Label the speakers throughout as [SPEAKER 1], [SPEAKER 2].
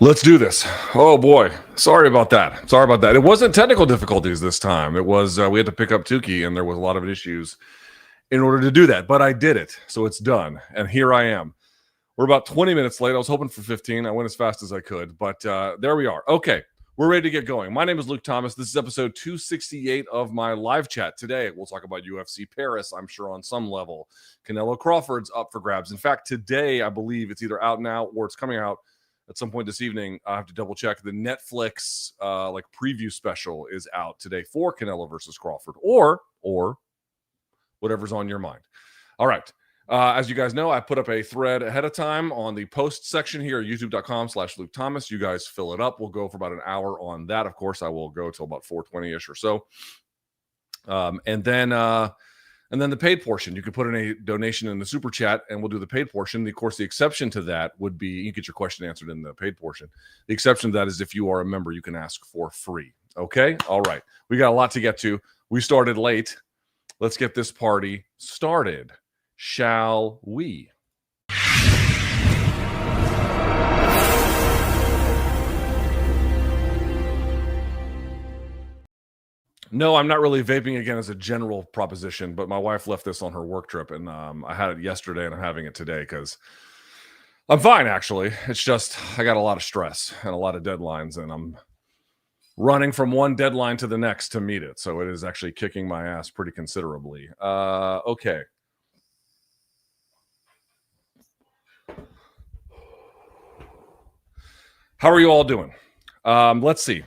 [SPEAKER 1] Let's do this. Oh boy, sorry about that. It wasn't technical difficulties this time. It was we had to pick up Tukey, and there was a lot of issues in order to do that. But I did it, so it's done. And here I am. We're about 20 minutes late. I was hoping for 15. I went as fast as I could, but there we are. Okay, we're ready to get going. My name is Luke Thomas. This is episode 268 of my live chat. Today, we'll talk about UFC Paris, I'm sure on some level. Canelo Crawford's up for grabs. In fact, today, I believe it's either out now or it's coming out at some point this evening. I have to double check. The Netflix preview special is out today for Canelo versus Crawford, or whatever's on your mind. All right. As you guys know, I put up a thread ahead of time on the post section here at youtube.com/Luke Thomas. You guys fill it up. We'll go for about an hour on that. Of course, I will go till about 4:20-ish or so. And then the paid portion, you can put in a donation in the super chat and we'll do the paid portion. Of course, the exception to that would be you get your question answered in the paid portion. The exception to that is if you are a member, you can ask for free. Okay. All right. We got a lot to get to. We started late. Let's get this party started. Shall we? No, I'm not really vaping again as a general proposition, but my wife left this on her work trip, and I had it yesterday, and I'm having it today because I'm fine, actually. It's just I got a lot of stress and a lot of deadlines, and I'm running from one deadline to the next to meet it, so it is actually kicking my ass pretty considerably. Okay. How are you all doing? Let's see.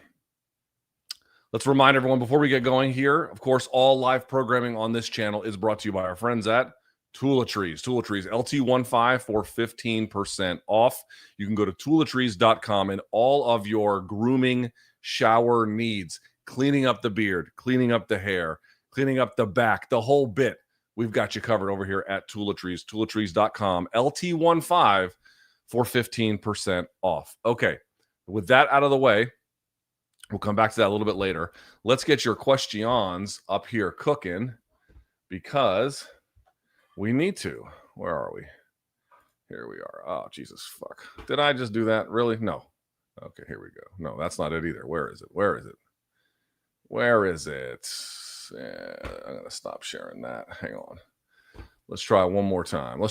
[SPEAKER 1] Let's remind everyone before we get going here, of course, all live programming on this channel is brought to you by our friends at Tooletries. Tooletries, LT15 for 15% off. You can go to tooletries.com and all of your grooming shower needs, cleaning up the beard, cleaning up the hair, cleaning up the back, the whole bit. We've got you covered over here at Tooletries, tooletries.com, LT15 for 15% off. Okay, with that out of the way, we'll come back to that a little bit later. Let's get your questions up here cooking because we need to. Where are we? Here we are. Oh, Jesus, fuck. Did I just do that? Really? No. Okay, here we go. No, that's not it either. Where is it? Where is it? Where is it? I'm going to stop sharing that. Hang on. Let's try one more time.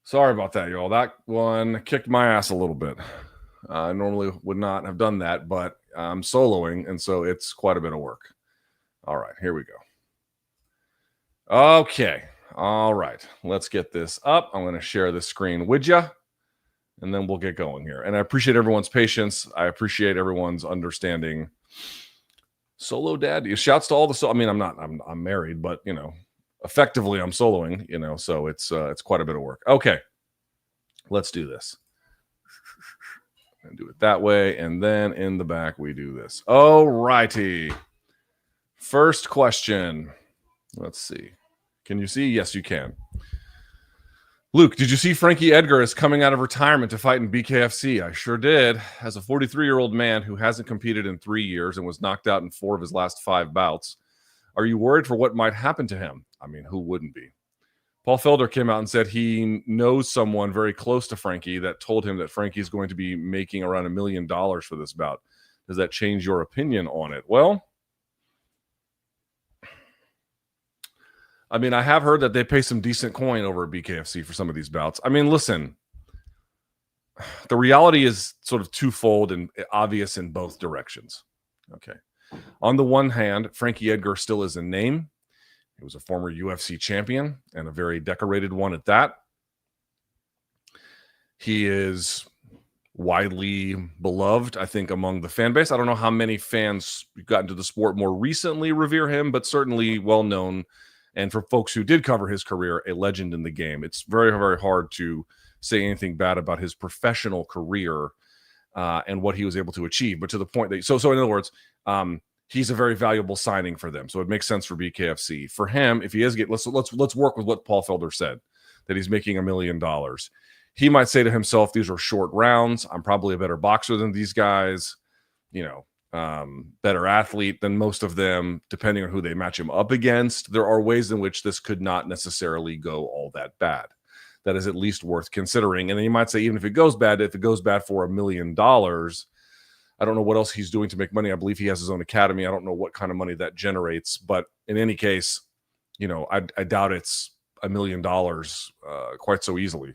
[SPEAKER 1] Sorry about that, y'all. That one kicked my ass a little bit. I normally would not have done that, but I'm soloing, and so it's quite a bit of work. All right, here we go. Okay. All right. Let's get this up. I'm going to share the screen with you, and then we'll get going here. And I appreciate everyone's patience. I appreciate everyone's understanding. Solo dad. Shouts to all the I'm married, but, effectively I'm soloing, so it's quite a bit of work. Okay. Let's do this. And do it that way, and then in the back we do this. All righty. First question. Let's see. Can you see? Yes, you can. Luke, did you see Frankie Edgar is coming out of retirement to fight in BKFC? I sure did. As a 43-year-old man who hasn't competed in 3 years and was knocked out in 4 of his last 5 bouts, are you worried for what might happen to him? I mean, who wouldn't be? Paul Felder came out and said he knows someone very close to Frankie that told him that Frankie is going to be making around $1 million for this bout. Does that change your opinion on it? Well, I mean, I have heard that they pay some decent coin over at BKFC for some of these bouts. I mean, listen, the reality is sort of twofold and obvious in both directions. Okay. On the one hand, Frankie Edgar still is a name. He was a former UFC champion and a very decorated one at that. He is widely beloved, I think, among the fan base. I don't know how many fans who got into the sport more recently revere him, but certainly well known. And for folks who did cover his career, a legend in the game. It's very, very hard to say anything bad about his professional career and what he was able to achieve. But to the point that, so in other words, he's a very valuable signing for them. So it makes sense for BKFC. For him, if he is let's work with what Paul Felder said, that he's making $1 million. He might say to himself, these are short rounds. I'm probably a better boxer than these guys, better athlete than most of them, depending on who they match him up against. There are ways in which this could not necessarily go all that bad. that is at least worth considering. And then you might say, even if it goes bad for $1 million, I don't know what else he's doing to make money. I believe he has his own academy. I don't know what kind of money that generates, but in any case, you know, I doubt it's $1 million quite so easily.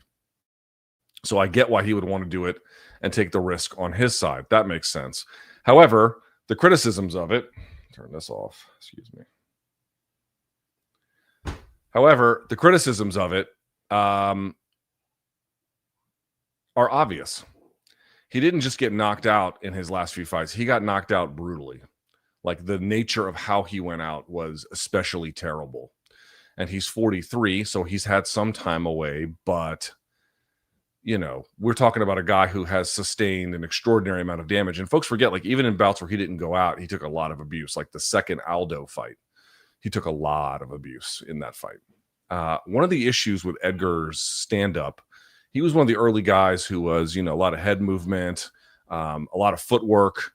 [SPEAKER 1] So I get why he would want to do it and take the risk on his side. That makes sense. However, the criticisms of it, turn this off, excuse me. However, the criticisms of it are obvious. He didn't just get knocked out in his last few fights. He got knocked out brutally. Like, the nature of how he went out was especially terrible. And he's 43, so he's had some time away. But, you know, we're talking about a guy who has sustained an extraordinary amount of damage. And folks forget, like, even in bouts where he didn't go out, he took a lot of abuse. Like the second Aldo fight, he took a lot of abuse in that fight. One of the issues with Edgar's stand-up, he was one of the early guys who was, you know, a lot of head movement, a lot of footwork,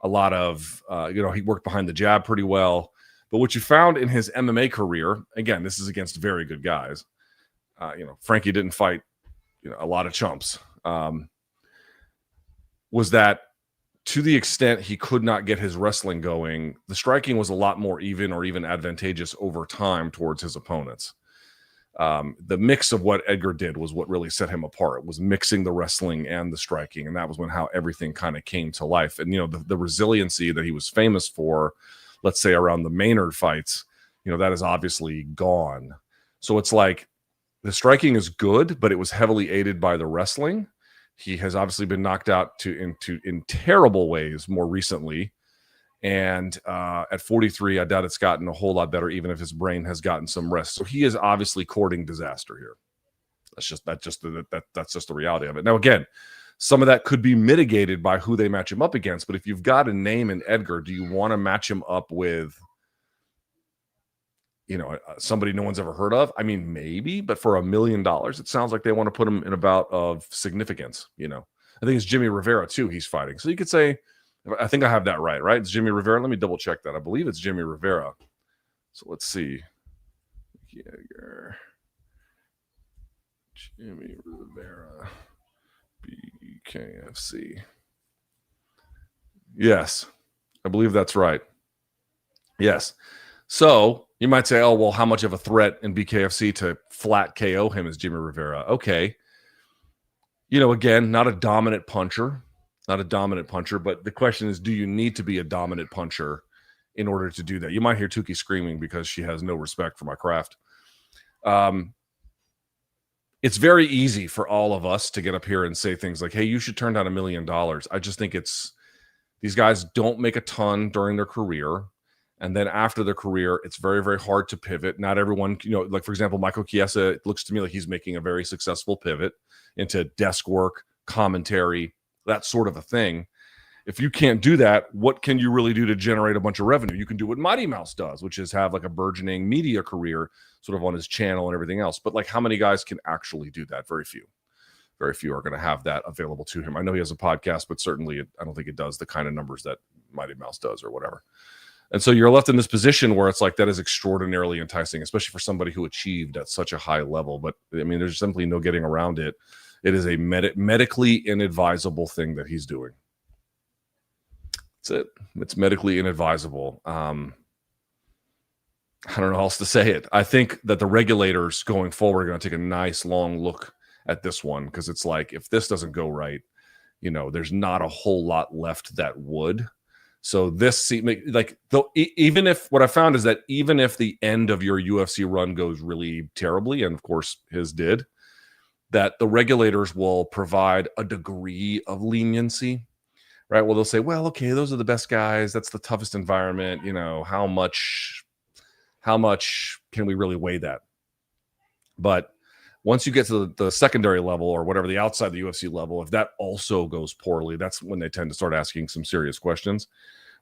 [SPEAKER 1] a lot of, you know, he worked behind the jab pretty well. But what you found in his MMA career, again, this is against very good guys. You know, Frankie didn't fight, you know, a lot of chumps. Was that to the extent he could not get his wrestling going, the striking was a lot more even or even advantageous over time towards his opponents. The mix of what Edgar did was what really set him apart, was mixing the wrestling and the striking. And that was when how everything kind of came to life. And, you know, the resiliency that he was famous for, let's say around the Maynard fights, you know, that is obviously gone. So it's like the striking is good, but it was heavily aided by the wrestling. He has obviously been knocked out in terrible ways more recently. And at 43, I doubt it's gotten a whole lot better, even if his brain has gotten some rest. So he is obviously courting disaster here. That's just the reality of it. Now, again, some of that could be mitigated by who they match him up against. But if you've got a name in Edgar, do you want to match him up with, you know, somebody no one's ever heard of? I mean, maybe, but for $1 million, it sounds like they want to put him in a bout of significance. You know, I think it's Jimmy Rivera too he's fighting. So you could say, I think I have that right? It's Jimmy Rivera. Let me double check that. I believe it's Jimmy Rivera. So let's see. Jimmy Rivera, BKFC. Yes, I believe that's right. Yes. So you might say, oh, well, how much of a threat in BKFC to flat KO him is Jimmy Rivera? Okay. You know, again, not a dominant puncher. Not a dominant puncher, but the question is, do you need to be a dominant puncher in order to do that? You might hear Tukey screaming because she has no respect for my craft. It's very easy for all of us to get up here and say things like, hey, you should turn down $1 million. I just think these guys don't make a ton during their career. And then after their career, it's very, very hard to pivot. Not everyone, you know, like, for example, Michael Chiesa, it looks to me like he's making a very successful pivot into desk work, commentary, that sort of a thing. If you can't do that, what can you really do to generate a bunch of revenue? You can do what Mighty Mouse does, which is have like a burgeoning media career sort of on his channel and everything else. But like, how many guys can actually do that? Very few. Very few are going to have that available to him. I know he has a podcast, but certainly I don't think it does the kind of numbers that Mighty Mouse does or whatever. And so you're left in this position where it's like, that is extraordinarily enticing, especially for somebody who achieved at such a high level. But I mean, there's simply no getting around it. It is a medically inadvisable thing that he's doing. That's it. It's medically inadvisable. I don't know how else to say it. I think that the regulators going forward are going to take a nice long look at this one, because it's like, if this doesn't go right, you know, there's not a whole lot left that would. So this, like, though, even if what I found is that even if the end of your UFC run goes really terribly, and of course his did, that the regulators will provide a degree of leniency, right? Well, they'll say, well, okay, those are the best guys. That's the toughest environment. You know, how much can we really weigh that? But once you get to the secondary level, or whatever, the outside the UFC level, if that also goes poorly, that's when they tend to start asking some serious questions.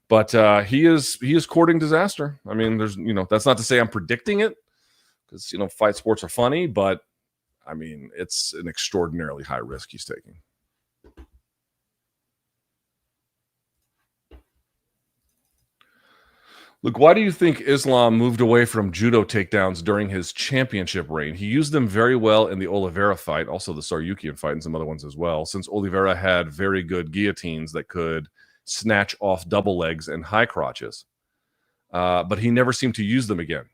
[SPEAKER 1] But he is courting disaster. I mean, there's, you know, that's not to say I'm predicting it, because, you know, fight sports are funny, but I mean, it's an extraordinarily high risk he's taking. Look, why do you think Islam moved away from judo takedowns during his championship reign? He used them very well in the Oliveira fight, also the Saryukian fight, and some other ones as well, since Oliveira had very good guillotines that could snatch off double legs and high crotches. But he never seemed to use them again.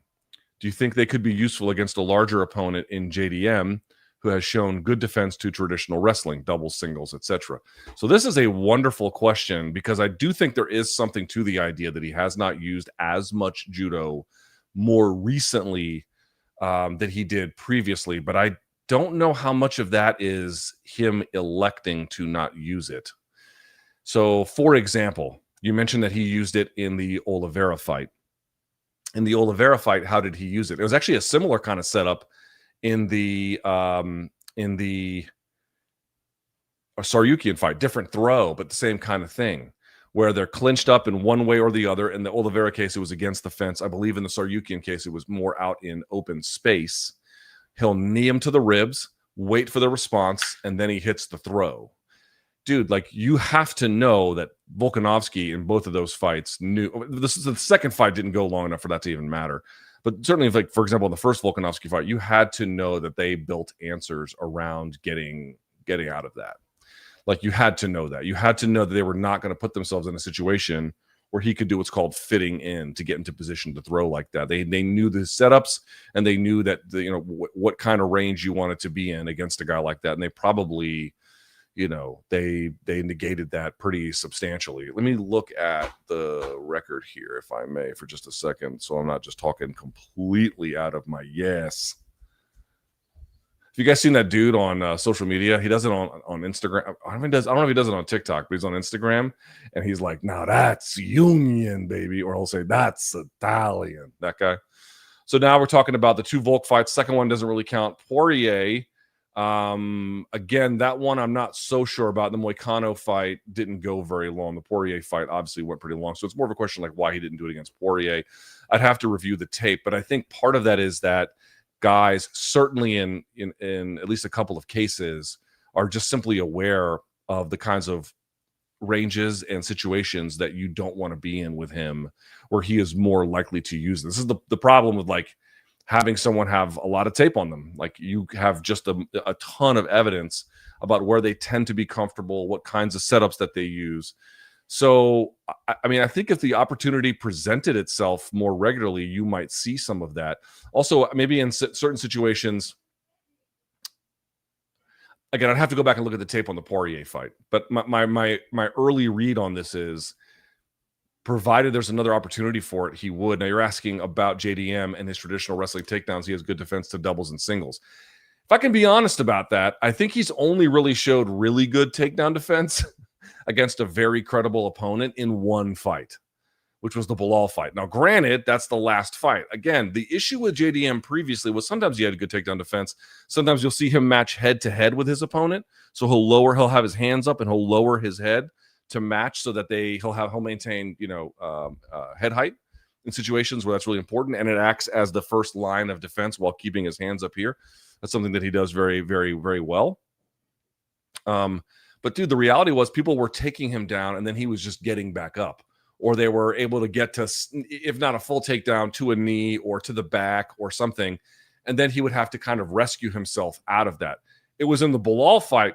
[SPEAKER 1] Do you think they could be useful against a larger opponent in JDM who has shown good defense to traditional wrestling, doubles, singles, etc.? So this is a wonderful question because I do think there is something to the idea that he has not used as much judo more recently than he did previously, but I don't know how much of that is him electing to not use it. So, for example, you mentioned that he used it in the Oliveira fight. In the Oliveira fight, how did he use it? It was actually a similar kind of setup in the Saryukian fight, different throw, but the same kind of thing, where they're clinched up in one way or the other. In the Oliveira case, it was against the fence. I believe in the Saryukian case, it was more out in open space. He'll knee him to the ribs, wait for the response, and then he hits the throw. Dude, like, you have to know that Volkanovski in both of those fights knew. The second fight didn't go long enough for that to even matter. But certainly, like, for example, in the first Volkanovski fight, you had to know that they built answers around getting out of that. Like, you had to know that. You had to know that they were not going to put themselves in a situation where he could do what's called fitting in to get into position to throw like that. They knew the setups, and they knew that what kind of range you wanted to be in against a guy like that. And they probably, they negated that pretty substantially. Let me look at the record here, if I may, for just a second, so I'm not just talking completely out of my yes. Have you guys seen that dude on social media? He does it on Instagram. I don't know if he does it on TikTok, but he's on Instagram, and he's like, "Now that's Union, baby," or he'll say, "That's Italian." That guy. So now we're talking about the two Volk fights. Second one doesn't really count. Poirier. Again, that one I'm not so sure about. The Moicano fight didn't go very long. The Poirier fight obviously went pretty long. So it's more of a question like why he didn't do it against Poirier. I'd have to review the tape, but I think part of that is that guys, certainly in at least a couple of cases, are just simply aware of the kinds of ranges and situations that you don't want to be in with him, where he is more likely to use this. This is the problem with like having someone have a lot of tape on them. Like, you have just a ton of evidence about where they tend to be comfortable, what kinds of setups that they use. So, I mean, I think if the opportunity presented itself more regularly, you might see some of that. Also, maybe in certain situations, again, I'd have to go back and look at the tape on the Poirier fight. But my early read on this is, provided there's another opportunity for it, he would. Now, you're asking about JDM and his traditional wrestling takedowns. He has good defense to doubles and singles. If I can be honest about that, I think he's only really showed really good takedown defense against a very credible opponent in one fight, which was the Bilal fight. Now, granted, that's the last fight. Again, the issue with JDM previously was sometimes he had a good takedown defense. Sometimes you'll see him match head-to-head with his opponent. So he'll have his hands up and he'll lower his head to match so that he'll maintain, head height in situations where that's really important. And it acts as the first line of defense while keeping his hands up here. That's something that he does very, very, very well. But dude, the reality was people were taking him down and then he was just getting back up, or they were able to get to, if not a full takedown, to a knee or to the back or something. And then he would have to kind of rescue himself out of that. It was in the Bilal fight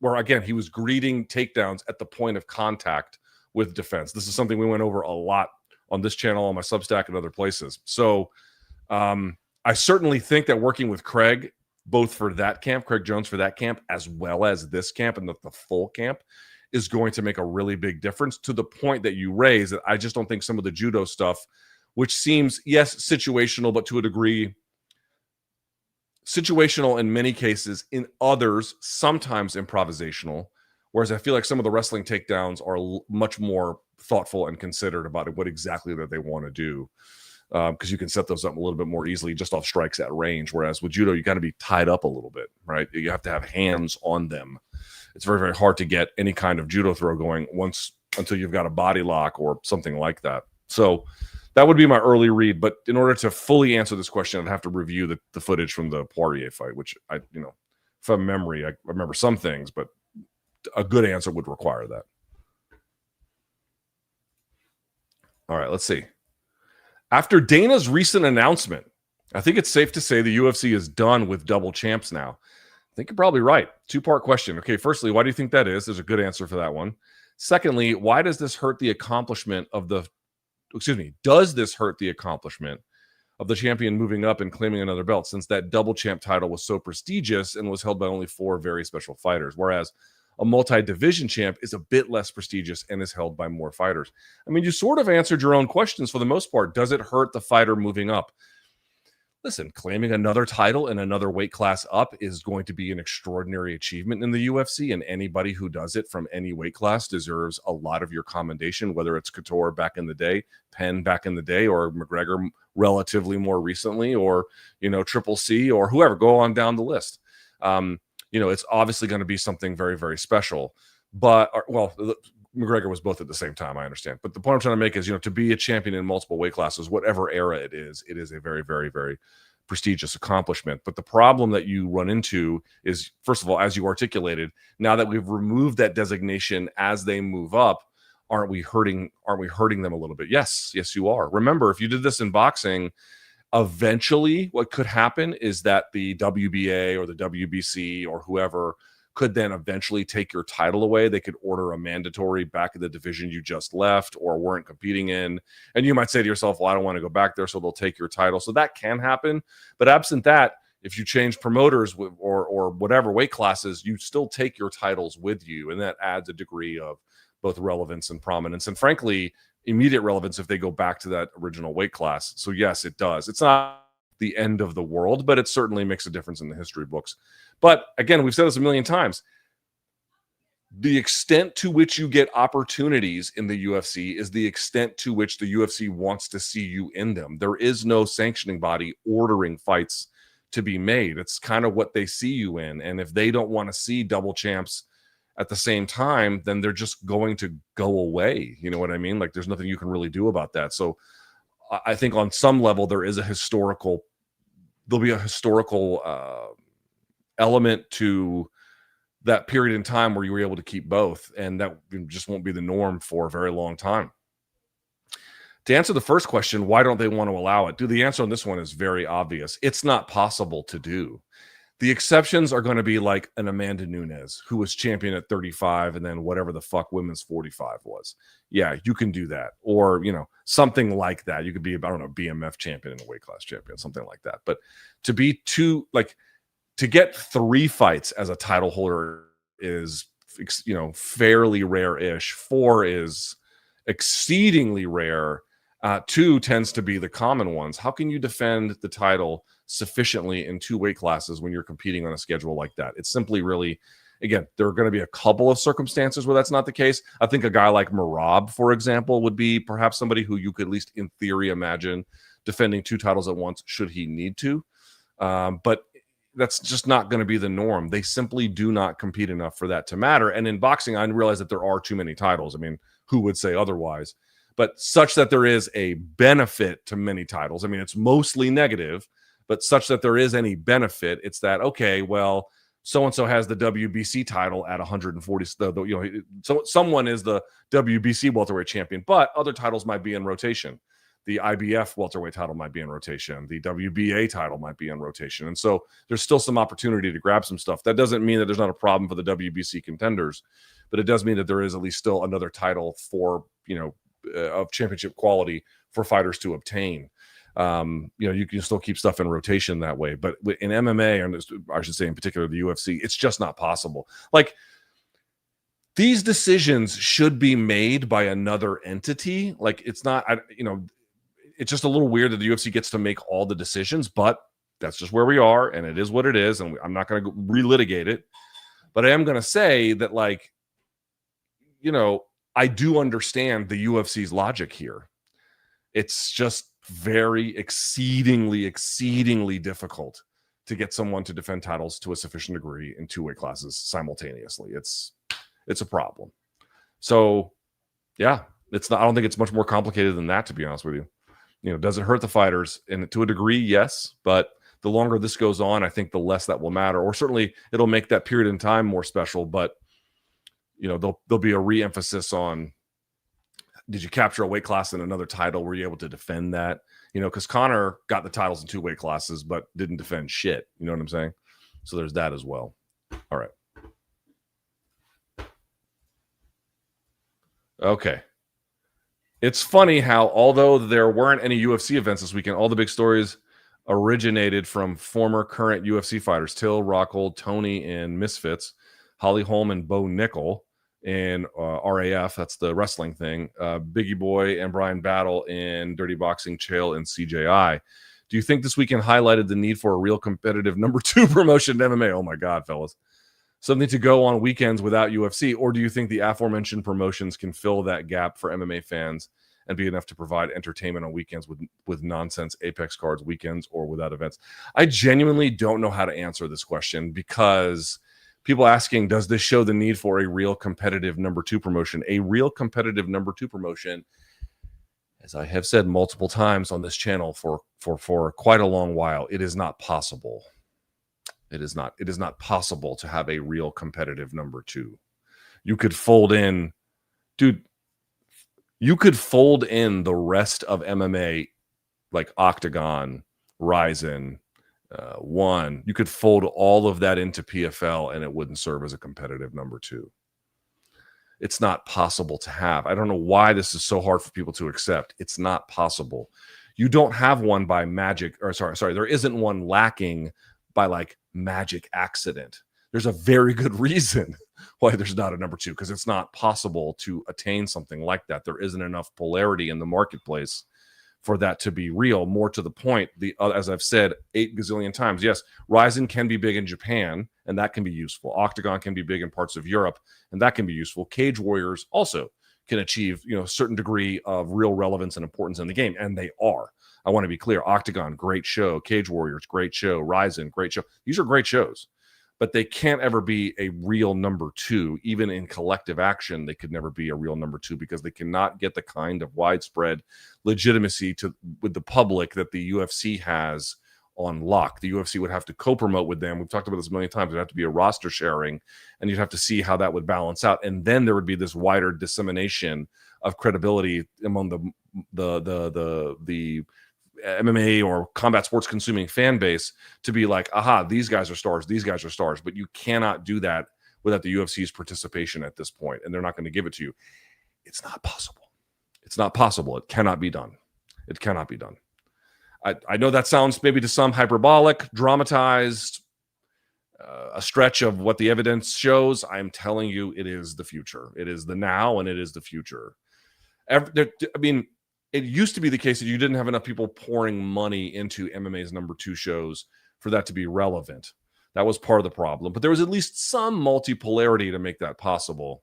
[SPEAKER 1] where, again, he was greeting takedowns at the point of contact with defense. This is something we went over a lot on this channel, on my Substack, and other places. So I certainly think that working with Craig, both for that camp, Craig Jones for that camp, as well as this camp and the full camp, is going to make a really big difference, to the point that you raise that I just don't think some of the judo stuff, which seems, yes, situational, but to a degree, situational in many cases, in others, sometimes improvisational. Whereas I feel like some of the wrestling takedowns are much more thoughtful and considered about what exactly that they want to do. Because you can set those up a little bit more easily just off strikes at range. Whereas with judo, you got to be tied up a little bit, right? You have to have hands on them. It's very, very hard to get any kind of judo throw going until you've got a body lock or something like that. So that would be my early read. But in order to fully answer this question, I'd have to review the footage from the Poirier fight, which from memory, I remember some things, but a good answer would require that. All right, let's see. After Dana's recent announcement, I think it's safe to say the UFC is done with double champs now. I think you're probably right. Two-part question. Okay, firstly, why do you think that is? There's a good answer for that one. Secondly, why does this hurt the accomplishment of the, does this hurt the accomplishment of the champion moving up and claiming another belt, since that double champ title was so prestigious and was held by only 4 very special fighters, whereas a multi-division champ is a bit less prestigious and is held by more fighters? I mean, you sort of answered your own questions for the most part. Does it hurt the fighter moving up? Listen, claiming another title in another weight class up is going to be an extraordinary achievement in the UFC, and anybody who does it from any weight class deserves a lot of your commendation, whether it's Couture back in the day, Penn back in the day, or McGregor relatively more recently, or, Triple C, or whoever. Go on down the list. It's obviously going to be something very, very special. But, McGregor was both at the same time, I understand. But the point I'm trying to make is, to be a champion in multiple weight classes, whatever era it is a very, very, very prestigious accomplishment. But the problem that you run into is, first of all, as you articulated, now that we've removed that designation as they move up, aren't we hurting them a little bit? Yes, you are. Remember, if you did this in boxing, eventually what could happen is that the WBA or the WBC or whoever could then eventually take your title away. They could order a mandatory back in the division you just left or weren't competing in. And you might say to yourself, well, I don't want to go back there, so they'll take your title. So that can happen. But absent that, if you change promoters or whatever weight classes, you still take your titles with you. And that adds a degree of both relevance and prominence. And frankly, immediate relevance if they go back to that original weight class. So yes, it does. It's not the end of the world, but it certainly makes a difference in the history books. But again, we've said this a million times. The extent to which you get opportunities in the UFC is the extent to which the UFC wants to see you in them. There is no sanctioning body ordering fights to be made. It's kind of what they see you in. And if they don't want to see double champs at the same time, then they're just going to go away. You know what I mean? Like, there's nothing you can really do about that. So I think on some level, there'll be a historical element to that period in time where you were able to keep both, and that just won't be the norm for a very long time. To answer the first question, why don't they want to allow it? The answer on this one is very obvious. It's not possible to do. The exceptions are going to be like an Amanda Nunes, who was champion at 35 and then whatever the fuck women's 45 was. Yeah, you can do that. Or, something like that. You could be, BMF champion and a weight class champion, something like that. But to be to get 3 fights as a title holder is, fairly rare-ish. 4 is exceedingly rare. 2 tends to be the common ones. How can you defend the title sufficiently in 2 weight classes when you're competing on a schedule like that? It's simply really, again, there are going to be a couple of circumstances where that's not the case. I think a guy like Merab, for example, would be perhaps somebody who you could at least in theory imagine defending 2 titles at once should he need to. But that's just not going to be the norm. They simply do not compete enough for that to matter. And in boxing, I realize that there are too many titles. I mean, who would say otherwise? But such that there is a benefit to many titles. I mean, it's mostly negative, but such that there is any benefit, it's that, okay, well, so-and-so has the WBC title at 140. So someone is the WBC welterweight champion, but other titles might be in rotation. The IBF welterweight title might be in rotation. The WBA title might be in rotation. And so there's still some opportunity to grab some stuff. That doesn't mean that there's not a problem for the WBC contenders, but it does mean that there is at least still another title for, of championship quality for fighters to obtain. You can still keep stuff in rotation that way. But in MMA, and I should say in particular the UFC, it's just not possible. Like, these decisions should be made by another entity. Like, it's not, it's just a little weird that the UFC gets to make all the decisions, but that's just where we are, and it is what it is, and I'm not going to relitigate it. But I am going to say that, I do understand the UFC's logic here. It's just very exceedingly difficult to get someone to defend titles to a sufficient degree in 2 weight classes simultaneously. It's a problem. So, yeah, it's not. I don't think it's much more complicated than that, to be honest with you. Does it hurt the fighters? And to a degree, yes. But the longer this goes on, I think the less that will matter. Or certainly it'll make that period in time more special. But, there'll be a re-emphasis on Did you capture a weight class in another title? Were you able to defend that? You know, because Conor got the titles in 2 weight classes, but didn't defend shit. You know what I'm saying? So there's that as well. All right. Okay. It's funny how, although there weren't any UFC events this weekend, all the big stories originated from former current UFC fighters: Till, Rockhold, Tony in Misfits, Holly Holm and Bo Nickel in RAF, that's the wrestling thing, Biggie Boy and Brian Battle in Dirty Boxing, Chael and CJI. Do you think this weekend highlighted the need for a real competitive number 2 promotion in MMA? Oh my God, fellas. Something to go on weekends without UFC, or do you think the aforementioned promotions can fill that gap for MMA fans and be enough to provide entertainment on weekends with nonsense Apex cards weekends or without events? I genuinely don't know how to answer this question, because people asking, does this show the need for a real competitive number 2 promotion? A real competitive number 2 promotion, as I have said multiple times on this channel for quite a long while, it is not possible. It is not possible to have a real competitive number 2. You could fold in, dude, you could fold in the rest of MMA, like Octagon, Ryzen, One. You could fold all of that into PFL and it wouldn't serve as a competitive number 2. It's not possible to have. I don't know why this is so hard for people to accept. It's not possible. You don't have one by magic, or sorry, there isn't one lacking by like magic accident. There's a very good reason why there's not a number 2, because it's not possible to attain something like that. There isn't enough polarity in the marketplace for that to be real. More to the point, as I've said 8 gazillion times, yes, Ryzen can be big in Japan, and that can be useful. Octagon can be big in parts of Europe, and that can be useful. Cage Warriors also can achieve, a certain degree of real relevance and importance in the game, and they are. I want to be clear. Octagon, great show. Cage Warriors, great show. Ryzen, great show. These are great shows, but they can't ever be a real number 2. Even in collective action, they could never be a real number 2, because they cannot get the kind of widespread legitimacy with the public that the UFC has on lock. The UFC would have to co-promote with them. We've talked about this a million times. There'd have to be a roster sharing, and you'd have to see how that would balance out. And then there would be this wider dissemination of credibility among the MMA or combat sports consuming fan base to be like, aha, these guys are stars, these guys are stars. But you cannot do that without the UFC's participation at this point, and they're not going to give it to you. It's not possible. It's not possible. It cannot be done. It cannot be done. I know that sounds maybe to some hyperbolic, dramatized, a stretch of what the evidence shows. I'm telling you, it is the future. It is the now, and it is the future. I mean, it used to be the case that you didn't have enough people pouring money into MMA's number 2 shows for that to be relevant. That was part of the problem. But there was at least some multipolarity to make that possible.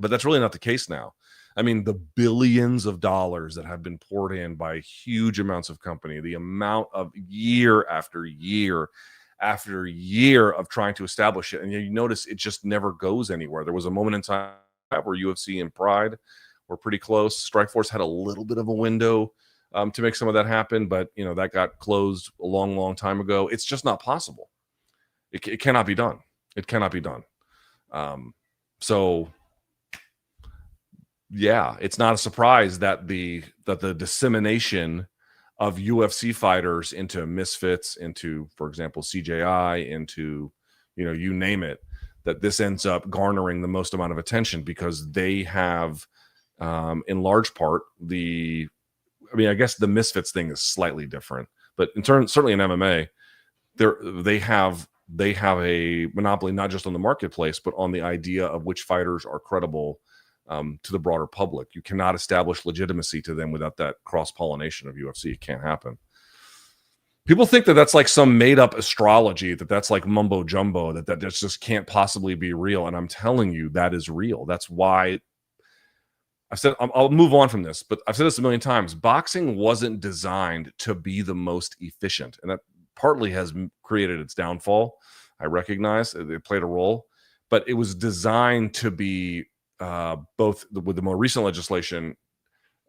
[SPEAKER 1] But that's really not the case now. I mean, the billions of dollars that have been poured in by huge amounts of company, the amount of year after year after year of trying to establish it. And you notice it just never goes anywhere. There was a moment in time where UFC and Pride were pretty close. Strikeforce had a little bit of a window to make some of that happen, but that got closed a long, long time ago. It's just not possible. It cannot be done. It cannot be done. So yeah, it's not a surprise that the dissemination of UFC fighters into Misfits, into, for example, CJI, into you name it, that this ends up garnering the most amount of attention, because they have, in large part, I guess the Misfits thing is slightly different, but certainly in MMA, they have a monopoly not just on the marketplace, but on the idea of which fighters are credible to the broader public. You cannot establish legitimacy to them without that cross-pollination of UFC. It can't happen. People think that that's like some made-up astrology, that's like mumbo jumbo, that just can't possibly be real. And I'm telling you, that is real. That's why I've said, I'll move on from this, but I've said this a million times. Boxing wasn't designed to be the most efficient, and that partly has created its downfall. I recognize it played a role, but it was designed to be both with the more recent legislation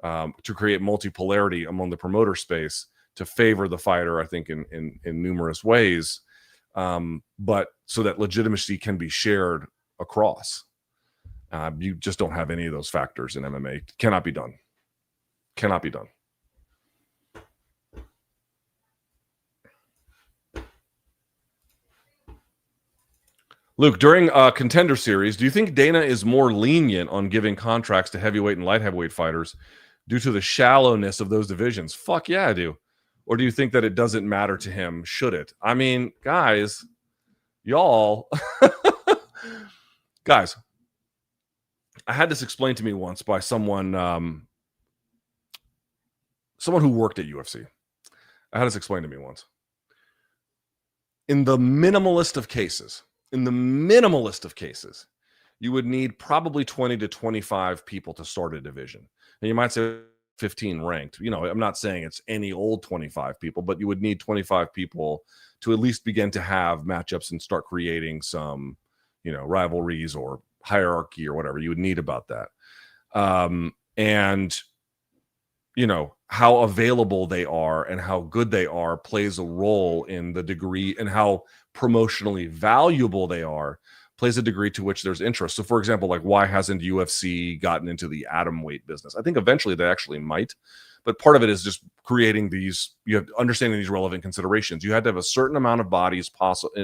[SPEAKER 1] to create multipolarity among the promoter space, to favor the fighter, I think, in numerous ways, but so that legitimacy can be shared across. You just don't have any of those factors in MMA. Cannot be done. Cannot be done. Luke, during Contender Series, do you think Dana is more lenient on giving contracts to heavyweight and light heavyweight fighters due to the shallowness of those divisions? Fuck yeah, I do. Or do you think that it doesn't matter to him? Should it? I mean, guys, y'all, guys, I had this explained to me once by someone who worked at UFC. I had this explained to me once. In the minimalist of cases, you would need probably 20 to 25 people to start a division. And you might say 15 ranked. You know, I'm not saying it's any old 25 people, but you would need 25 people to at least begin to have matchups and start creating some, you know, rivalries or hierarchy or whatever you would need about that. And, you know, how available they are and how good they are plays a role in the degree and how promotionally valuable they are plays a degree to which there's interest. So, for example, like why hasn't UFC gotten into the atom weight business? I think eventually they actually might, but part of it is just creating these, you have understanding these relevant considerations. You had to have a certain amount of bodies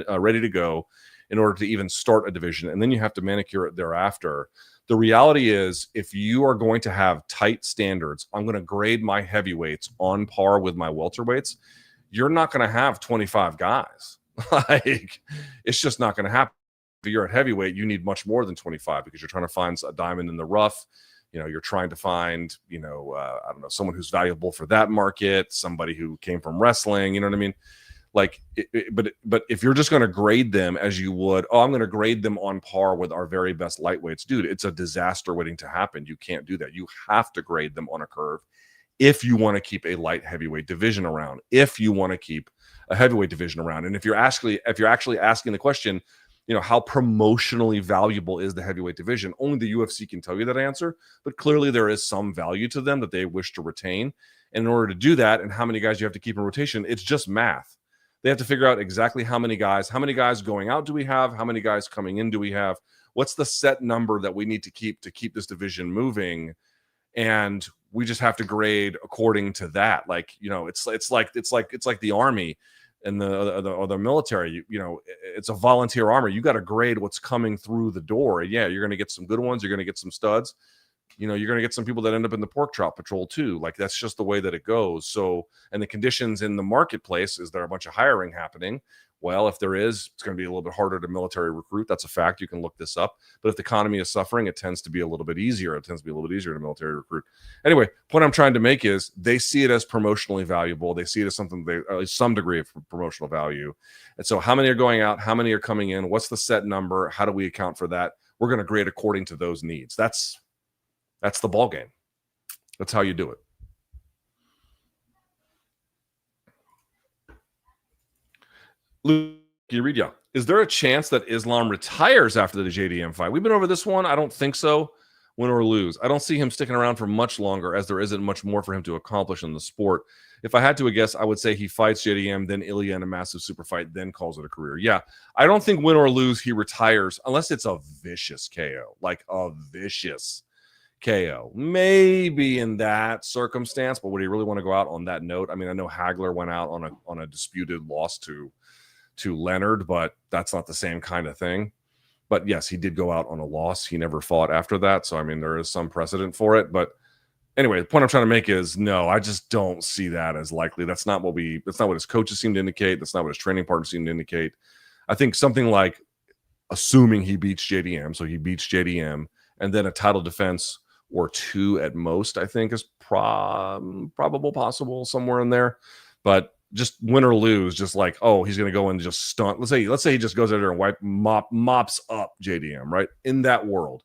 [SPEAKER 1] ready to go in order to even start a division, and then you have to manicure it thereafter. The reality is, if you are going to have tight standards, I'm going to grade my heavyweights on par with my welterweights. You're not going to have 25 guys. Like, it's just not going to happen. If you're at heavyweight, you need much more than 25 because you're trying to find a diamond in the rough. You know, you're trying to find, you know, I don't know, someone who's valuable for that market, somebody who came from wrestling. You know what I mean? Like, but if you're just going to grade them as you would, I'm going to grade them on par with our very best lightweights, dude, it's a disaster waiting to happen. You can't do that. You have to grade them on a curve if you want to keep a light heavyweight division around, if you want to keep a heavyweight division around. And if you're actually asking the question, you know, how promotionally valuable is the heavyweight division? Only the UFC can tell you that answer, but clearly there is some value to them that they wish to retain. And in order to do that, and how many guys you have to keep in rotation, it's just math. They have to figure out exactly how many guys going out do we have? How many guys coming in do we have? What's the set number that we need to keep this division moving? And we just have to grade according to that. Like, you know, it's like the army and the military. You know, it's a volunteer army. You got to grade what's coming through the door. And yeah, you're going to get some good ones. You're going to get some studs. You know, you're going to get some people that end up in the pork chop patrol too. Like, that's just the way that it goes. So, and the conditions in the marketplace, is there a bunch of hiring happening? Well, if there is, it's going to be a little bit harder to military recruit. That's a fact. You can look this up. But if the economy is suffering, it tends to be a little bit easier. It tends to be a little bit easier to military recruit. Anyway, point I'm trying to make is they see it as promotionally valuable. They see it as something, at least some degree of promotional value. And so how many are going out? How many are coming in? What's the set number? How do we account for that? We're going to grade according to those needs. That's the ball game. That's how you do it. Luke, can you read? Yeah. Is there a chance that Islam retires after the JDM fight? We've been over this one. I don't think so. Win or lose. I don't see him sticking around for much longer, as there isn't much more for him to accomplish in the sport. If I had to guess, I would say he fights JDM, then Ilia in a massive super fight, then calls it a career. Yeah. I don't think win or lose, he retires unless it's a vicious KO, like a vicious KO. Maybe in that circumstance, but would he really want to go out on that note? I mean, I know Hagler went out on a disputed loss to Leonard, but that's not the same kind of thing. But yes, he did go out on a loss. He never fought after that. So, I mean, there is some precedent for it. But anyway, the point I'm trying to make is no, I just don't see that as likely. That's not what his coaches seem to indicate. That's not what his training partners seem to indicate. I think something like, assuming he beats JDM, so he beats JDM, and then a title defense or two at most, I think is probable, possible, somewhere in there. But just win or lose, just like, oh, he's going to go and just stunt. Let's say he just goes out there and mops up JDM, right? In that world,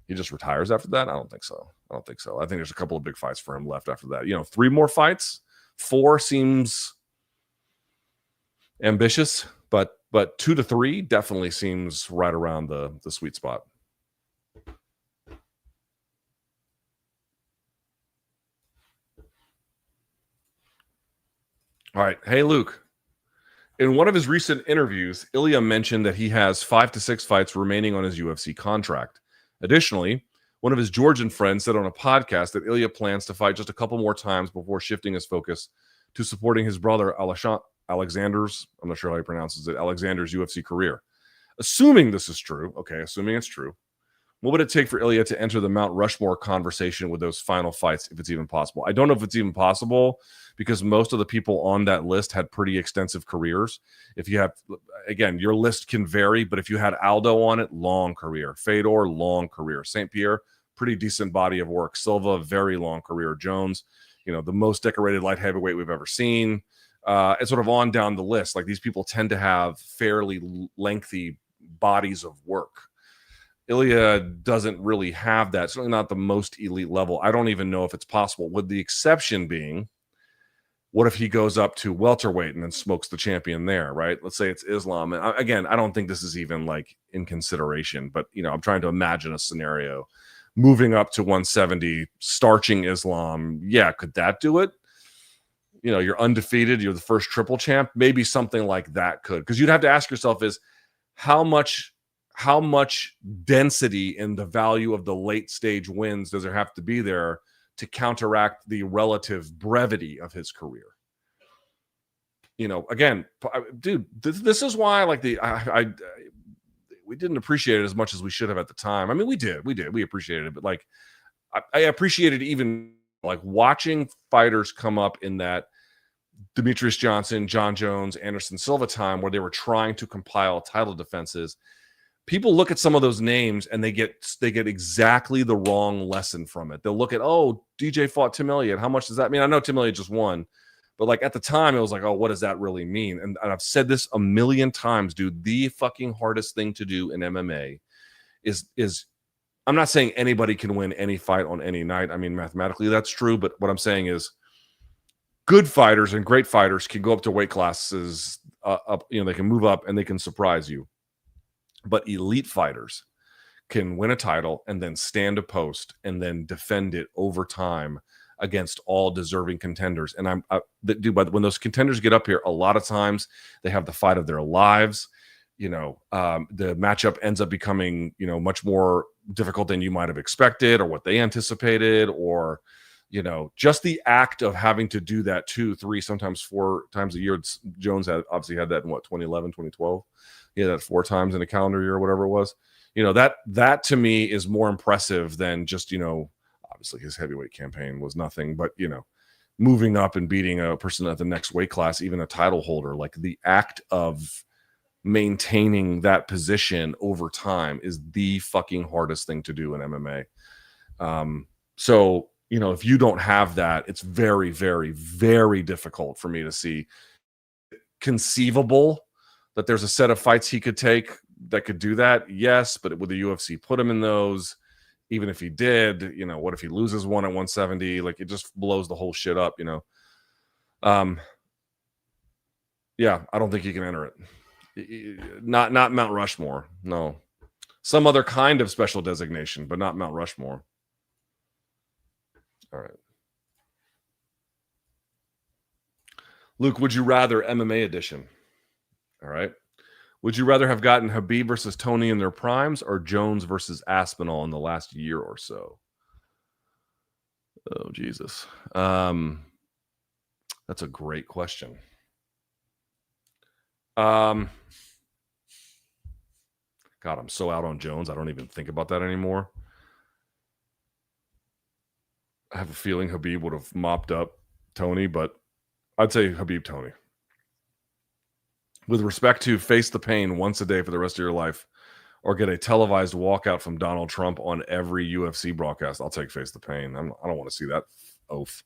[SPEAKER 1] he just retires after that? I don't think so. I think there's a couple of big fights for him left after that. You know, 3 more fights, 4 seems ambitious, but 2 to 3 definitely seems right around the sweet spot. All right. Hey, Luke. In one of his recent interviews, Ilia mentioned that he has 5 to 6 fights remaining on his UFC contract. Additionally, one of his Georgian friends said on a podcast that Ilia plans to fight just a couple more times before shifting his focus to supporting his brother Alexander's, I'm not sure how he pronounces it, Alexander's UFC career. Assuming this is true, assuming it's true, what would it take for Ilia to enter the Mount Rushmore conversation with those final fights, if it's even possible? I don't know if it's even possible because most of the people on that list had pretty extensive careers. If you have, again, your list can vary, but if you had Aldo on it, long career. Fedor, long career. St. Pierre, pretty decent body of work. Silva, very long career. Jones, the most decorated light heavyweight we've ever seen. And sort of on down the list. Like, these people tend to have fairly lengthy bodies of work. Ilia doesn't really have that. Certainly not the most elite level. I don't even know if it's possible, with the exception being, what if he goes up to welterweight and then smokes the champion there, right? Let's say it's Islam. And again, I don't think this is even like in consideration, but I'm trying to imagine a scenario. Moving up to 170, starching Islam. Yeah, could that do it? You're undefeated. You're the first triple champ. Maybe something like that could. Because you'd have to ask yourself is how much density in the value of the late stage wins does there have to be there to counteract the relative brevity of his career? Again, dude, this is why we didn't appreciate it as much as we should have at the time. I mean, we did, we appreciated it, but like, I appreciated even like watching fighters come up in that Demetrius Johnson, Jon Jones, Anderson Silva time where they were trying to compile title defenses. People look at some of those names and they get exactly the wrong lesson from it. They'll look at, DJ fought Tim Elliott. How much does that mean? I know Tim Elliott just won, but like at the time it was like, what does that really mean? And I've said this a million times, dude. The fucking hardest thing to do in MMA is I'm not saying anybody can win any fight on any night. I mean, mathematically that's true, but what I'm saying is good fighters and great fighters can go up to weight classes up. They can move up and they can surprise you. But elite fighters can win a title and then stand a post and then defend it over time against all deserving contenders. And but when those contenders get up here, a lot of times they have the fight of their lives. The matchup ends up becoming, much more difficult than you might have expected or what they anticipated, or, just the act of having to do that 2, 3, sometimes 4 times a year. Jones obviously had that in 2011, 2012. Yeah, that 4 times in a calendar year or whatever it was. That to me is more impressive than just, obviously his heavyweight campaign was nothing, but, moving up and beating a person at the next weight class, even a title holder, like the act of maintaining that position over time is the fucking hardest thing to do in MMA. So, if you don't have that, it's very, very, very difficult for me to see conceivable that there's a set of fights he could take that could do that. Yes, but would the UFC put him in those? Even if he did, what if he loses one at 170? Like, it just blows the whole shit up, Yeah, I don't think he can enter it. Not Mount Rushmore. No. Some other kind of special designation, but not Mount Rushmore. All right. Luke, would you rather MMA edition? All right. Would you rather have gotten Khabib versus Tony in their primes or Jones versus Aspinall in the last year or so? Oh, Jesus. That's a great question. God, I'm so out on Jones. I don't even think about that anymore. I have a feeling Khabib would have mopped up Tony, but I'd say Khabib Tony. With respect to face the pain once a day for the rest of your life or get a televised walkout from Donald Trump on every UFC broadcast, I'll take face the pain. I don't want to see that oath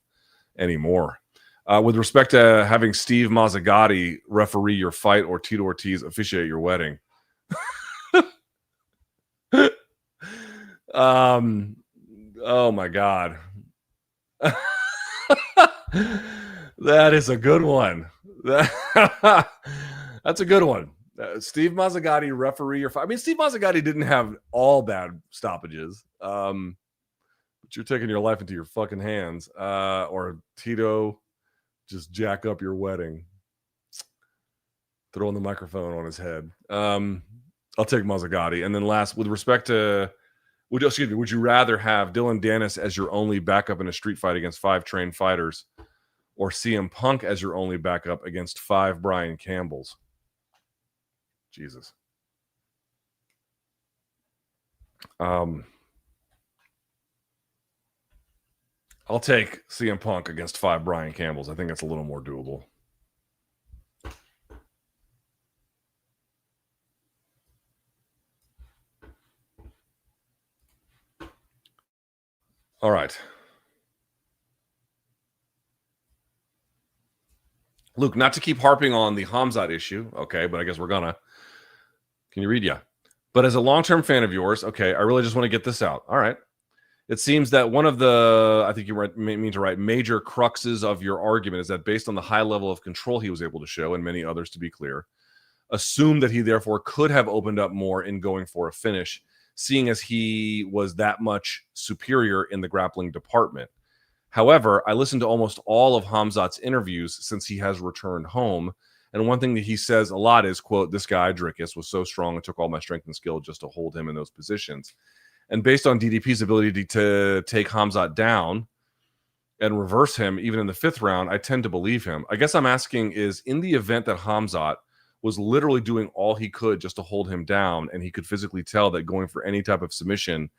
[SPEAKER 1] anymore. With respect to having Steve Mazzagatti referee your fight or Tito Ortiz officiate your wedding. Oh my God. That is a good one. That's a good one. Steve Mazzagatti referee your fight. I mean, Steve Mazzagatti didn't have all bad stoppages. But you're taking your life into your fucking hands. Or Tito, just jack up your wedding. Throwing the microphone on his head. I'll take Mazzagatti. And then last, with respect to Would you rather have Dylan Dennis as your only backup in a street fight against 5 trained fighters, or CM Punk as your only backup against 5 Brian Campbells? Jesus. I'll take CM Punk against 5 Brian Campbells. I think it's a little more doable. All right. Luke, not to keep harping on the Khamzat issue, okay, but I guess we're gonna. Can you read? Yeah. But as a long-term fan of yours, okay, I really just want to get this out. All right. It seems that one of the, I think you mean to write, major cruxes of your argument is that based on the high level of control he was able to show, and many others to be clear, assume that he therefore could have opened up more in going for a finish, seeing as he was that much superior in the grappling department. However, I listened to almost all of Khamzat's interviews since he has returned home, and one thing that he says a lot is, quote, "This guy, Dricus, was so strong and took all my strength and skill just to hold him in those positions." And based on DDP's ability to take Khamzat down and reverse him even in the 5th round, I tend to believe him. I guess I'm asking is, in the event that Khamzat was literally doing all he could just to hold him down, and he could physically tell that going for any type of submission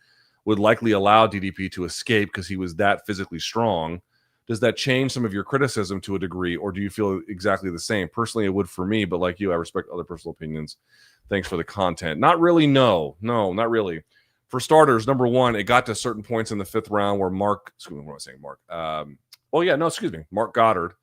[SPEAKER 1] would likely allow DDP to escape because he was that physically strong, does that change some of your criticism to a degree, or do you feel exactly the same? Personally, it would for me, but like you, I respect other personal opinions. Thanks for the content. Not really, no, not really. For starters, number one, it got to certain points in the 5th round where Mark Goddard,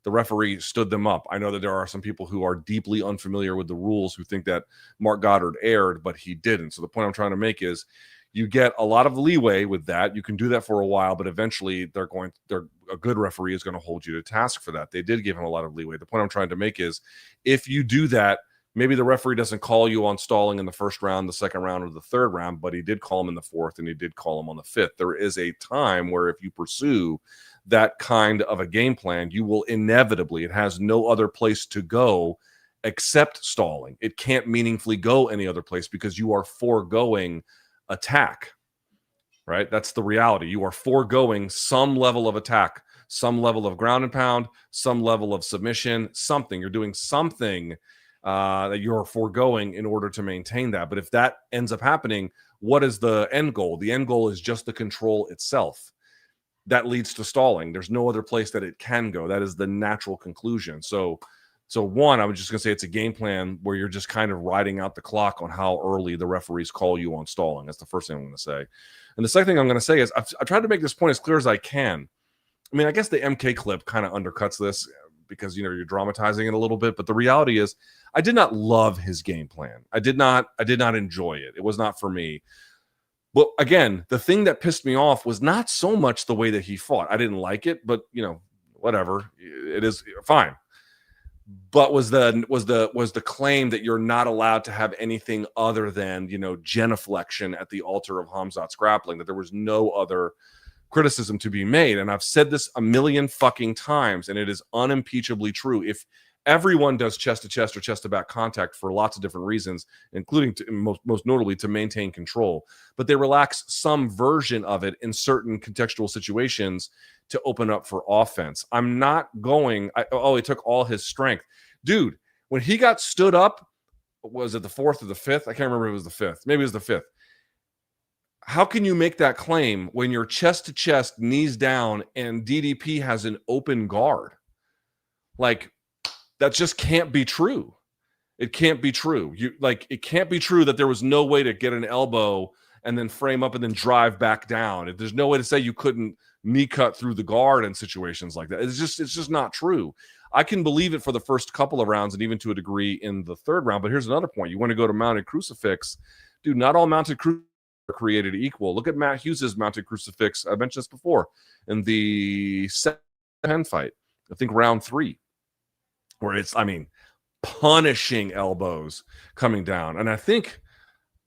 [SPEAKER 1] the referee, stood them up. I know that there are some people who are deeply unfamiliar with the rules who think that Mark Goddard erred, but he didn't. So the point I'm trying to make is, you get a lot of leeway with that. You can do that for a while, but eventually a good referee is going to hold you to task for that. They did give him a lot of leeway. The point I'm trying to make is, if you do that, maybe the referee doesn't call you on stalling in the 1st round, the 2nd round, or the 3rd round, but he did call him in the 4th, and he did call him on the 5th. There is a time where if you pursue that kind of a game plan, you will inevitably, it has no other place to go except stalling. It can't meaningfully go any other place because you are foregoing attack, right? That's the reality. You are foregoing some level of attack, some level of ground and pound, some level of submission, something. You're doing something that you're foregoing in order to maintain that. But if that ends up happening, what is the end goal? The end goal is just the control itself. That leads to stalling. There's no other place that it can go. That is the natural conclusion. So one, I was just going to say it's a game plan where you're just kind of riding out the clock on how early the referees call you on stalling. That's the first thing I'm going to say. And the second thing I'm going to say is I tried to make this point as clear as I can. I mean, I guess the MK clip kind of undercuts this because, you're dramatizing it a little bit. But the reality is I did not love his game plan. I did not enjoy it. It was not for me. But again, the thing that pissed me off was not so much the way that he fought. I didn't like it, but, whatever. It is fine. But was the claim that you're not allowed to have anything other than, genuflection at the altar of Khamzat's grappling, that there was no other criticism to be made. And I've said this a million fucking times, and it is unimpeachably true. If everyone does chest to chest or chest to back contact for lots of different reasons, including most notably to maintain control, but they relax some version of it in certain contextual situations to open up for offense. I'm not going, he took all his strength. Dude, when he got stood up, was it the 4th or the 5th? I can't remember if it was the 5th. Maybe it was the 5th. How can you make that claim when you're chest to chest, knees down, and DDP has an open guard? Like, that just can't be true. It can't be true. It can't be true that there was no way to get an elbow and then frame up and then drive back down. There's no way to say you couldn't knee cut through the guard in situations like that. It's just not true. I can believe it for the first couple of rounds and even to a degree in the 3rd round. But here's another point. You want to go to mounted crucifix. Dude, not all mounted crucifix are created equal. Look at Matt Hughes's mounted crucifix. I mentioned this before in the 10 fight. I think round 3. Where it's, punishing elbows coming down. And I think,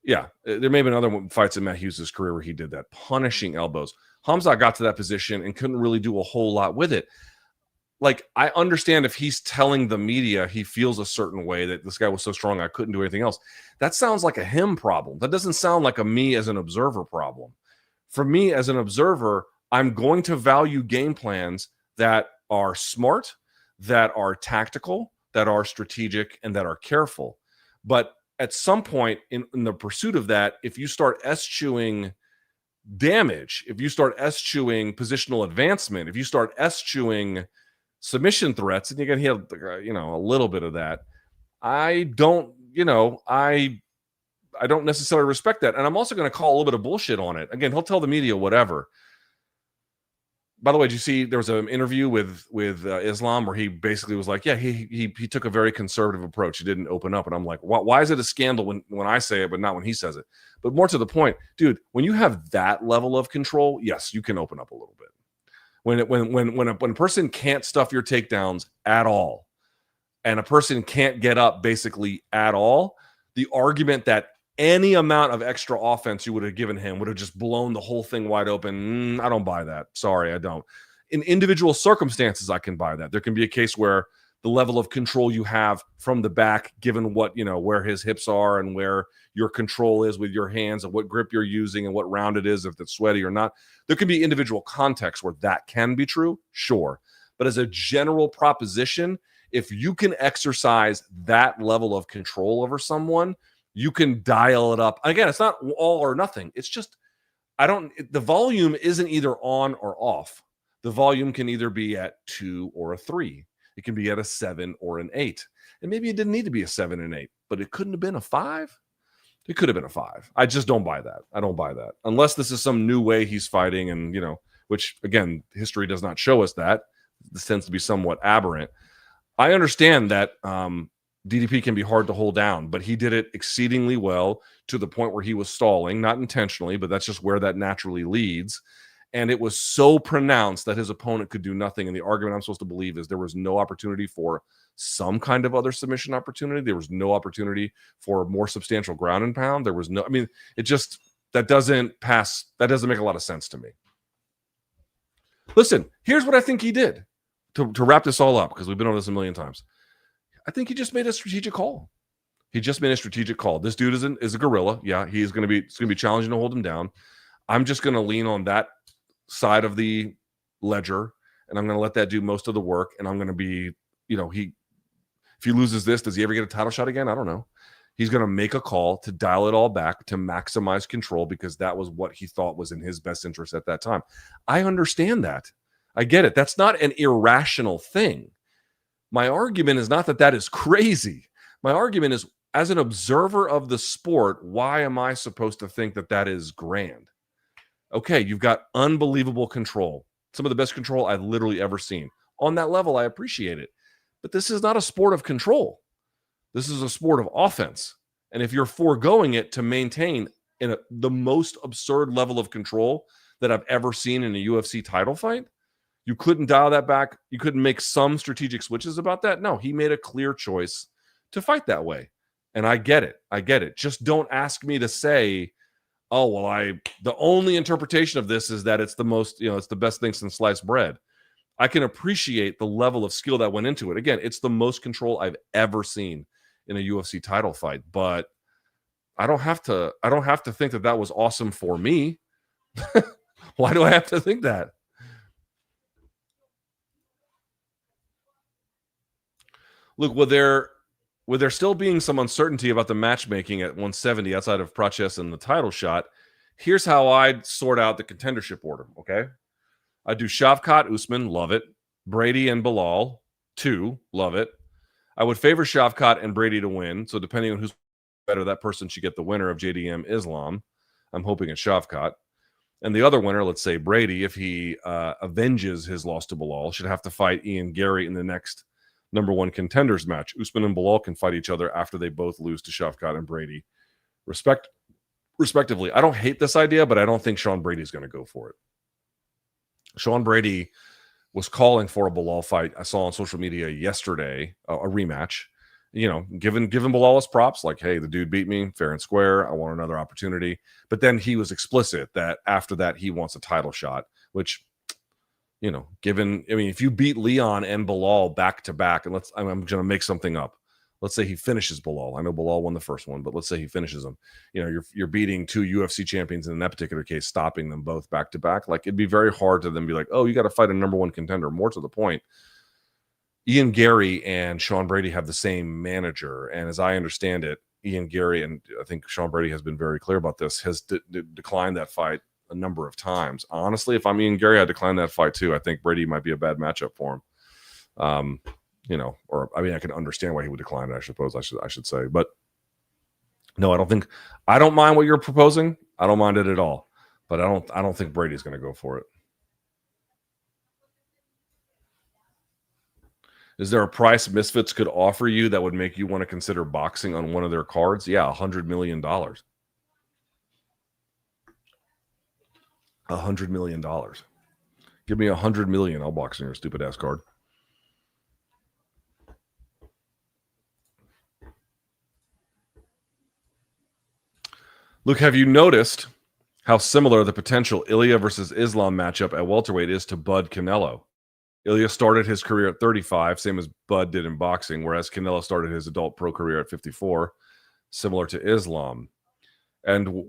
[SPEAKER 1] there may have been other fights in Matt Hughes' career where he did that, punishing elbows. Khamzat got to that position and couldn't really do a whole lot with it. like, I understand if he's telling the media he feels a certain way, that this guy was so strong I couldn't do anything else. That sounds like a him problem. That doesn't sound like a me as an observer problem. For me as an observer, I'm going to value game plans that are smart, that are tactical, that are strategic, and that are careful. But at some point in the pursuit of that, if you start eschewing damage, if you start eschewing positional advancement, if you start eschewing submission threats, and you're going to have, a little bit of that, I don't necessarily respect that. And I'm also going to call a little bit of bullshit on it. Again, he'll tell the media whatever. By the way, did you see there was an interview with Islam where he basically was like, yeah, he took a very conservative approach. He didn't open up. And I'm like, why is it a scandal when I say it, but not when he says it? But more to the point, dude, when you have that level of control, yes, you can open up a little bit. When a person can't stuff your takedowns at all, and a person can't get up basically at all, the argument that any amount of extra offense you would have given him would have just blown the whole thing wide open. I don't buy that. Sorry, I don't. In individual circumstances, I can buy that. There can be a case where the level of control you have from the back, given what, where his hips are and where your control is with your hands and what grip you're using and what round it is, if it's sweaty or not. There can be individual contexts where that can be true, sure. But as a general proposition, if you can exercise that level of control over someone, you can dial it up. Again, it's not all or nothing. It's just, the volume isn't either on or off. The volume can either be at 2 or a 3. It can be at a 7 or an 8. And maybe it didn't need to be a 7 and 8, but it couldn't have been a 5. It could have been a 5. I just don't buy that. I don't buy that. Unless this is some new way he's fighting and, which again, history does not show us that. This tends to be somewhat aberrant. I understand that DDP can be hard to hold down, but he did it exceedingly well to the point where he was stalling, not intentionally, but that's just where that naturally leads. And it was so pronounced that his opponent could do nothing. And the argument I'm supposed to believe is there was no opportunity for some kind of other submission opportunity. There was no opportunity for more substantial ground and pound. There was no, that doesn't make a lot of sense to me. Listen, here's what I think he did to wrap this all up, because we've been over this a million times. I think he just made a strategic call. This dude is a gorilla. Yeah, it's going to be challenging to hold him down. I'm just going to lean on that side of the ledger, and I'm going to let that do most of the work. And I'm going to be, if he loses this, does he ever get a title shot again? I don't know. He's going to make a call to dial it all back, to maximize control, because that was what he thought was in his best interest at that time. I understand that. I get it. That's not an irrational thing. My argument is not that is crazy. My argument is, as an observer of the sport, why am I supposed to think that is grand? Okay, you've got unbelievable control. Some of the best control I've literally ever seen. On that level, I appreciate it. But this is not a sport of control. This is a sport of offense. And if you're foregoing it to maintain the most absurd level of control that I've ever seen in a UFC title fight, you couldn't dial that back. You couldn't make some strategic switches about that. No, he made a clear choice to fight that way. And I get it. Just don't ask me to say, oh, well, the only interpretation of this is that it's the most, it's the best thing since sliced bread. I can appreciate the level of skill that went into it. Again, it's the most control I've ever seen in a UFC title fight, but I don't have to think that was awesome for me. Why do I have to think that? Look, with there still being some uncertainty about the matchmaking at 170 outside of Praches and the title shot, here's how I'd sort out the contendership order, okay? I do Shavkat, Usman, love it. Brady and Belal, 2, love it. I would favor Shavkat and Brady to win, so depending on who's better, that person should get the winner of JDM Islam. I'm hoping it's Shavkat. And the other winner, let's say Brady, if he avenges his loss to Belal, should have to fight Ian Gary in the next number 1 contenders match. Usman and Belal can fight each other after they both lose to Shavkat and Brady, respectively. I don't hate this idea, but I don't think Sean Brady's going to go for it. Sean Brady was calling for a Belal fight. I saw on social media yesterday, a rematch. Giving Belal his props, like, hey, the dude beat me fair and square. I want another opportunity. But then he was explicit that after that, he wants a title shot, which, given, if you beat Leon and Bilal back to back, and I'm going to make something up. Let's say he finishes Bilal. I know Bilal won the first one, but let's say he finishes them. You're beating 2 UFC champions, and in that particular case, stopping them both back to back. Like, it'd be very hard to then be like, oh, you got to fight a number 1 contender. More to the point, Ian Gary and Sean Brady have the same manager, and as I understand it, Ian Gary, and I think Sean Brady has been very clear about this, has declined that fight a number of times. Honestly, if I'm Ian Gary, I'd decline that fight too. I think Brady might be a bad matchup for him. I can understand why he would decline it, I suppose I should say. But no, I don't mind what you're proposing. I don't mind it at all. But I don't think Brady's going to go for it. Is there a price Misfits could offer you that would make you want to consider boxing on one of their cards? Yeah, $100 million. $100 million. Give me $100 million. I'll box on your stupid ass card. Luke, have you noticed how similar the potential Ilia versus Islam matchup at welterweight is to Bud Canelo? Ilia started his career at 35, same as Bud did in boxing, whereas Canelo started his adult pro career at 54, similar to Islam. And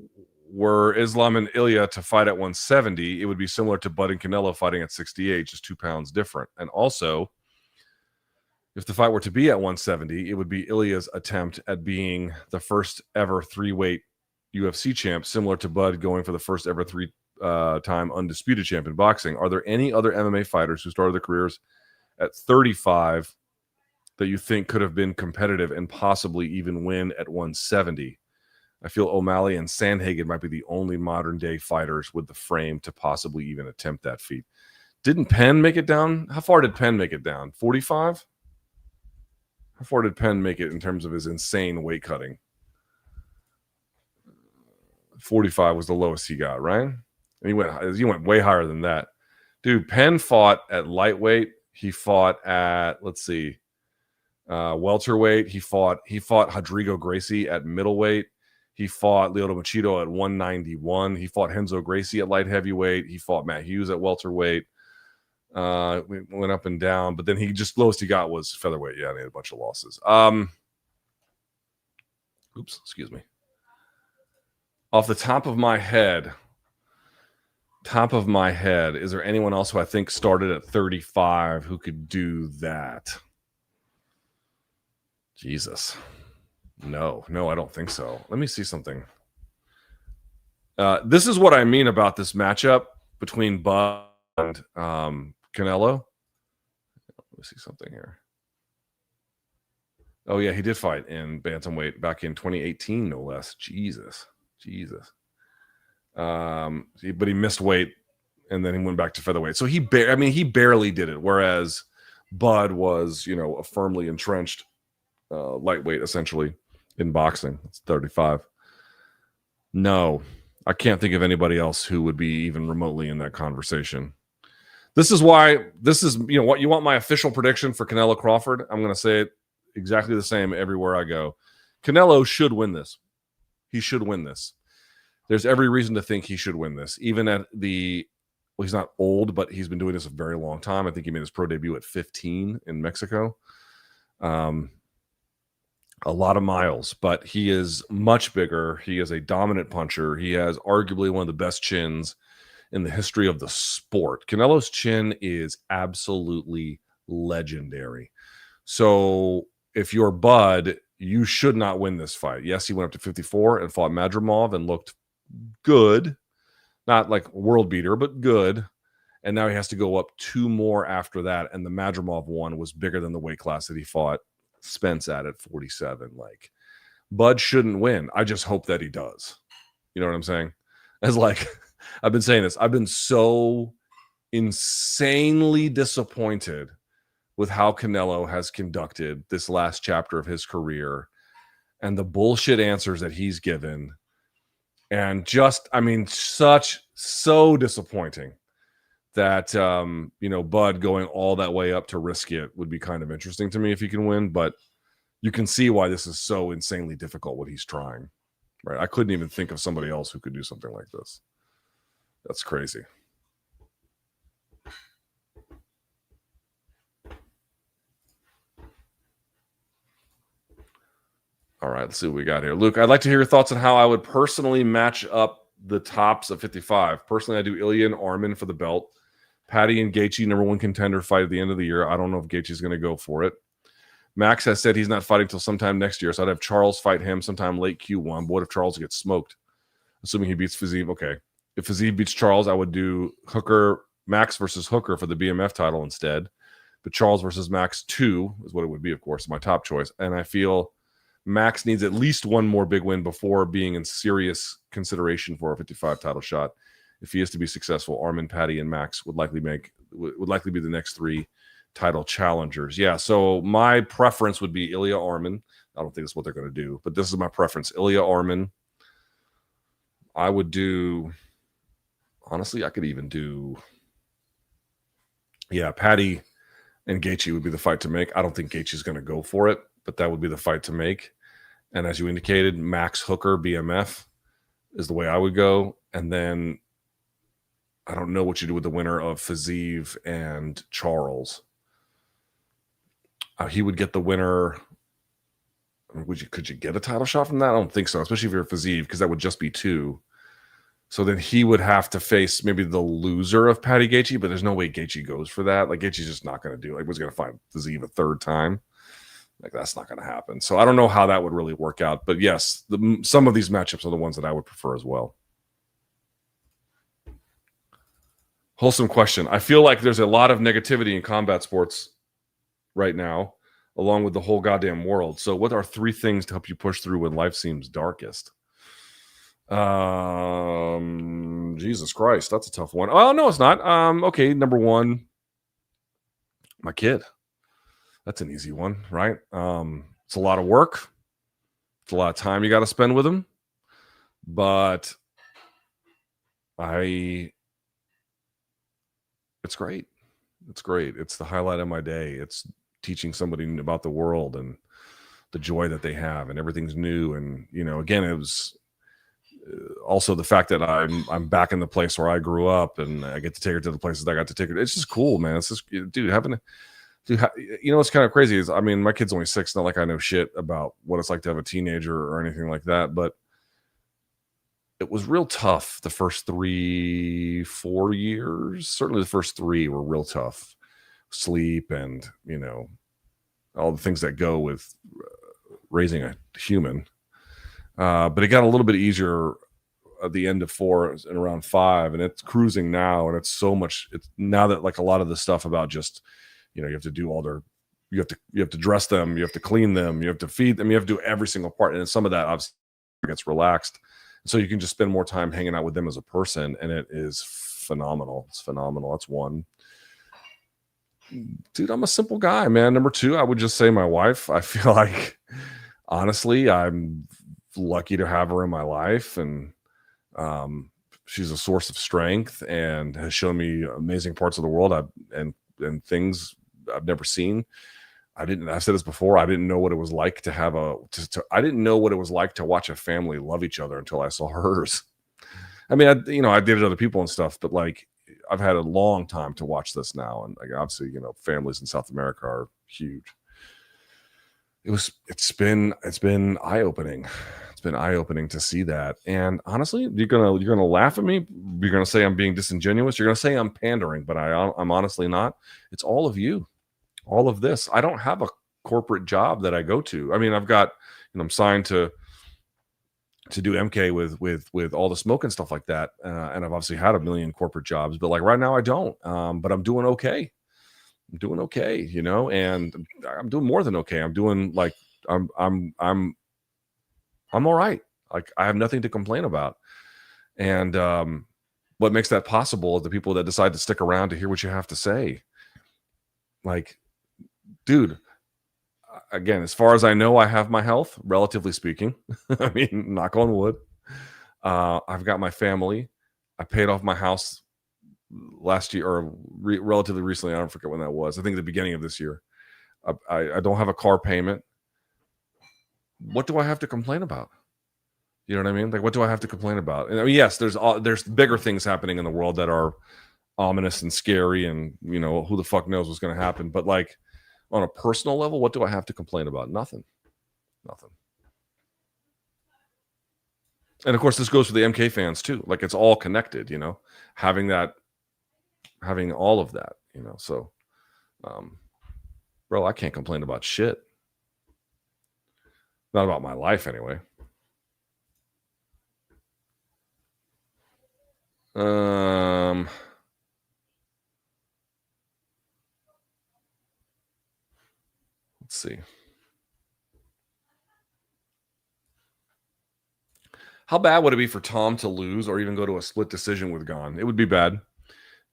[SPEAKER 1] were Islam and Ilia to fight at 170, it would be similar to Bud and Canelo fighting at 68, just 2 pounds different. And also, if the fight were to be at 170, it would be Ilia's attempt at being the first ever 3-weight UFC champ, similar to Bud going for the first ever 3-time undisputed champ in boxing. Are there any other MMA fighters who started their careers at 35 that you think could have been competitive and possibly even win at 170? I feel O'Malley and Sandhagen might be the only modern day fighters with the frame to possibly even attempt that feat. Didn't Penn make it down? How far did Penn make it down? 45? How far did Penn make it in terms of his insane weight cutting? 45 was the lowest he got, right? And he went way higher than that. Dude, Penn fought at lightweight. He fought at, welterweight. He fought Rodrigo Gracie at middleweight. He fought Lyoto Machado at 191. He fought Renzo Gracie at light heavyweight. He fought Matt Hughes at welterweight. We went up and down, but then lowest he got was featherweight. Yeah, and he had a bunch of losses. Oops, excuse me. Off the top of my head, is there anyone else who I think started at 35 who could do that? Jesus. No, I don't think so. Let me see something. This is what I mean about this matchup between Bud and Canelo. Let me see something here. Oh, yeah, he did fight in bantamweight back in 2018, no less. Jesus. But he missed weight, and then he went back to featherweight. So he barely did it, whereas Bud was, a firmly entrenched lightweight, essentially, in boxing. It's 35. No, I can't think of anybody else who would be even remotely in that conversation. This is what you want my official prediction for Canelo Crawford. I'm going to say it exactly the same everywhere I go. Canelo should win this. He should win this. There's every reason to think he should win this. Even at he's not old, but he's been doing this a very long time. I think he made his pro debut at 15 in Mexico. A lot of miles, but he is much bigger. He is a dominant puncher. He has arguably one of the best chins in the history of the sport. Canelo's chin is absolutely legendary. So if you're Bud, you should not win this fight. Yes, he went up to 54 and fought Madrimov and looked good. Not like world beater, but good. And now he has to go up 2 more after that. And the Madrimov one was bigger than the weight class that he fought Spence at 47. Like, Bud shouldn't win. I just hope that he does. You know what I'm saying? As I've been saying this. I've been so insanely disappointed with how Canelo has conducted this last chapter of his career and the bullshit answers that he's given. And so disappointing that, Bud going all that way up to risk it would be kind of interesting to me if he can win, but you can see why this is so insanely difficult what he's trying, right? I couldn't even think of somebody else who could do something like this. That's crazy. All right, let's see what we got here. Luke, I'd like to hear your thoughts on how I would personally match up the tops of 55. Personally, I do Ilia and Arman for the belt. Patty and Gaethje, #1 contender fight at the end of the year. I don't know if Gaethje's going to go for it. Max has said he's not fighting till sometime next year, so I'd have Charles fight him sometime late Q1. But what if Charles gets smoked? Assuming he beats Fiziev. Okay. If Fiziev beats Charles, I would do Max versus Hooker for the BMF title instead. But Charles versus Max 2 is what it would be, of course, my top choice. And I feel Max needs at least one more big win before being in serious consideration for a 55 title shot. If he is to be successful, Arman, Patty, and Max would likely be the next 3 title challengers. Yeah, so my preference would be Ilia Arman. I don't think that's what they're going to do, but this is my preference. Ilia Arman. I would do, honestly, I could even do, Patty and Gaethje would be the fight to make. I don't think Gaethje's going to go for it, but that would be the fight to make. And as you indicated, Max Hooker, BMF is the way I would go. And then I don't know what you do with the winner of Fiziev and Charles. He would get the winner. Could you get a title shot from that? I don't think so, especially if you're Fiziev, because that would just be 2. So then he would have to face maybe the loser of Patty Gaethje, but there's no way Gaethje goes for that. Like, Gaethje's just not going to do it. Like, was going to fight Fiziev a 3rd time. Like, that's not going to happen. So I don't know how that would really work out. But yes, some of these matchups are the ones that I would prefer as well. Wholesome question. I feel like there's a lot of negativity in combat sports right now, along with the whole goddamn world. So what are 3 things to help you push through when life seems darkest? Jesus Christ, that's a tough one. Oh, no, it's not. Okay, number 1, my kid. That's an easy one, right? It's a lot of work. It's a lot of time you got to spend with him. But it's great. It's great. It's the highlight of my day. It's teaching somebody about the world and the joy that they have, and everything's new. And, again, it was also the fact that I'm back in the place where I grew up, and I get to take her to the places I got to take her. It's just cool, man. It's just, dude, what's kind of crazy is, I mean, my kid's only 6. Not like I know shit about what it's like to have a teenager or anything like that, but it was real tough the first 3-4 years. Certainly the first 3 were real tough. Sleep and, all the things that go with raising a human. But it got a little bit easier at the end of 4 and around 5, and it's cruising now. And it's so much. It's now that, like, a lot of the stuff about just, you have to do you have to dress them, you have to clean them, you have to feed them, you have to do every single part. And some of that obviously gets relaxed. So you can just spend more time hanging out with them as a person, and it is phenomenal. It's phenomenal. That's 1. Dude, I'm a simple guy, man. Number 2, I would just say my wife. I feel like, honestly, I'm lucky to have her in my life, and she's a source of strength and has shown me amazing parts of the world and things I've never seen. I've said this before. I didn't know what it was like to have I didn't know what it was like to watch a family love each other until I saw hers. I mean, I dated other people and stuff, but, like, I've had a long time to watch this now. And, like, obviously, families in South America are huge. It's been eye-opening. It's been eye-opening to see that. And honestly, you're gonna laugh at me. You're gonna say I'm being disingenuous. You're gonna say I'm pandering, but I'm honestly not. It's all of you. All of this. I don't have a corporate job that I go to. I mean, I've got, I'm signed to do MK with all the smoke and stuff like that. And I've obviously had a million corporate jobs, but, like, right now I don't. But I'm doing okay. I'm doing okay, and I'm doing more than okay. I'm doing, like, I'm all right. Like, I have nothing to complain about. And what makes that possible is the people that decide to stick around to hear what you have to say. Like, dude, again, as far as I know, I have my health, relatively speaking. I mean, knock on wood. I've got my family. I paid off my house last year, or relatively recently. I don't forget when that was. I think the beginning of this year. I don't have a car payment. What do I have to complain about? You know what I mean? Like, what do I have to complain about? And I mean, yes, there's bigger things happening in the world that are ominous and scary, and who the fuck knows what's going to happen. But, like, on a personal level, what do I have to complain about? Nothing. And of course, this goes for the MK fans too. Like it's all connected, having all of that, So, bro, I can't complain about shit. Not about my life, anyway. Let's see. How bad would it be for Tom to lose or even go to a split decision with Gane? It would be bad.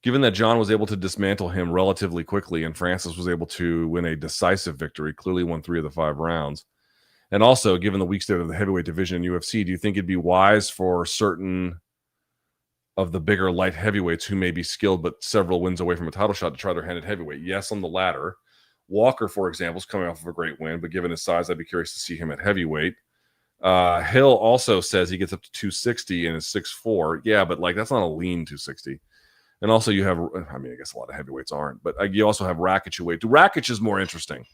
[SPEAKER 1] Given that Jon was able to dismantle him relatively quickly and Francis was able to win a decisive victory, clearly won 3 of the 5 rounds. And also, given the weak state of the heavyweight division in UFC, do you think it'd be wise for certain of the bigger light heavyweights who may be skilled but several wins away from a title shot to try their hand at heavyweight? Yes, on the latter. Walker, for example, is coming off of a great win, but given his size, I'd be curious to see him at heavyweight. Hill also says he gets up to 260 and is 6'4". Yeah, but like that's not a lean 260. And also you have, I guess a lot of heavyweights aren't, but you also have Rakic who weight. Rakic is more interesting.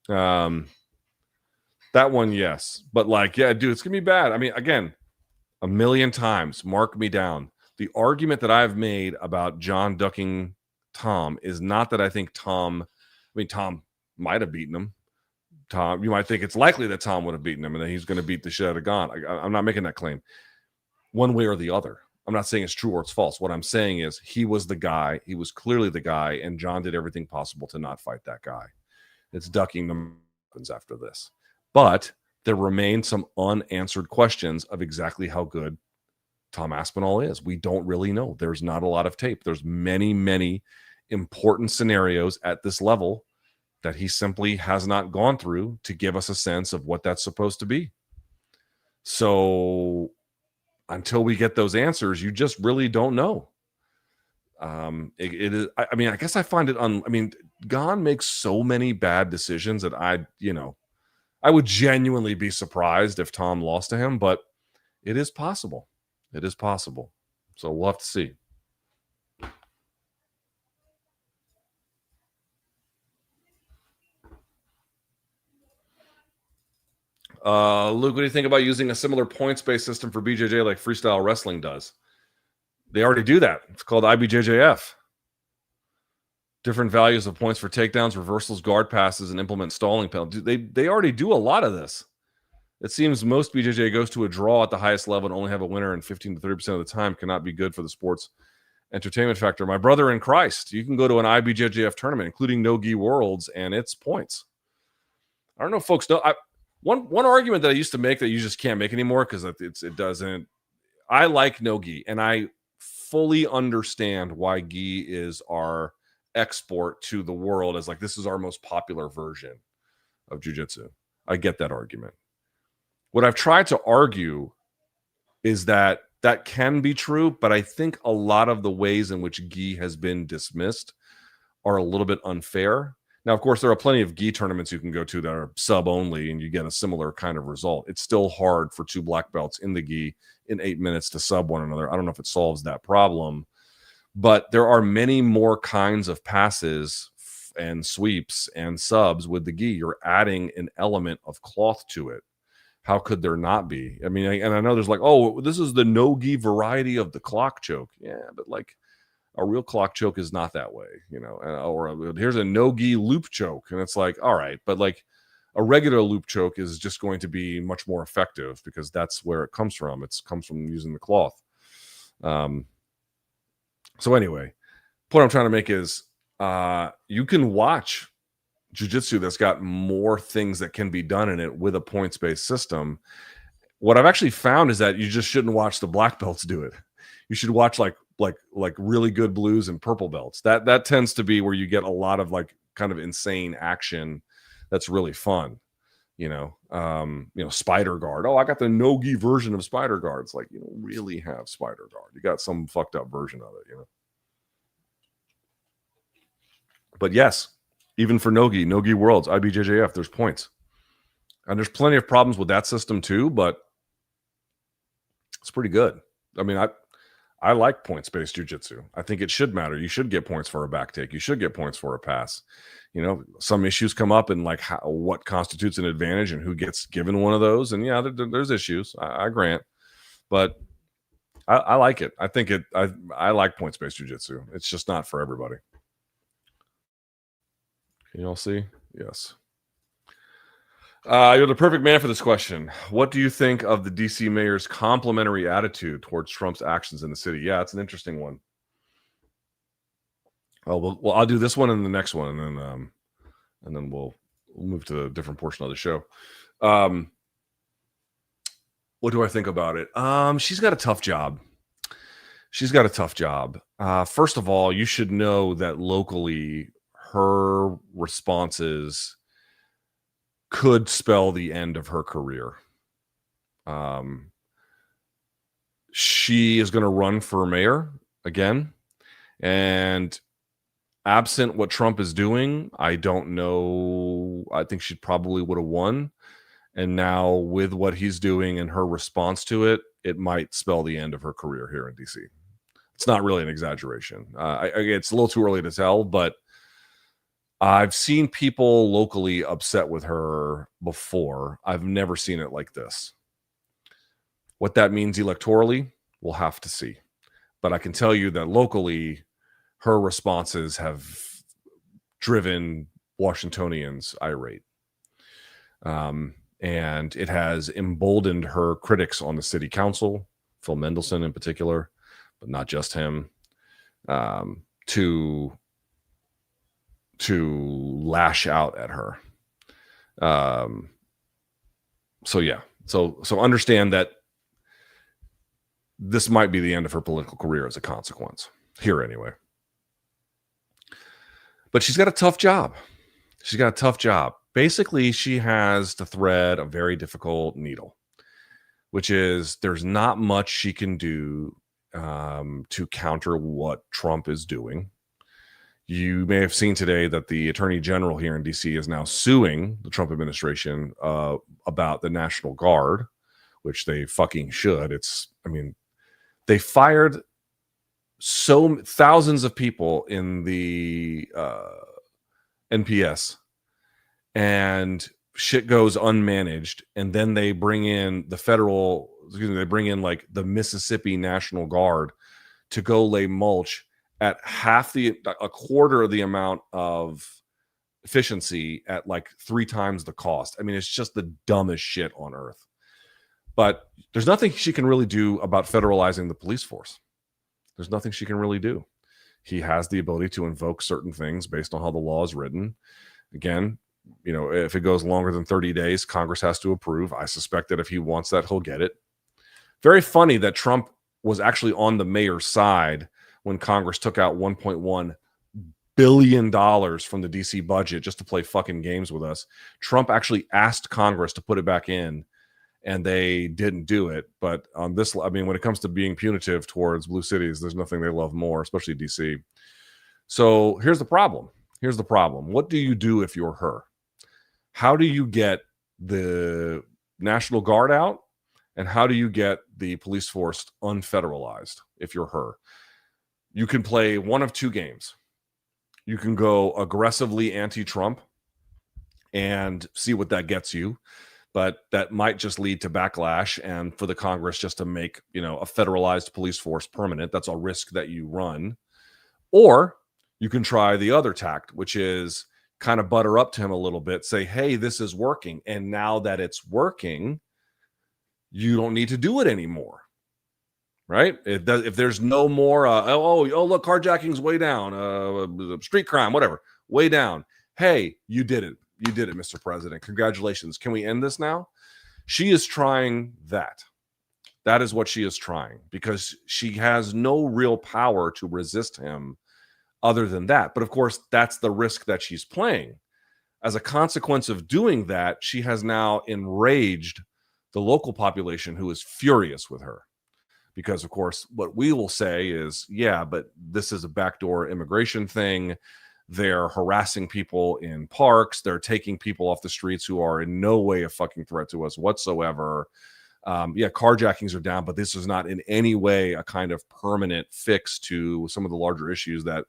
[SPEAKER 1] That one, yes. But like, yeah, dude, it's going to be bad. Again, a million times, mark me down. The argument that I've made about Jon ducking Tom is not that I think Tom might have beaten him. Tom, you might think it's likely that Tom would have beaten him and that he's going to beat the shit out of Gane. I'm not making that claim one way or the other. I'm not saying it's true or it's false. What I'm saying is he was the guy. He was clearly the guy, and Jon did everything possible to not fight that guy. It's ducking the happens after this. But there remain some unanswered questions of exactly how good Tom Aspinall is. We don't really know. There's not a lot of tape. There's many, many important scenarios at this level that he simply has not gone through to give us a sense of what that's supposed to be. So until we get those answers, you just really don't know. It is. I guess I find it. Gane makes so many bad decisions that I would genuinely be surprised if Tom lost to him, but it is possible. It is possible. So we'll have to see. Luke, what do you think about using a similar points-based system for BJJ like freestyle wrestling does? They already do that. It's called IBJJF. Different values of points for takedowns, reversals, guard passes, and implement stalling penalties. They already do a lot of this. It seems most BJJ goes to a draw at the highest level and only have a winner in 15 to 30% of the time. Cannot be good for the sport's entertainment factor. My brother in Christ, you can go to an IBJJF tournament, including No-Gi Worlds, and it's points. I don't know if folks know. One argument that I used to make that you just can't make anymore because it doesn't. I like no-gi, and I fully understand why gi is our export to the world as like this is our most popular version of jiu-jitsu. I get that argument. What I've tried to argue is that can be true, but I think a lot of the ways in which gi has been dismissed are a little bit unfair. Now, of course, there are plenty of gi tournaments you can go to that are sub only and you get a similar kind of result. It's still hard for 2 black belts in the gi in 8 minutes to sub one another. I don't know if it solves that problem, but there are many more kinds of passes and sweeps and subs with the gi. You're adding an element of cloth to it. How could there not be? And I know there's like, oh, this is the no-gi variety of the clock choke. Yeah, but like a real clock choke is not that way, or here's a no-gi loop choke. And it's like, all right, but like a regular loop choke is just going to be much more effective because that's where it comes from. It comes from using the cloth. So anyway, point I'm trying to make is you can watch jiu-jitsu that's got more things that can be done in it with a points-based system. What I've actually found is that you just shouldn't watch the black belts do it. You should watch like really good blues and purple belts. That tends to be where you get a lot of like kind of insane action that's really fun. Spider guard. Oh, I got the no-gi version of spider guard. It's like you don't really have spider guard. You got some fucked up version of it, But yes, even for no-gi worlds, IBJJF, there's points. And there's plenty of problems with that system too, but it's pretty good. I like points-based jiu-jitsu. I think it should matter. You should get points for a back take. You should get points for a pass. You know, some issues come up in like what constitutes an advantage and who gets given one of those. And yeah, there's issues. I grant, but I like it. I think I like points-based jiu-jitsu. It's just not for everybody. Can you all see? Yes. You're the perfect man for this question. What do you think of the DC mayor's complimentary attitude towards Trump's actions in the city? Yeah, it's an interesting one. Oh, well, I'll do this one and the next one, and then we'll move to a different portion of the show. What do I think about it? She's got a tough job. First of all, you should know that locally, her responses could spell the end of her career. She is going to run for mayor again, and absent what Trump is doing, I don't know. I think she probably would have won. And now with what he's doing and her response to it, it might spell the end of her career here in DC. It's not really an exaggeration. It's a little too early to tell, but I've seen people locally upset with her before. I've never seen it like this. What that means electorally, we'll have to see. But I can tell you that locally, her responses have driven Washingtonians irate. And it has emboldened her critics on the city council, Phil Mendelson in particular, but not just him, to lash out at her. So yeah. So understand that this might be the end of her political career as a consequence. Here anyway. But she's got a tough job. Basically, she has to thread a very difficult needle, which is there's not much she can do to counter what Trump is doing. You may have seen today that the Attorney General here in DC is now suing the Trump administration about the National Guard, which they fucking should. They fired thousands of people in the NPS, and shit goes unmanaged, and then they bring in like the Mississippi National Guard to go lay mulch at a quarter of the amount of efficiency at like 3 times the cost. I mean, it's just the dumbest shit on earth. But there's nothing she can really do about federalizing the police force. There's nothing she can really do. He has the ability to invoke certain things based on how the law is written. Again, you know, if it goes longer than 30 days, Congress has to approve. I suspect that if he wants that, he'll get it. Very funny that Trump was actually on the mayor's side when Congress took out $1.1 billion from the DC budget just to play fucking games with us. Trump actually asked Congress to put it back in, and they didn't do it. But on this, I mean, when it comes to being punitive towards blue cities, there's nothing they love more, especially DC. So here's the problem. What do you do if you're her? How do you get the National Guard out? And how do you get the police force unfederalized if you're her? You can play one of two games. You can go aggressively anti-Trump and see what that gets you. But that might just lead to backlash and for the Congress just to make, you know, a federalized police force permanent. That's a risk that you run. Or you can try the other tact, which is kind of butter up to him a little bit, say, hey, this is working. And now that it's working, you don't need to do it anymore. Right? If there's no more, look, carjacking's way down, street crime, whatever, way down. Hey, you did it. You did it, Mr. President. Congratulations. Can we end this now? She is trying that. That is what she is trying, because she has no real power to resist him other than that. But of course, that's the risk that she's playing. As a consequence of doing that, she has now enraged the local population, who is furious with her. Because, of course, what we will say is, yeah, but this is a backdoor immigration thing. They're harassing people in parks. They're taking people off the streets who are in no way a fucking threat to us whatsoever. carjackings are down, but this is not in any way a kind of permanent fix to some of the larger issues that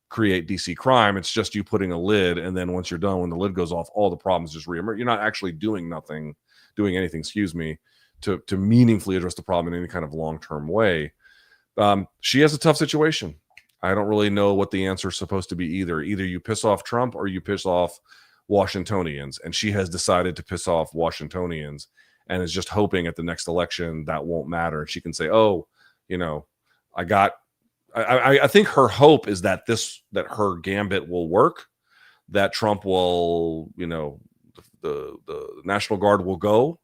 [SPEAKER 1] create DC crime. It's just you putting a lid, and then once you're done, when the lid goes off, all the problems just reemerge. You're not actually doing anything, to meaningfully address the problem in any kind of long-term way. She has a tough situation. I don't really know what the answer is supposed to be either. Either you piss off Trump or you piss off Washingtonians, and she has decided to piss off Washingtonians and is just hoping at the next election that won't matter. She can say, oh, I think her hope is that her gambit will work, that Trump will, the National Guard will go,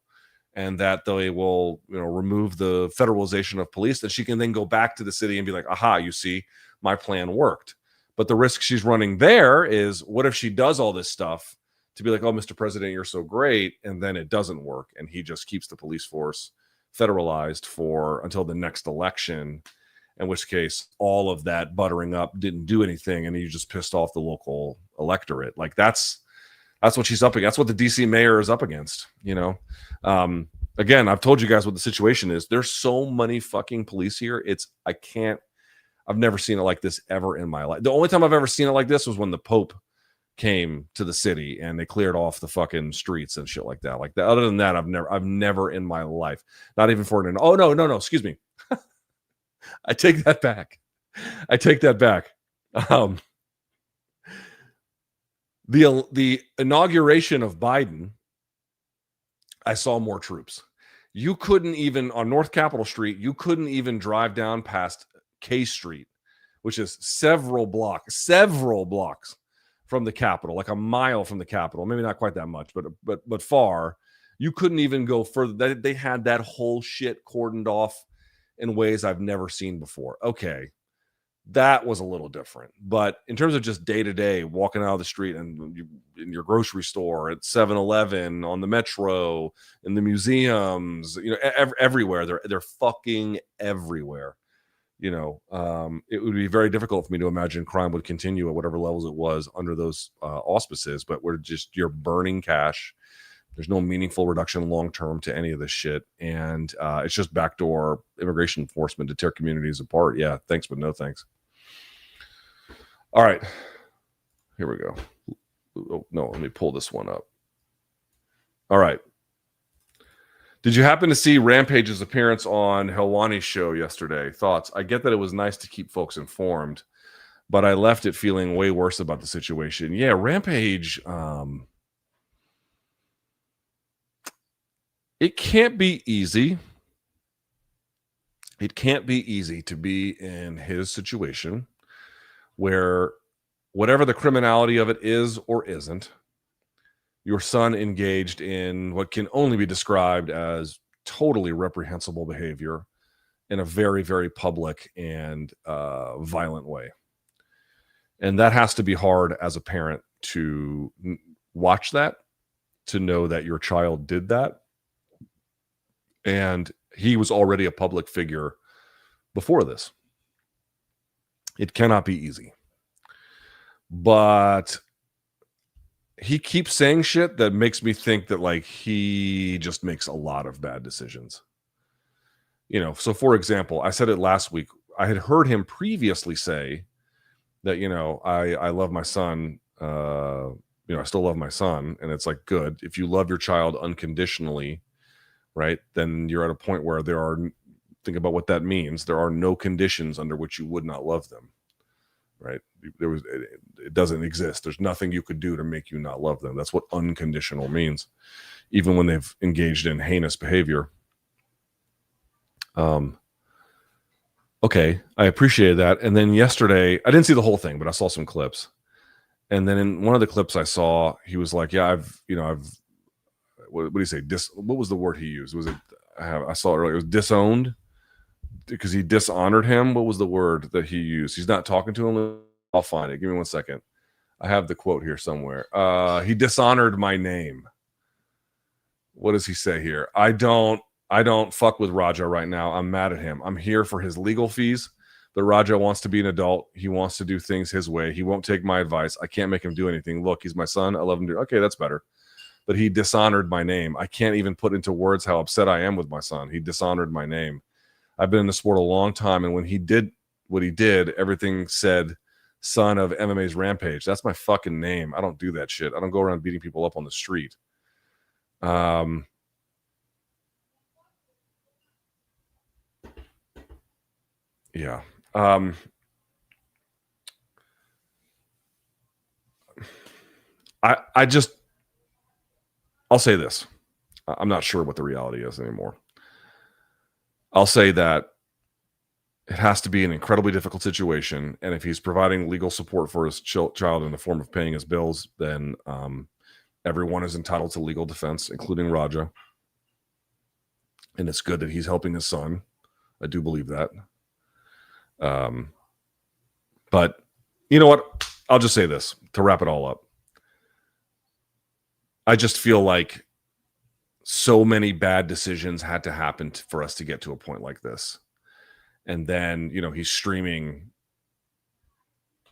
[SPEAKER 1] and that they will, remove the federalization of police. That she can then go back to the city and be like, aha, you see, my plan worked. But the risk she's running there is, what if she does all this stuff to be like, oh, Mr. President, you're so great, and then it doesn't work, and he just keeps the police force federalized until the next election, in which case all of that buttering up didn't do anything, and you just pissed off the local electorate. Like that's what she's up against. That's what the DC mayor is up against. Again, I've told you guys what the situation is. There's so many fucking police here. I've never seen it like this ever in my life. The only time I've ever seen it like this was when the Pope came to the city and they cleared off the fucking streets and shit like that. Like that. Other than that, I've never in my life, not even for oh no, excuse me. I take that back. The inauguration of Biden, I saw more troops. You couldn't even, on North Capitol Street, you couldn't even drive down past K Street, which is several blocks from the Capitol, like a mile from the Capitol. Maybe not quite that much, but far. You couldn't even go further. They had that whole shit cordoned off in ways I've never seen before. Okay, that was a little different. But in terms of just day-to-day, walking out of the street and in your grocery store, at 7-Eleven, on the metro, in the museums, everywhere. They're fucking everywhere. It would be very difficult for me to imagine crime would continue at whatever levels it was under those auspices, but you're burning cash. There's no meaningful reduction long-term to any of this shit. And it's just backdoor immigration enforcement to tear communities apart. Yeah, thanks, but no thanks. All right. Here we go. Oh, no, let me pull this one up. All right. Did you happen to see Rampage's appearance on Helwani's show yesterday? Thoughts? I get that it was nice to keep folks informed, but I left it feeling way worse about the situation. Yeah, Rampage... It can't be easy. It can't be easy to be in his situation where whatever the criminality of it is or isn't, your son engaged in what can only be described as totally reprehensible behavior in a very, very public and violent way. And that has to be hard as a parent to watch that, to know that your child did that. And he was already a public figure before this. It cannot be easy. But he keeps saying shit that makes me think that like he just makes a lot of bad decisions. So for example, I said it last week. I had heard him previously say that, I love my son. I still love my son. And it's like, good. If you love your child unconditionally, right, then you're at a point where think about what that means. There are no conditions under which you would not love them, right? It doesn't exist. There's nothing you could do to make you not love them. That's what unconditional means, even when they've engaged in heinous behavior. Okay, I appreciated that. And then yesterday, I didn't see the whole thing, but I saw some clips. And then in one of the clips I saw, he was like, yeah, I've what do you say? What was the word he used? Was it? I saw it earlier. It was disowned because he dishonored him. What was the word that he used? He's not talking to him. I'll find it. Give me 1 second. I have the quote here somewhere. He dishonored my name. What does he say here? I don't fuck with Raja right now. I'm mad at him. I'm here for his legal fees. But Raja wants to be an adult. He wants to do things his way. He won't take my advice. I can't make him do anything. Look, he's my son. I love him. Okay, that's better. but he dishonored my name. I can't even put into words how upset I am with my son. He dishonored my name. I've been in the sport a long time, and when he did what he did, everything said son of MMA's Rampage. That's my fucking name. I don't do that shit. I don't go around beating people up on the street. Yeah. I'll say this. I'm not sure what the reality is anymore. I'll say that it has to be an incredibly difficult situation. And if he's providing legal support for his child in the form of paying his bills, then everyone is entitled to legal defense, including Raja. And it's good that he's helping his son. I do believe that. But you know what? I'll just say this to wrap it all up. I just feel like so many bad decisions had to happen for us to get to a point like this. And then, you know, he's streaming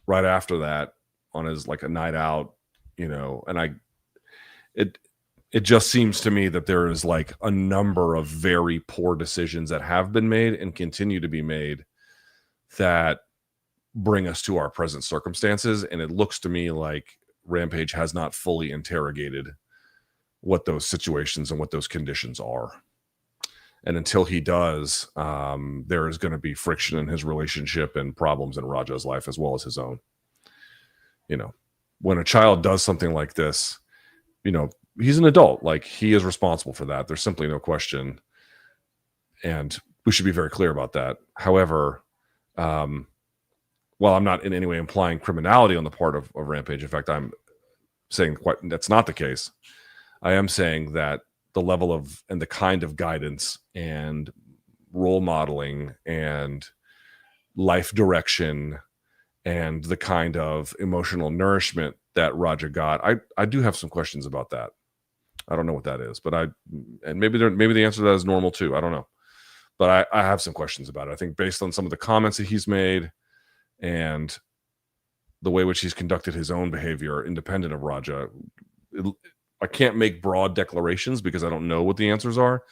[SPEAKER 1] right after that on his like a night out, you know, and it just seems to me that there is like a number of very poor decisions that have been made and continue to be made that bring us to our present circumstances. And it looks to me like Rampage has not fully interrogated what those situations and what those conditions are. And until he does, there is going to be friction in his relationship and problems in Raja's life as well as his own. You know, when a child does something like this, you know, he's an adult. Like, he is responsible for that. There's simply no question. And we should be very clear about that. However, while I'm not in any way implying criminality on the part of Rampage, in fact, I'm saying that's not the case. I am saying that the level of and the kind of guidance and role modeling and life direction and the kind of emotional nourishment that Raja got, I do have some questions about that. I don't know what that is, but maybe the answer to that is normal too. I don't know, but I have some questions about it. I think based on some of the comments that he's made and the way which he's conducted his own behavior independent of Raja, I can't make broad declarations because I don't know what the answers are,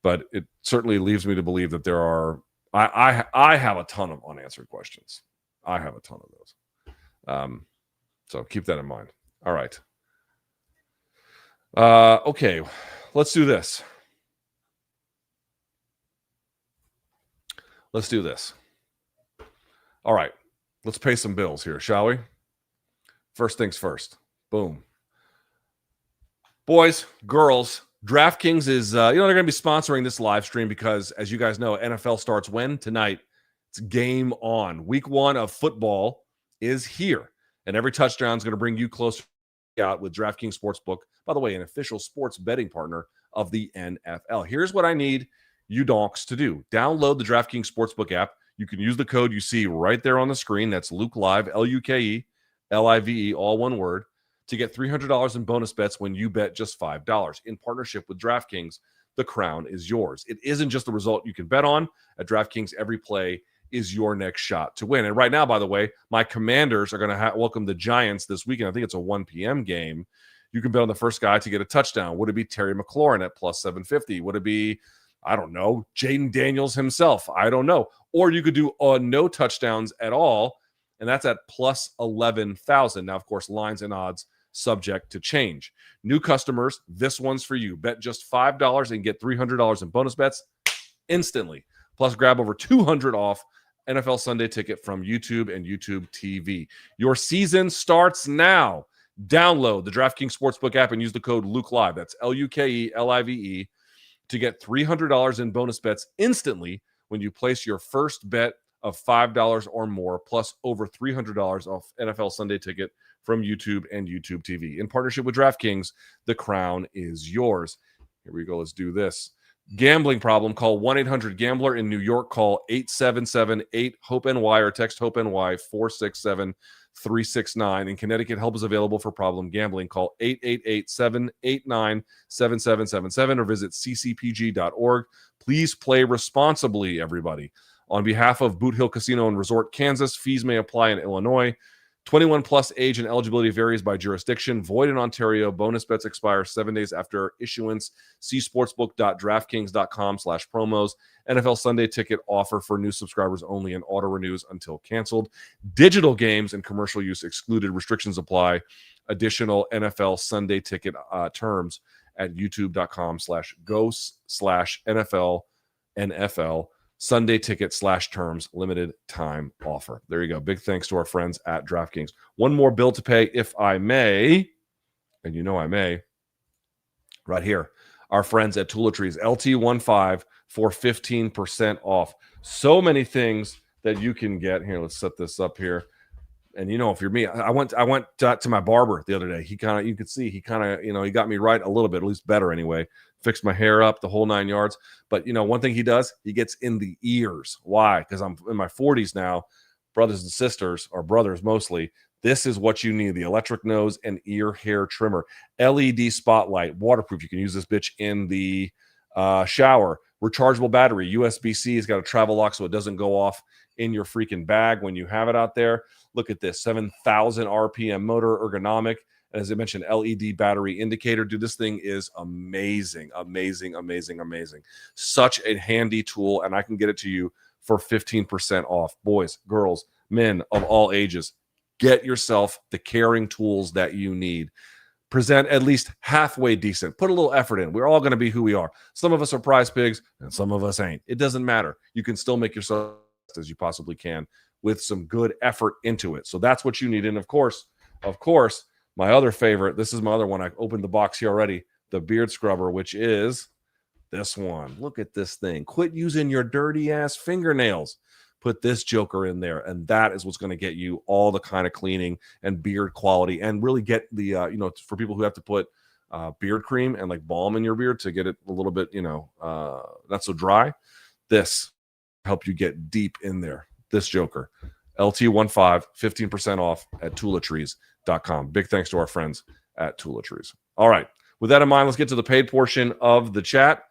[SPEAKER 1] but it certainly leaves me to believe that there are. I have a ton of unanswered questions. I have a ton of those. So keep that in mind. All right. Okay, let's do this. Let's do this. All right, let's pay some bills here, shall we? First things first. Boom. Boys, girls, DraftKings is, they're going to be sponsoring this live stream because, as you guys know, NFL starts when? Tonight. It's game on. Week 1 of football is here, and every touchdown is going to bring you closer out with DraftKings Sportsbook, by the way, an official sports betting partner of the NFL. Here's what I need you donks to do. Download the DraftKings Sportsbook app. You can use the code you see right there on the screen. That's Luke Live, LUKE, all one word, to get $300 in bonus bets when you bet just $5. In partnership with DraftKings, the crown is yours. It isn't just the result you can bet on. At DraftKings, every play is your next shot to win. And right now, by the way, my Commanders are going to welcome the Giants this weekend. I think it's a 1 p.m. game. You can bet on the first guy to get a touchdown. Would it be Terry McLaurin at plus 750? Would it be, I don't know, Jaden Daniels himself? I don't know. Or you could do no touchdowns at all, and that's at plus 11,000. Now, of course, lines and odds subject to change. New customers, this one's for you. Bet just $5 and get $300 in bonus bets instantly. Plus, grab over $200 off NFL Sunday Ticket from YouTube and YouTube TV. Your season starts now. Download the DraftKings Sportsbook app and use the code LukeLive. That's LUKELIVE to get $300 in bonus bets instantly when you place your first bet of $5 or more, plus over $300 off NFL Sunday Ticket from YouTube and YouTube TV. In partnership with DraftKings, the crown is yours. Here we go. Let's do this. Gambling problem, call 1-800-GAMBLER. In New York, call 877-8-HOPE-NY or text HOPE-NY 467-369. In Connecticut, help is available for problem gambling. Call 888-789-7777 or visit ccpg.org. Please play responsibly, everybody. On behalf of Boot Hill Casino and Resort, Kansas, fees may apply in Illinois. 21 plus age and eligibility varies by jurisdiction. Void in Ontario. Bonus bets expire 7 days after issuance. See sportsbook.draftkings.com/promos. NFL Sunday ticket offer for new subscribers only and auto renews until canceled. Digital games and commercial use excluded. Restrictions apply. Additional NFL Sunday ticket terms at youtube.com/ghost/NFL Sunday ticket /terms limited time offer. There you go. Big thanks to our friends at DraftKings. One more bill to pay, if I may, and you know I may, right here. Our friends at Tooletries, LT15 for 15% off. So many things that you can get. Here, let's set this up here. And you know, if you're me, I went to my barber the other day. He kind of, you could see, he kind of, you know, he got me right a little bit, at least better anyway. Fixed my hair up, the whole 9 yards. But you know, one thing he does, he gets in the ears. Why? Because I'm in my 40s now, brothers and sisters, or brothers mostly. This is what you need: the electric nose and ear hair trimmer, LED spotlight, waterproof. You can use this bitch in the shower. Rechargeable battery, USB-C. It's got a travel lock so it doesn't go off in your freaking bag when you have it out there. Look at this, 7,000 RPM motor, ergonomic. And as I mentioned, LED battery indicator. Dude, this thing is amazing, amazing, amazing, amazing. Such a handy tool, and I can get it to you for 15% off. Boys, girls, men of all ages, get yourself the caring tools that you need. Present at least halfway decent. Put a little effort in. We're all going to be who we are. Some of us are prize pigs, and some of us ain't. It doesn't matter. You can still make yourself as you possibly can with some good effort into it. So that's what you need. And of course, my other favorite, this is my other one. I opened the box here already, the beard scrubber, which is this one. Look at this thing. Quit using your dirty ass fingernails. Put this joker in there, and that is what's going to get you all the kind of cleaning and beard quality, and really get the you know, for people who have to put beard cream and like balm in your beard to get it a little bit, you know, not so dry. This help you get deep in there. This joker, LT15, 15% off at Tooletries.com. Big thanks to our friends at Tooletries. All right. With that in mind, let's get to the paid portion of the chat.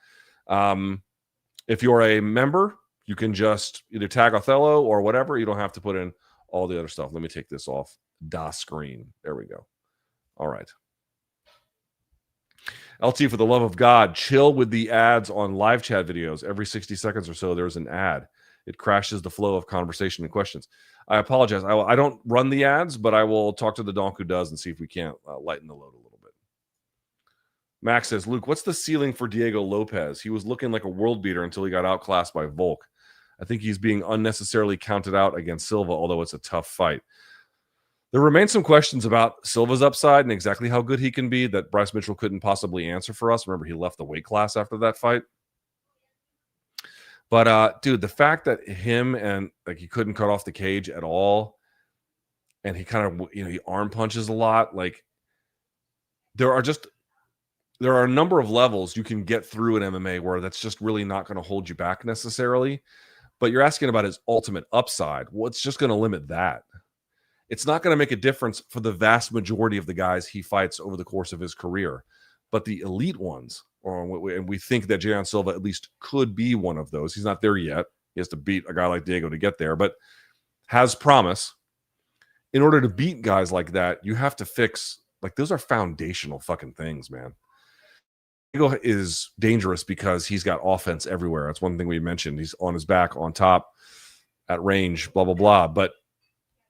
[SPEAKER 1] If you're a member, you can just either tag Othello or whatever. You don't have to put in all the other stuff. Let me take this off the screen. There we go. All right. LT, for the love of God, chill with the ads on live chat videos. Every 60 seconds or so, there's an ad. It crashes the flow of conversation and questions. I apologize. I don't run the ads, but I will talk to the donk who does and see if we can't lighten the load a little bit. Max says, Luke, what's the ceiling for Diego Lopes? He was looking like a world beater until he got outclassed by Volk. I think he's being unnecessarily counted out against Silva, although it's a tough fight. There remain some questions about Silva's upside and exactly how good he can be that Bryce Mitchell couldn't possibly answer for us. Remember, he left the weight class after that fight. But, dude, the fact that him and, like, he couldn't cut off the cage at all, and he kind of, you know, he arm punches a lot. Like, there are a number of levels you can get through in MMA where that's just really not going to hold you back necessarily. But you're asking about his ultimate upside. Well, it's just going to limit that. It's not going to make a difference for the vast majority of the guys he fights over the course of his career. But the elite ones, and we think that Jayon Silva at least could be one of those. He's not there yet. He has to beat a guy like Diego to get there, but has promise. In order to beat guys like that, you have to fix, like, those are foundational fucking things, man. Diego is dangerous because he's got offense everywhere. That's one thing we mentioned. He's on his back, on top, at range, blah, blah, blah. But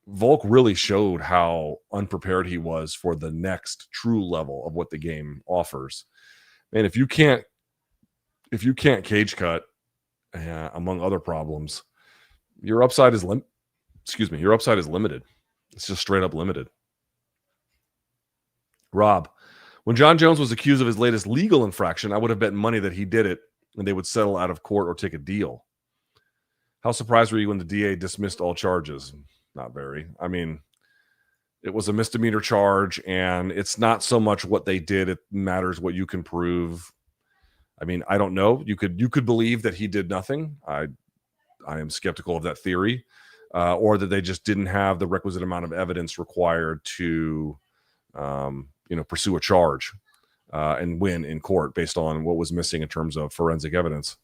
[SPEAKER 1] Volk really showed how unprepared he was for the next true level of what the game offers. Man, if you can't cage cut, among other problems, your upside is limited. It's just straight up limited. Rob, when Jon Jones was accused of his latest legal infraction, I would have bet money that he did it and they would settle out of court or take a deal. How surprised were you when the DA dismissed all charges? Not very. I mean, it was a misdemeanor charge, and it's not so much what they did. It matters what you can prove. I mean, I don't know. You could believe that he did nothing. I am skeptical of that theory, or that they just didn't have the requisite amount of evidence required to, pursue a charge and win in court based on what was missing in terms of forensic evidence.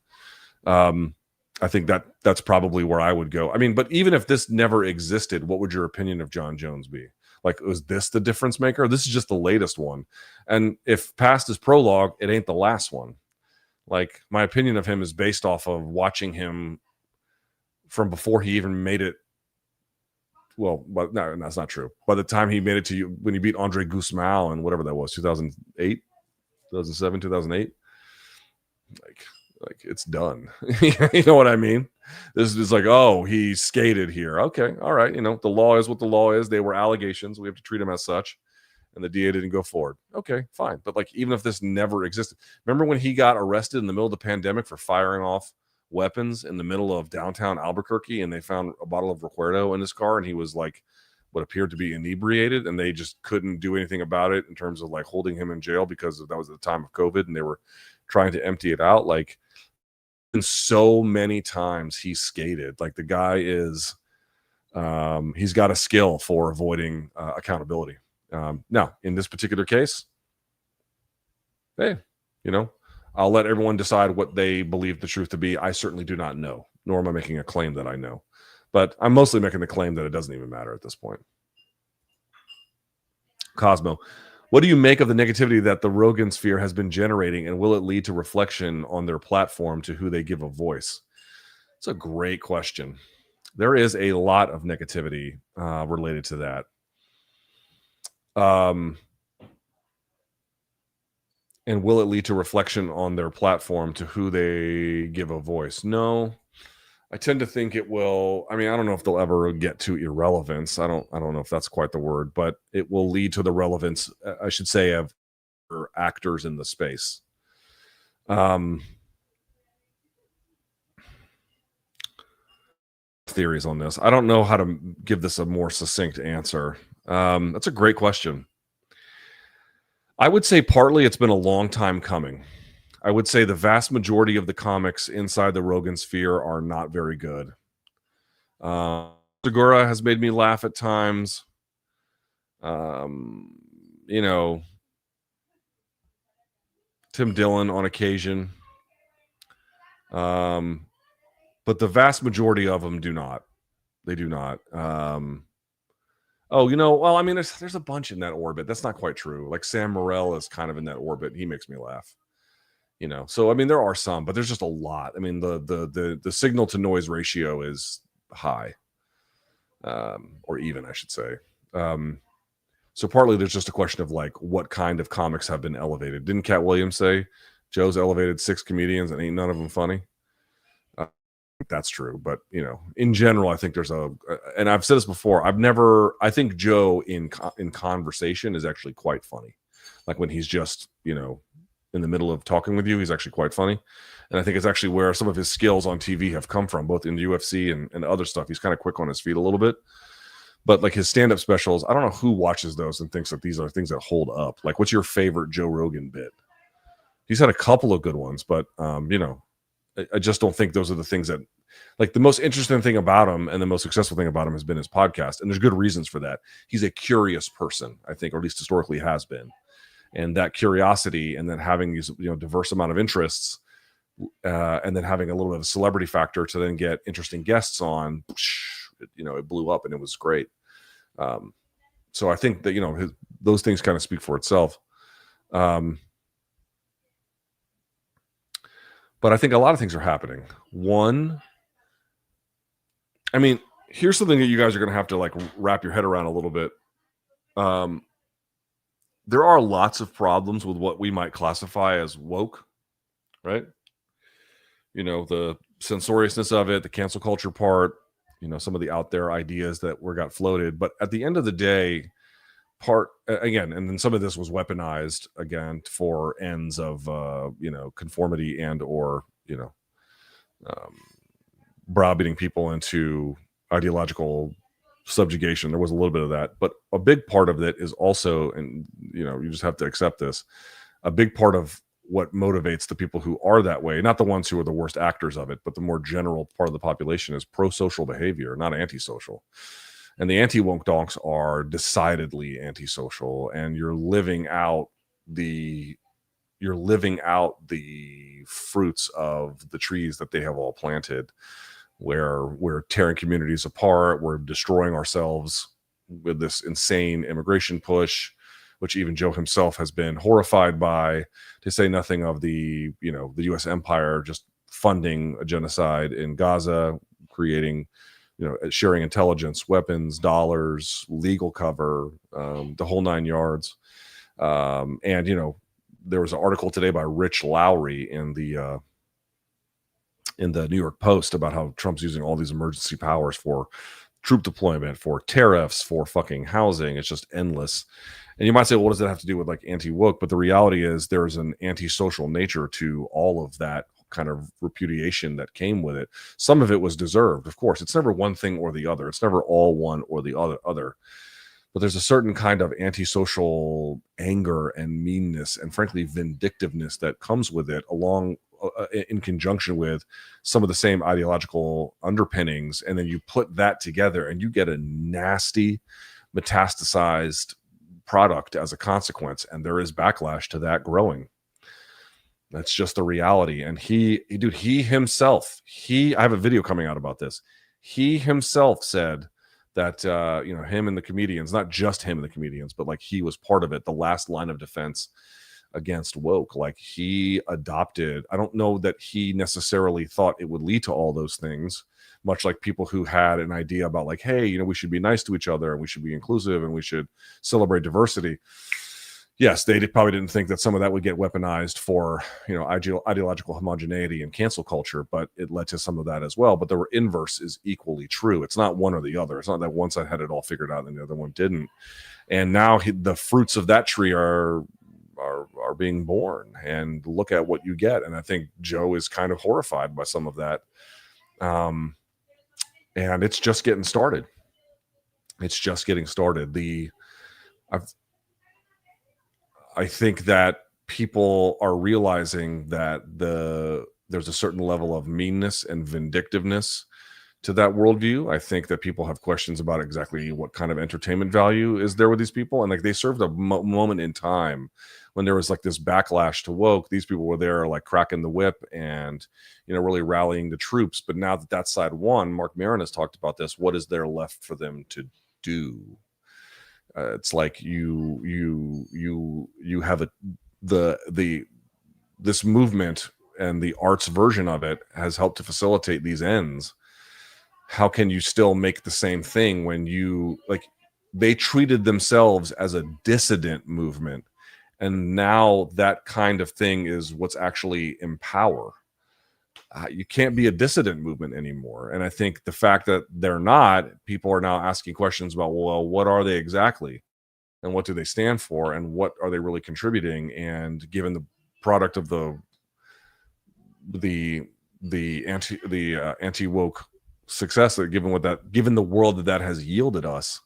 [SPEAKER 1] I think that's probably where I would go. I mean, but even if this never existed, what would your opinion of Jon Jones be? Like, was this the difference maker? This is just the latest one. And if past is prologue, it ain't the last one. Like, my opinion of him is based off of watching him from before he even made it. Well, but no, that's not true. By the time he made it to you, when he beat Andre Guzmão and whatever that was, 2008, 2007, 2008, like it's done. You know what I mean? This is like, oh, he skated here. Okay, all right. You know, the law is what the law is. They were allegations. We have to treat them as such. And the DA didn't go forward. Okay, fine. But like, even if this never existed, remember when he got arrested in the middle of the pandemic for firing off weapons in the middle of downtown Albuquerque, and they found a bottle of Recuerdo in his car, and he was like what appeared to be inebriated, and they just couldn't do anything about it in terms of like holding him in jail because that was the time of COVID, and they were trying to empty it out. Like, and so many times he skated. Like, the guy is he's got a skill for avoiding accountability. Now, in this particular case, hey, you know, I'll let everyone decide what they believe the truth to be. I certainly do not know, nor am I making a claim that I know. But I'm mostly making the claim that it doesn't even matter at this point. Cosmo, what do you make of the negativity that the Rogan sphere has been generating, and will it lead to reflection on their platform to who they give a voice? It's a great question. There is a lot of negativity related to that. And will it lead to reflection on their platform to who they give a voice? No, I tend to think it will. I mean, I don't know if they'll ever get to irrelevance. I don't know if that's quite the word, but it will lead to the relevance, I should say, of actors in the space. Theories on this. I don't know how to give this a more succinct answer. That's a great question. I would say partly it's been a long time coming. I would say the vast majority of the comics inside the Rogan sphere are not very good. Segura has made me laugh at times. You know, Tim Dillon on occasion. But the vast majority of them do not. They do not. Oh, you know, well, I mean, there's a bunch in that orbit. That's not quite true. Like Sam Morrell is kind of in that orbit. He makes me laugh. You know, so I mean, there are some, but there's just a lot. I mean, the signal to noise ratio is high, or even, I should say. So partly there's just a question of like what kind of comics have been elevated. Didn't Cat Williams say Joe's elevated 6 comedians and ain't none of them funny? That's true, but you know, in general, I think there's and I've said this before. I think Joe in conversation is actually quite funny. Like when he's just, you know, in the middle of talking with you, he's actually quite funny. And I think it's actually where some of his skills on TV have come from, both in the UFC and other stuff. He's kind of quick on his feet a little bit. But like his stand-up specials, I don't know who watches those and thinks that these are things that hold up. Like, what's your favorite Joe Rogan bit? He's had a couple of good ones, but you know, I just don't think those are the things that, like, the most interesting thing about him and the most successful thing about him has been his podcast. And there's good reasons for that. He's a curious person, I think, or at least historically has been. And that curiosity, and then having these, you know, diverse amount of interests, and then having a little bit of a celebrity factor to then get interesting guests on, you know, it blew up and it was great. So I think that, you know, those things kind of speak for itself. But I think a lot of things are happening. One, I mean, here's something that you guys are going to have to like wrap your head around a little bit. There are lots of problems with what we might classify as woke, right? You know, the censoriousness of it, the cancel culture part, you know, some of the out there ideas that got floated. But at the end of the day, again, and then some of this was weaponized again for ends of you know, conformity and or, you know, browbeating people into ideological subjugation. There was a little bit of that, but a big part of it is also, and you know, you just have to accept this, a big part of what motivates the people who are that way, not the ones who are the worst actors of it, but the more general part of the population, is pro-social behavior, not antisocial. And the anti-woke donks are decidedly antisocial, and you're living out the fruits of the trees that they have all planted, where we're tearing communities apart, we're destroying ourselves with this insane immigration push, which even Joe himself has been horrified by, to say nothing of the U.S. empire just funding a genocide in Gaza, creating, sharing intelligence, weapons, dollars, legal cover, the whole 9 yards. And, there was an article today by Rich Lowry in the New York Post about how Trump's using all these emergency powers for troop deployment, for tariffs, for fucking housing. It's just endless. And you might say, well, what does that have to do with like anti-woke? But the reality is there's an antisocial nature to all of that kind of repudiation that came with it. Some of it was deserved, of course. It's never one thing or the other. It's never all one or the other. But there's a certain kind of antisocial anger and meanness and frankly vindictiveness that comes with it, along in conjunction with some of the same ideological underpinnings. And then you put that together and you get a nasty metastasized product as a consequence. And there is backlash to that growing. That's just the reality. And he himself, I have a video coming out about this. He himself said that, him and the comedians, not just him and the comedians, but like he was part of it, the last line of defense against woke. Like he adopted, I don't know that he necessarily thought it would lead to all those things, much like people who had an idea about like, hey, we should be nice to each other and we should be inclusive and we should celebrate diversity. Yes, they probably didn't think that some of that would get weaponized for, ideological homogeneity and cancel culture, but it led to some of that as well. But the inverse is equally true. It's not one or the other. It's not that one side had it all figured out and the other one didn't. And now the fruits of that tree are being born, and look at what you get. And I think Joe is kind of horrified by some of that. And it's just getting started. I think that people are realizing that there's a certain level of meanness and vindictiveness to that worldview. I think that people have questions about exactly what kind of entertainment value is there with these people. And like they served a moment in time when there was like this backlash to woke. These people were there like cracking the whip and, really rallying the troops. But now that side won, Mark Maron has talked about this. What is there left for them to do? It's like you have this movement, and the arts version of it has helped to facilitate these ends. How can you still make the same thing when they treated themselves as a dissident movement, and now that kind of thing is what's actually in power. You can't be a dissident movement anymore. And I think the fact that they're not, people are now asking questions about, well, what are they exactly? And what do they stand for? And what are they really contributing? And given the product of the anti-woke success, given the world that has yielded us,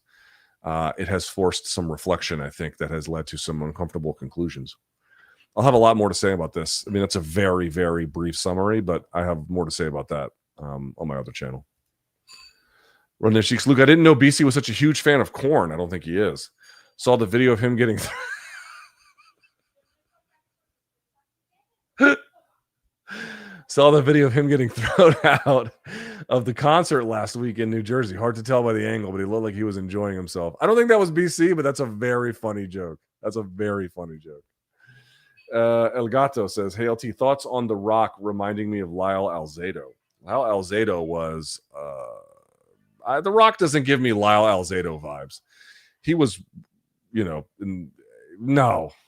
[SPEAKER 1] it has forced some reflection, I think, that has led to some uncomfortable conclusions. I'll have a lot more to say about this. I mean, that's a very, very brief summary, but I have more to say about that on my other channel. Run their cheeks. Luke, I didn't know BC was such a huge fan of corn. I don't think he is. Saw the video of him getting thrown out of the concert last week in New Jersey. Hard to tell by the angle, but he looked like he was enjoying himself. I don't think that was BC, but that's a very funny joke. El Gato says, hey, LT, thoughts on The Rock reminding me of Lyle Alzado. Lyle Alzado was... The Rock doesn't give me Lyle Alzado vibes. He was, no.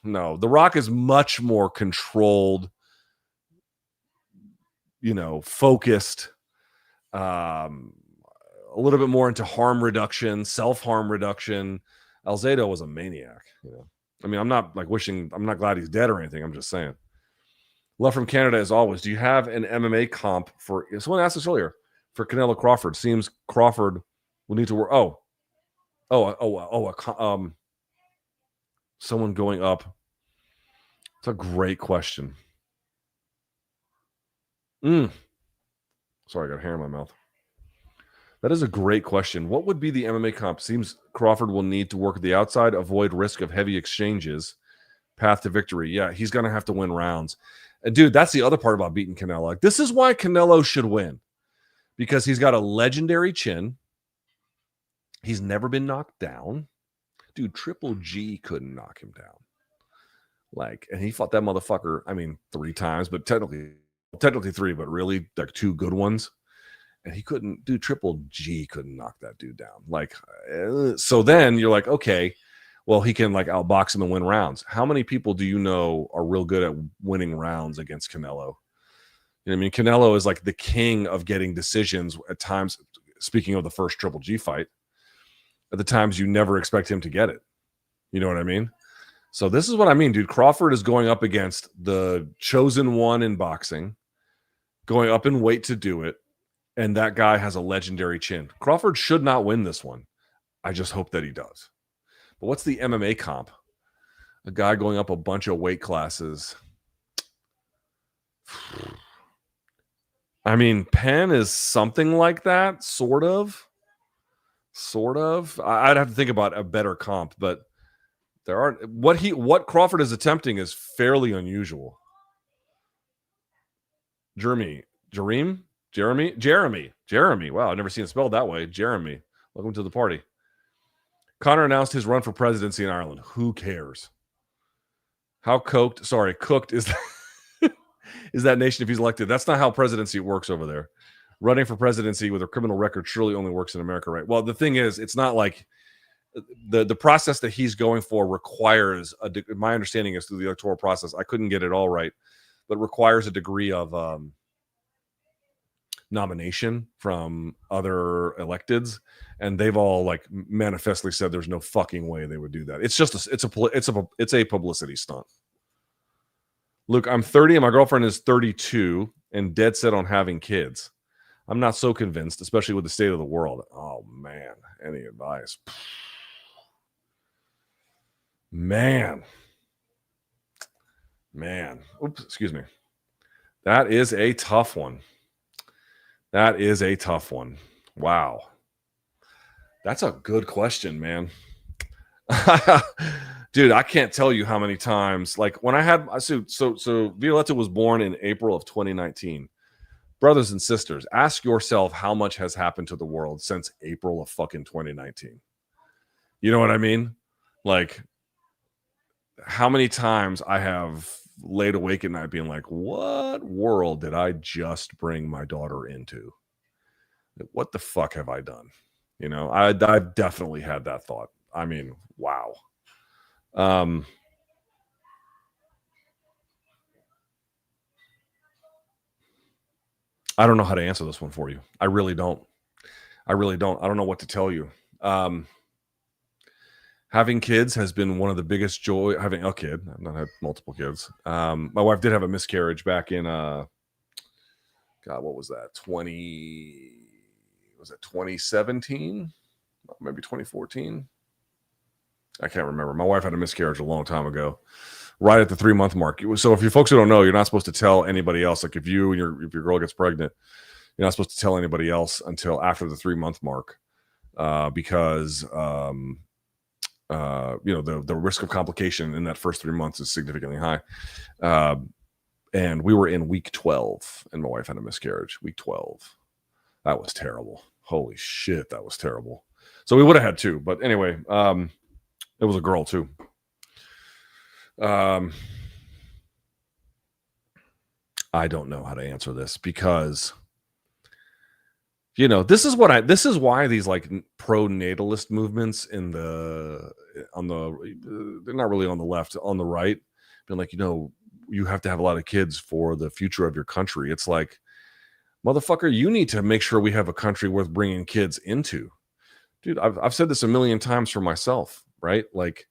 [SPEAKER 1] The Rock is much more controlled, focused, a little bit more into harm reduction, self-harm reduction. Alzado was a maniac, I mean, I'm not glad he's dead or anything. I'm just saying. Love from Canada, as always. Do you have an MMA comp for... Someone asked this earlier. For Canelo Crawford. Seems Crawford will need to work. Someone going up. It's a great question. Sorry, I got hair in my mouth. That is a great question. What would be the MMA comp? Seems Crawford will need to work at the outside, avoid risk of heavy exchanges, path to victory. Yeah, he's going to have to win rounds. And dude, that's the other part about beating Canelo. Like, this is why Canelo should win, because he's got a legendary chin. He's never been knocked down. Dude, Triple G couldn't knock him down. Like, and he fought that motherfucker, I mean, 3 times, but technically 3, but really like 2 good ones. And he couldn't, dude, Triple G couldn't knock that dude down. Like, so then you're like, okay, well, he can like outbox him and win rounds. How many people do you know are real good at winning rounds against Canelo? You know what I mean? Canelo is like the king of getting decisions at times. Speaking of the first Triple G fight, at the times you never expect him to get it. You know what I mean? So this is what I mean, dude. Crawford is going up against the chosen one in boxing, going up in weight to do it, and that guy has a legendary chin. Crawford should not win this one. I just hope that he does. But what's the MMA comp? A guy going up a bunch of weight classes. I mean, Penn is something like that, sort of. I'd have to think about a better comp, but there aren't. What Crawford is attempting is fairly unusual. Jeremy. Wow, I've never seen it spelled that way. Jeremy. Welcome to the party. Conor announced his run for presidency in Ireland. Who cares? How cooked is is that nation if he's elected? That's not how presidency works over there. Running for presidency with a criminal record surely only works in America, right? Well, the thing is, it's not like the process that he's going for requires my understanding is through the electoral process. I couldn't get it all right, but requires a degree of nomination from other electeds, and they've all like manifestly said there's no fucking way they would do that. It's just it's a publicity stunt. Luke, I'm 30 and my girlfriend is 32 and dead set on having kids. I'm not so convinced, especially with the state of the world. Oh man, any advice? Man. Oops, excuse me. That is a tough one. Wow. That's a good question, man. Dude, I can't tell you how many times, like when I had, so Violetta was born in April of 2019. Brothers and sisters, ask yourself how much has happened to the world since April of fucking 2019. You know what I mean? Like, how many times I have laid awake at night being like, what world did I just bring my daughter into? What the fuck have I done? You know, I've definitely had that thought. I mean, wow. I don't know how to answer this one for you. I really don't. I don't know what to tell you. Having kids has been one of the biggest joy. Having a kid, I've not had multiple kids. My wife did have a miscarriage back in God, what was that? 2017? Maybe 2014. I can't remember. My wife had a miscarriage a long time ago, right at the 3-month mark. So if you folks who don't know, you're not supposed to tell anybody else. Like if your girl gets pregnant, you're not supposed to tell anybody else until after the 3-month mark, because the risk of complication in that first 3 months is significantly high. And we were in week 12, and my wife had a miscarriage. Week 12. That was terrible. Holy shit, that was terrible. So we would have had 2, but anyway, it was a girl too. I don't know how to answer this because, you know, this is why these like pro-natalist movements they're not really on the left, on the right, being like, you know, you have to have a lot of kids for the future of your country. It's like, motherfucker, you need to make sure we have a country worth bringing kids into. Dude, I've said this a million times for myself, right? Like,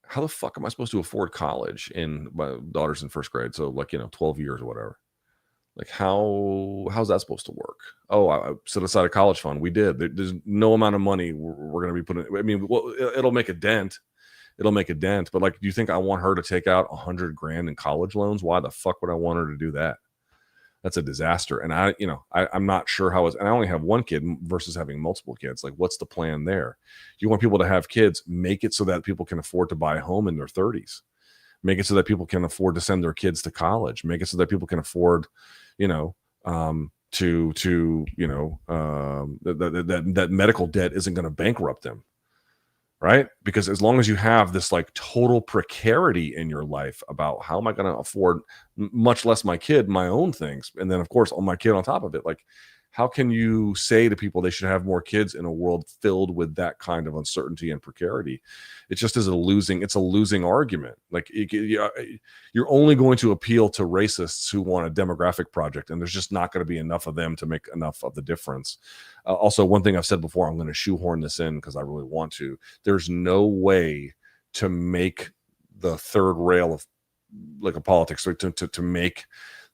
[SPEAKER 1] how the fuck am I supposed to afford college? My daughter's in first grade, so like, you know, 12 years or whatever. Like, how's that supposed to work? Oh, I set aside a college fund. We did. There's no amount of money we're going to be putting. I mean, well, it'll make a dent. But like, do you think I want her to take out $100,000 in college loans? Why the fuck would I want her to do that? That's a disaster. And I'm not sure how and I only have one kid versus having multiple kids. Like, what's the plan there? You want people to have kids, make it so that people can afford to buy a home in their 30s. Make it so that people can afford to send their kids to college. Make it so that people can afford, that medical debt isn't going to bankrupt them, right? Because as long as you have this like total precarity in your life about how am I going to afford, much less my kid, my own things, and then of course on my kid on top of it, like how can you say to people they should have more kids in a world filled with that kind of uncertainty and precarity? It just is a losing argument. Like you're only going to appeal to racists who want a demographic project, and there's just not going to be enough of them to make enough of the difference. Also, one thing I've said before, I'm going to shoehorn this in because I really want to. There's no way to make the third rail of like a politics, to make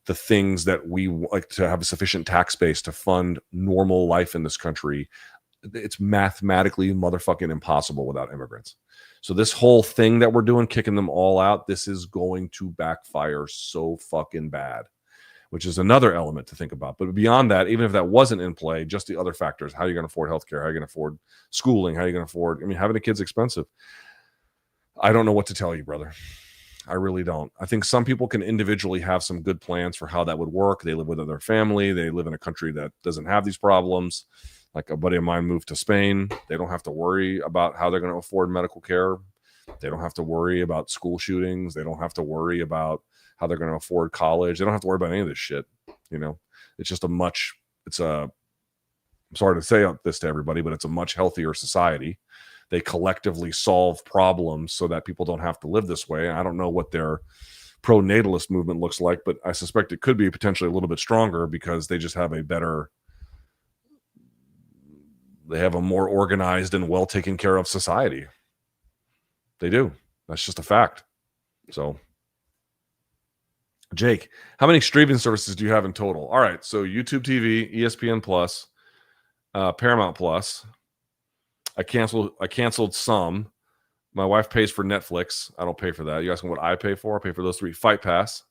[SPEAKER 1] the things that we like to have a sufficient tax base to fund normal life in this country. It's mathematically motherfucking impossible without immigrants. So this whole thing that we're doing, kicking them all out, this is going to backfire so fucking bad, which is another element to think about. But beyond that, even if that wasn't in play, just the other factors, how are you going to afford healthcare? How are you going to afford schooling? How are you going to afford, having a kid's expensive. I don't know what to tell you, brother. I really don't. I think some people can individually have some good plans for how that would work. They live with their family. They live in a country that doesn't have these problems. Like a buddy of mine moved to Spain. They don't have to worry about how they're going to afford medical care. They don't have to worry about school shootings. They don't have to worry about how they're going to afford college. They don't have to worry about any of this shit. It's just I'm sorry to say this to everybody, but it's a much healthier society. They collectively solve problems so that people don't have to live this way. I don't know what their pro-natalist movement looks like, but I suspect it could be potentially a little bit stronger because they just have they have a more organized and well taken care of society. They do. That's just a fact. So, Jake, how many streaming services do you have in total? All right. So YouTube TV, ESPN Plus, Paramount Plus. I canceled some. My wife pays for Netflix. I don't pay for that. You asking what I pay for? I pay for those three. Fight Pass.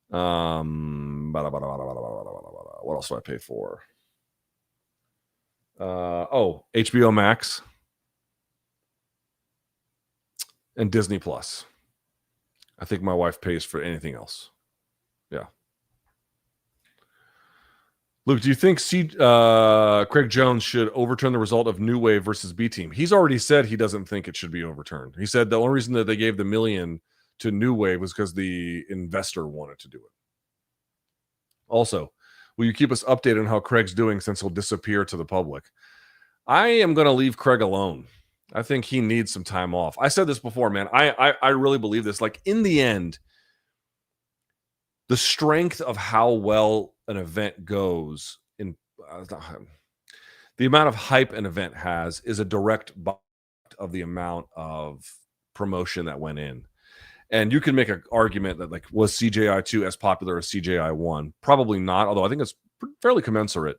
[SPEAKER 1] What else do I pay for? HBO Max and Disney Plus. I think my wife pays for anything else. Yeah. Luke, do you think Craig Jones should overturn the result of New Wave versus B Team? He's already said he doesn't think it should be overturned. He said the only reason that they gave the $1 million to New Wave was because the investor wanted to do it. Also, will you keep us updated on how Craig's doing since he'll disappear to the public? I am going to leave Craig alone. I think he needs some time off. I said this before, man. I really believe this. Like, in the end, the strength of how well an event goes in the amount of hype an event has is a direct byproduct of the amount of promotion that went in. And you can make an argument that, like, was CJI2 as popular as CJI1? Probably not, although I think it's fairly commensurate.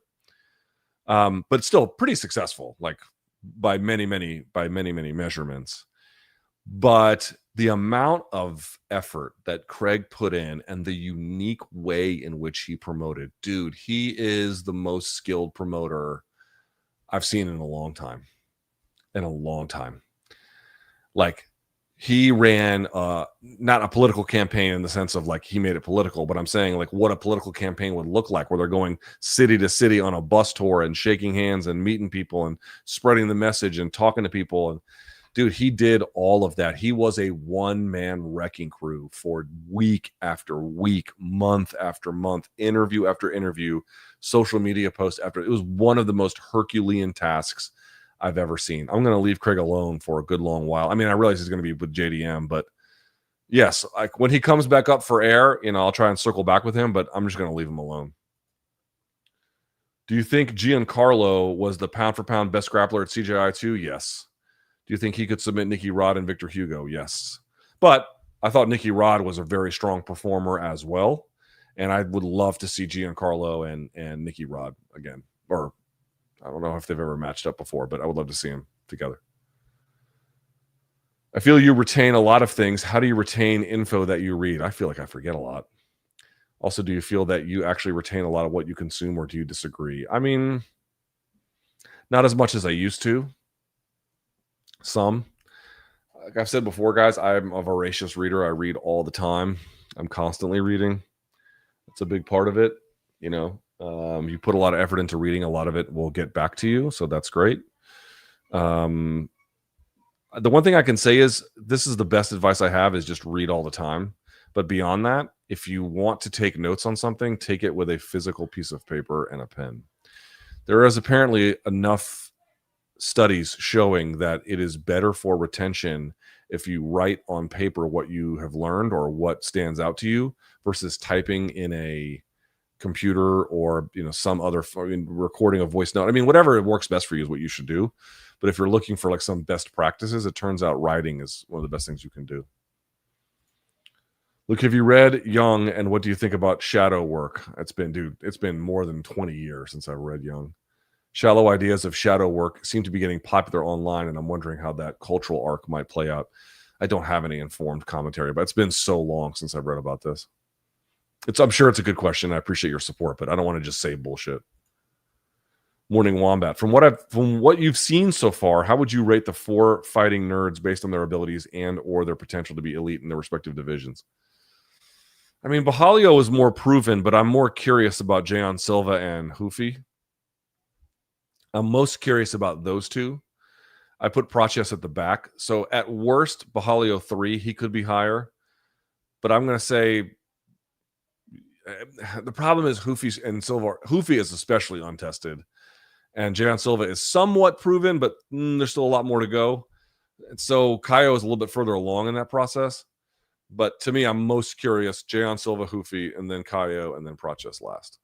[SPEAKER 1] But still pretty successful, like by many measurements. But the amount of effort that Craig put in and the unique way in which he promoted, dude, he is the most skilled promoter I've seen in a long time. Like, he ran not a political campaign in the sense of like he made it political, but I'm saying like what a political campaign would look like, where they're going city to city on a bus tour and shaking hands and meeting people and spreading the message and talking to people. And dude, he did all of that. He was a one-man wrecking crew for week after week, month after month, interview after interview, social media post after. It was one of the most Herculean tasks I've ever seen. I'm going to leave Craig alone for a good long while. I mean, I realize he's going to be with JDM, but yes, like when he comes back up for air, I'll try and circle back with him, but I'm just going to leave him alone. Do you think Giancarlo was the pound for pound best grappler at CJI2? Yes. Do you think he could submit Nicky Rod and Victor Hugo? Yes. But I thought Nicky Rod was a very strong performer as well. And I would love to see Giancarlo and Nicky Rod again. Or I don't know if they've ever matched up before, but I would love to see them together. I feel you retain a lot of things. How do you retain info that you read? I feel like I forget a lot. Also, do you feel that you actually retain a lot of what you consume, or do you disagree? I mean, not as much as I used to. Some. like I've said before, guys, I'm a voracious reader. I read all the time. I'm constantly reading. It's a big part of it. You know, you put a lot of effort into reading. A lot of it will get back to you. So that's great. The one thing I can say is this is the best advice I have is just read all the time. But beyond that, if you want to take notes on something, take it with a physical piece of paper and a pen. There is apparently enough studies showing that it is better for retention if you write on paper what you have learned or what stands out to you versus typing in a computer or some other recording a voice note. I mean, whatever works best for you is what you should do. But if you're looking for like some best practices, it turns out writing is one of the best things you can do. Luke, have you read Young, and what do you think about shadow work? It's been more than 20 years since I read Young. Shallow ideas of shadow work seem to be getting popular online, and I'm wondering how that cultural arc might play out. I don't have any informed commentary, but it's been so long since I've read about this. I'm sure it's a good question. I appreciate your support, but I don't want to just say bullshit. Morning Wombat. From what you've seen so far, how would you rate the 4 fighting nerds based on their abilities and or their potential to be elite in their respective divisions? I mean, Borralho is more proven, but I'm more curious about Jeon Silva and Hoofi. I'm most curious about those two. I put Praches at the back. So at worst, Borralho 3, he could be higher. But I'm going to say the problem is Hoofi and Silva. Hoofi is especially untested. And Jeon Silva is somewhat proven, but there's still a lot more to go. And so Caio is a little bit further along in that process. But to me, I'm most curious, Jeon Silva, Hoofi, and then Caio, and then Praches last.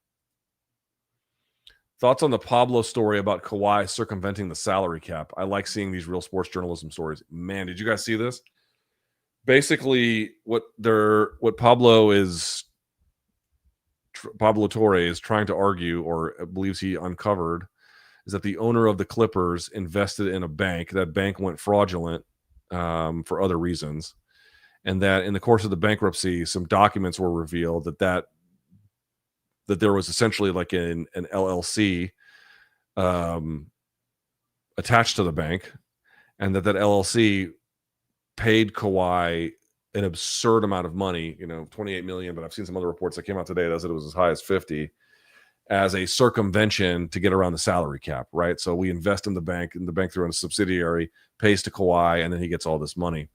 [SPEAKER 1] Thoughts on the Pablo story about Kawhi circumventing the salary cap? I like seeing these real sports journalism stories. Man, did you guys see this? Basically, what Pablo Torre is trying to argue, or believes he uncovered, is that the owner of the Clippers invested in a bank. That bank went fraudulent for other reasons. And that in the course of the bankruptcy, some documents were revealed that there was essentially like an LLC attached to the bank, and that LLC paid Kawhi an absurd amount of money, 28 million, but I've seen some other reports that came out today that said it was as high as 50, as a circumvention to get around the salary cap, right? So we invest in the bank, and the bank through a subsidiary pays to Kawhi, and then he gets all this money.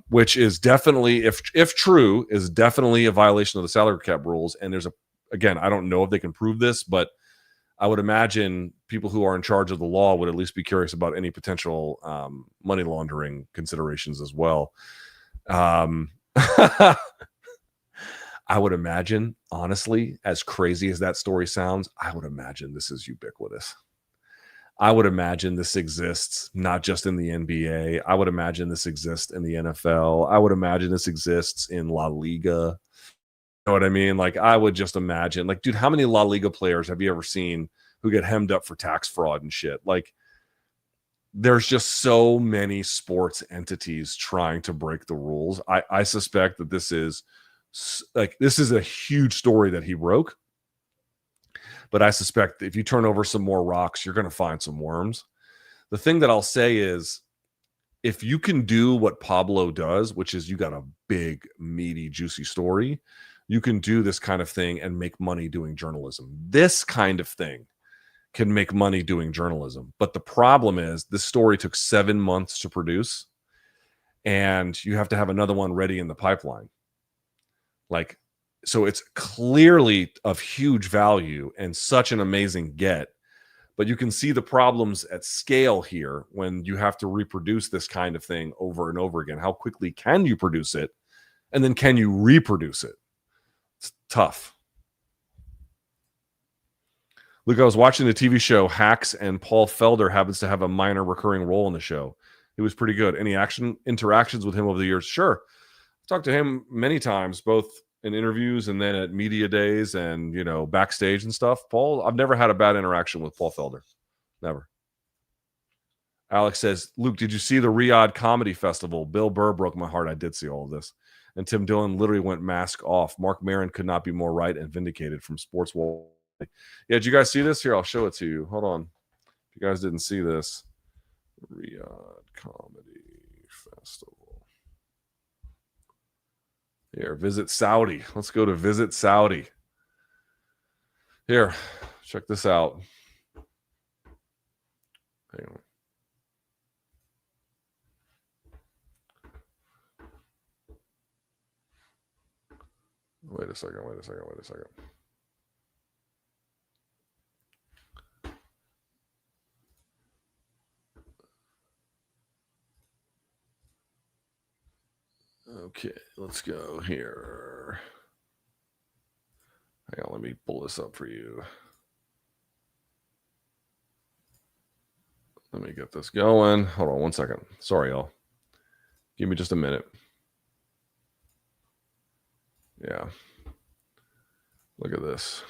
[SPEAKER 1] Which is definitely, if true, is definitely a violation of the salary cap rules. And again, I don't know if they can prove this, but I would imagine people who are in charge of the law would at least be curious about any potential money laundering considerations as well. I would imagine, honestly, as crazy as that story sounds, I would imagine this is ubiquitous. I would imagine this exists not just in the NBA. I would imagine this exists in the NFL. I would imagine this exists in La Liga. You know what I mean? Like, I would just imagine, like, dude, how many La Liga players have you ever seen who get hemmed up for tax fraud and shit? Like, there's just so many sports entities trying to break the rules. I suspect that this is a huge story that he broke. But I suspect if you turn over some more rocks, you're going to find some worms. The thing that I'll say is, if you can do what Pablo does, which is you got a big, meaty, juicy story, you can do this kind of thing and make money doing journalism. This kind of thing can make money doing journalism. But the problem is this story took 7 months to produce, and you have to have another one ready in the pipeline. So it's clearly of huge value and such an amazing get, but you can see the problems at scale here when you have to reproduce this kind of thing over and over again. How quickly can you produce it? And then can you reproduce it? It's tough. Luke, I was watching the TV show Hacks, and Paul Felder happens to have a minor recurring role in the show. He was pretty good. Any interactions with him over the years? Sure. I've talked to him many times, both in interviews and then at media days and, backstage and stuff. Paul, I've never had a bad interaction with Paul Felder. Never. Alex says, Luke, did you see the Riyadh Comedy Festival? Bill Burr broke my heart. I did see all of this. And Tim Dillon literally went mask off. Mark Maron could not be more right and vindicated from Sports Wall. Yeah, did you guys see this? Here, I'll show it to you. Hold on. If you guys didn't see this. Riyadh Comedy Festival. Here, Visit Saudi. Let's go to Visit Saudi. Here, check this out. Hang on. Wait a second. Okay, let's go here. Hang on, let me pull this up for you. Let me get this going. Hold on one second. Sorry, y'all. Give me just a minute. Yeah. Look at this.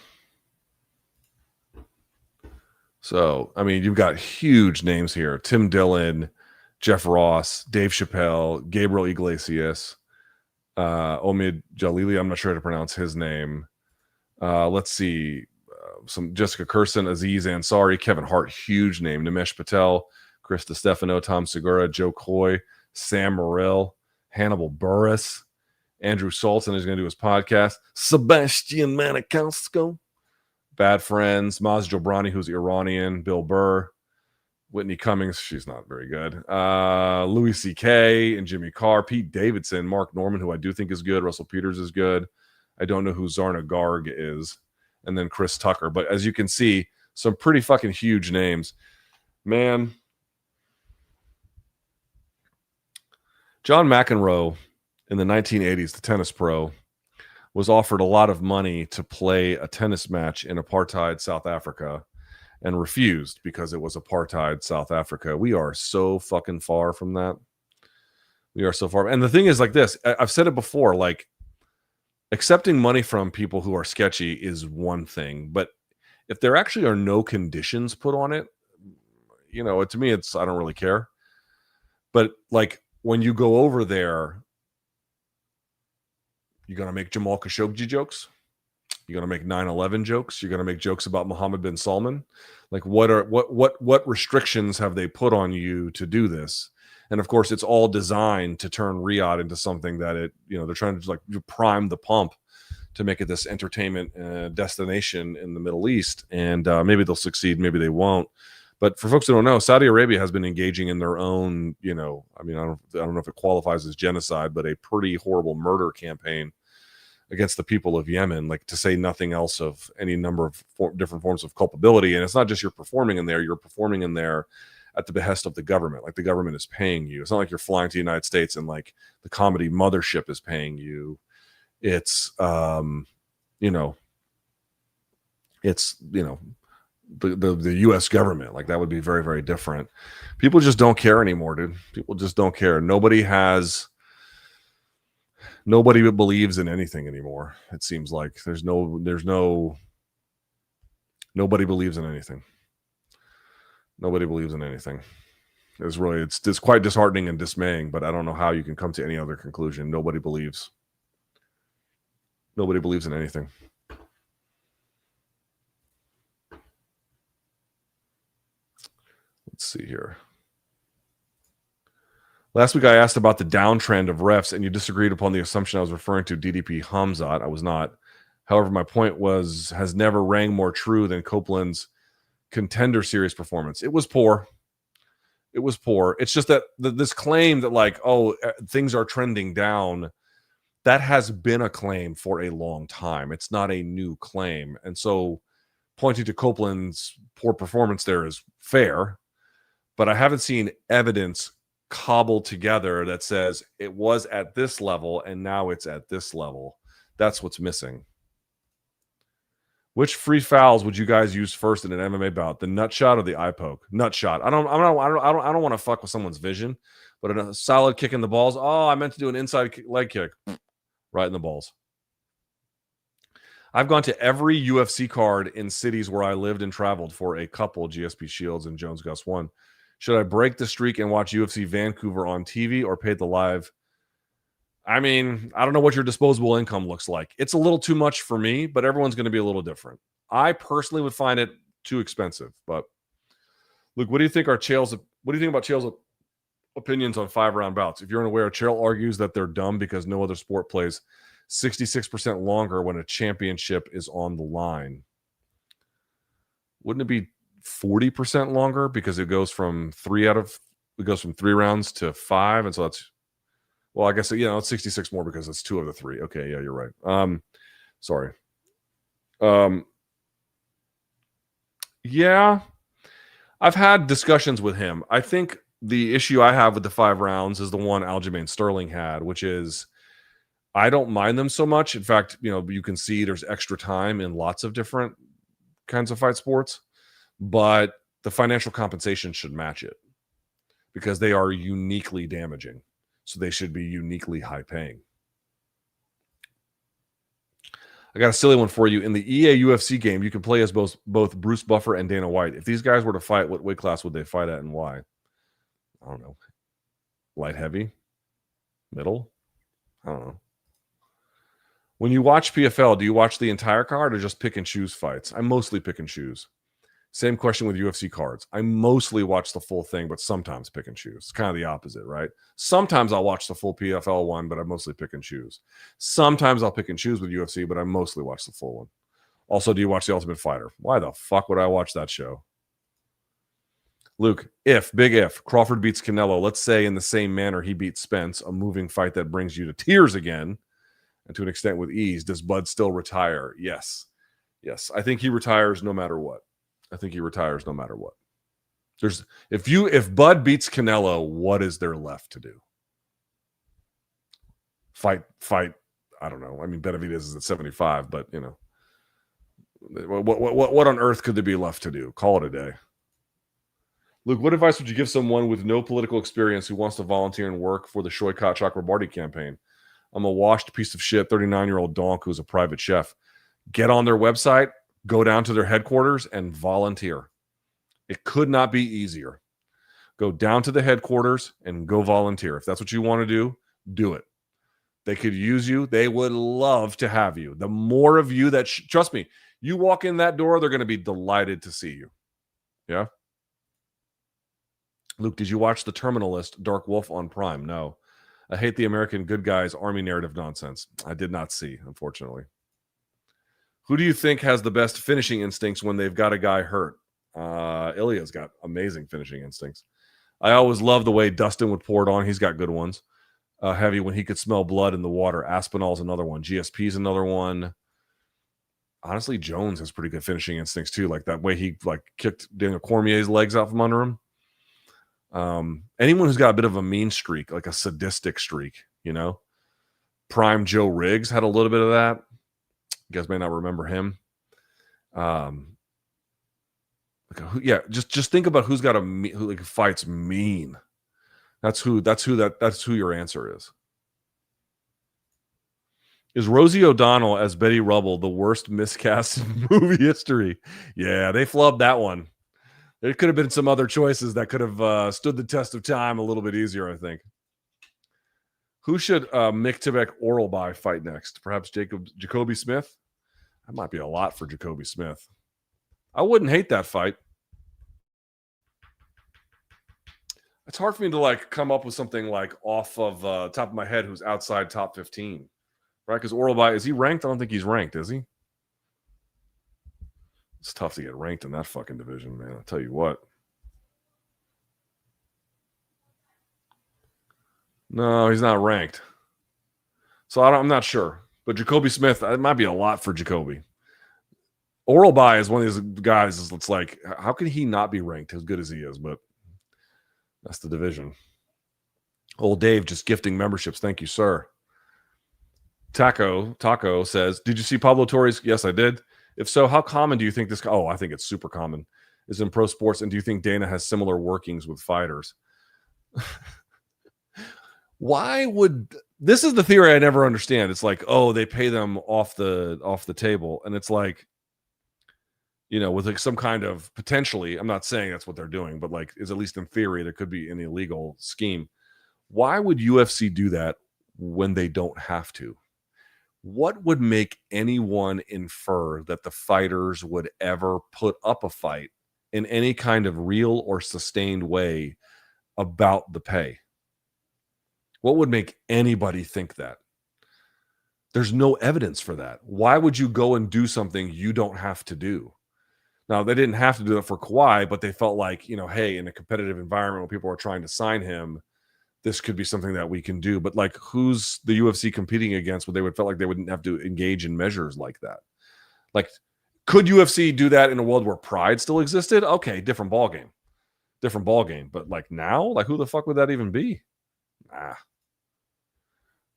[SPEAKER 1] So, I mean, you've got huge names here. Tim Dillon, Jeff Ross, Dave Chappelle, Gabriel Iglesias, Omid Jalili. I'm not sure how to pronounce his name. Let's see. Some Jessica Curson, Aziz Ansari, Kevin Hart, huge name. Nimesh Patel, Chris DiStefano, Tom Segura, Joe Coy, Sam Morril, Hannibal Buress, Andrew Salton is going to do his podcast. Sebastian Maniscalco, Bad Friends, Maz Jobrani, who's Iranian, Bill Burr, Whitney Cummings, she's not very good. Louis C.K. and Jimmy Carr, Pete Davidson, Mark Norman, who I do think is good. Russell Peters is good. I don't know who Zarna Garg is. And then Chris Tucker. But as you can see, some pretty fucking huge names. Man. John McEnroe in the 1980s, the tennis pro, was offered a lot of money to play a tennis match in apartheid South Africa and refused because it was apartheid South Africa. We are so fucking far from that. We are so far. And the thing is like this, I've said it before, like accepting money from people who are sketchy is one thing, but if there actually are no conditions put on it, you know, to me, I don't really care. But like when you go over there, you're going to make Jamal Khashoggi jokes. You're going to make 9/11 jokes. You're going to make jokes about Mohammed bin Salman. Like what restrictions have they put on you to do this? And of course, it's all designed to turn Riyadh into something that they're trying to like prime the pump to make it this entertainment destination in the Middle East. And maybe they'll succeed, maybe they won't. But for folks who don't know, Saudi Arabia has been engaging in their own, I don't know if it qualifies as genocide, but a pretty horrible murder campaign against the people of Yemen, like to say nothing else of any number of different forms of culpability. And it's not just you're performing in there at the behest of the government. Like the government is paying you. It's not like you're flying to the United States and like the comedy mothership is paying you. It's, the U.S. government. Like that would be very, very different. People just don't care anymore, dude. People just don't care. Nobody believes in anything anymore. It seems like nobody believes in anything. Nobody believes in anything. It's quite disheartening and dismaying, but I don't know how you can come to any other conclusion. Nobody believes in anything. Let's see here. Last week I asked about the downtrend of refs, and you disagreed upon the assumption I was referring to DDP Khamzat. I was not. However, my point has never rang more true than Copeland's Contender Series performance. It was poor. It's just that this claim that like, things are trending down, that has been a claim for a long time. It's not a new claim. And so pointing to Copeland's poor performance there is fair, but I haven't seen evidence cobbled together that says it was at this level and now it's at this level. That's what's missing. Which free fouls would you guys use first in an MMA bout? The nut shot or the eye poke? Nut shot. I don't want to fuck with someone's vision, but a solid kick in the balls. Oh, I meant to do an inside leg kick. Right in the balls. I've gone to every UFC card in cities where I lived and traveled for a couple GSP Shields and Jones Gus 1. Should I break the streak and watch UFC Vancouver on TV or pay the live? I mean, I don't know what your disposable income looks like. It's a little too much for me, but everyone's going to be a little different. I personally would find it too expensive. But Luke, what do you think about Chael's opinions on 5-round bouts. If you're unaware, Chael argues that they're dumb because no other sport plays 66% longer when a championship is on the line. Wouldn't it be 40% longer because it goes from 3 rounds to 5, and so that's, well, I guess, it's 66 more because it's 2 of the 3. Okay, yeah, you're right. Sorry. Yeah, I've had discussions with him. I think the issue I have with the 5 rounds is the one Aljamain Sterling had, which is I don't mind them so much. In fact, you can see there's extra time in lots of different kinds of fight sports, but the financial compensation should match it because they are uniquely damaging. So they should be uniquely high paying. I got a silly one for you. In the EA UFC game, you can play as both Bruce Buffer and Dana White. If these guys were to fight, what weight class would they fight at and why? I don't know. Light heavy? Middle? I don't know. When you watch PFL, do you watch the entire card or just pick and choose fights? I mostly pick and choose. Same question with UFC cards. I mostly watch the full thing, but sometimes pick and choose. It's kind of the opposite, right? Sometimes I'll watch the full PFL one, but I mostly pick and choose. Sometimes I'll pick and choose with UFC, but I mostly watch the full one. Also, do you watch The Ultimate Fighter? Why the fuck would I watch that show? Luke, big if, Crawford beats Canelo, let's say in the same manner he beats Spence, a moving fight that brings you to tears again, and to an extent with ease, does Bud still retire? Yes. I think he retires no matter what. If Bud beats Canelo, what is there left to do? Fight. I don't know. I mean, Benavidez is at 75, but what on earth could there be left to do? Call it a day. Luke, what advice would you give someone with no political experience who wants to volunteer and work for the Shoykat Chakrabarti campaign? I'm a washed piece of shit 39-year-old donk who's a private chef. Get on their website, go down to their headquarters, and volunteer. It could not be easier. Go down to the headquarters and go volunteer. If that's what you want to do it. They could use you. They would love to have you. The more of you that, trust me, you walk in that door, they're going to be delighted to see you. Yeah? Luke, did you watch The Terminalist, Dark Wolf on Prime? No. I hate the American good guys army narrative nonsense. I did not see, unfortunately. Who do you think has the best finishing instincts when they've got a guy hurt? Ilia's got amazing finishing instincts. I always love the way Dustin would pour it on. He's got good ones. Heavy when he could smell blood in the water. Aspinall's another one. GSP's another one. Honestly, Jones has pretty good finishing instincts too. Like that way he kicked Daniel Cormier's legs out from under him. Anyone who's got a bit of a mean streak, like a sadistic streak, Prime Joe Riggs had a little bit of that. You guys may not remember him. Just think about who's got who fights mean. That's who your answer is. Is Rosie O'Donnell as Betty Rubble the worst miscast in movie history? Yeah, they flubbed that one. There could have been some other choices that could have stood the test of time a little bit easier, I think. Who should Myktybek Orolbai fight next? Perhaps Jacoby Smith? That might be a lot for Jacoby Smith. I wouldn't hate that fight. It's hard for me to come up with something off of top of my head who's outside top 15, right? Because Orolbai, is he ranked? I don't think he's ranked, is he? It's tough to get ranked in that fucking division, man. I'll tell you what. No, he's not ranked. So I'm not sure. But Jacoby Smith, it might be a lot for Jacoby. Orolbai is one of these guys that's like, how can he not be ranked as good as he is? But that's the division. Old Dave just gifting memberships. Thank you, sir. Taco says, did you see Pablo Torre's? Yes, I did. If so, how common do you think this? Oh, I think it's super common. Is in pro sports, and do you think Dana has similar workings with fighters? Why would this is the theory I never understand. It's like, oh, they pay them off the table, and it's like, with some kind of potentially. I'm not saying that's what they're doing, but is at least in theory there could be an illegal scheme. Why would UFC do that when they don't have to? What would make anyone infer that the fighters would ever put up a fight in any kind of real or sustained way about the pay? What would make anybody think that? There's no evidence for that. Why would you go and do something you don't have to do? Now, they didn't have to do it for Kawhi, but they felt like, hey, in a competitive environment when people are trying to sign him, this could be something that we can do. But like, who's the UFC competing against where they would felt like they wouldn't have to engage in measures like that? Like, could UFC do that in a world where pride still existed? Okay, different ballgame. But like now, like who the fuck would that even be? Nah.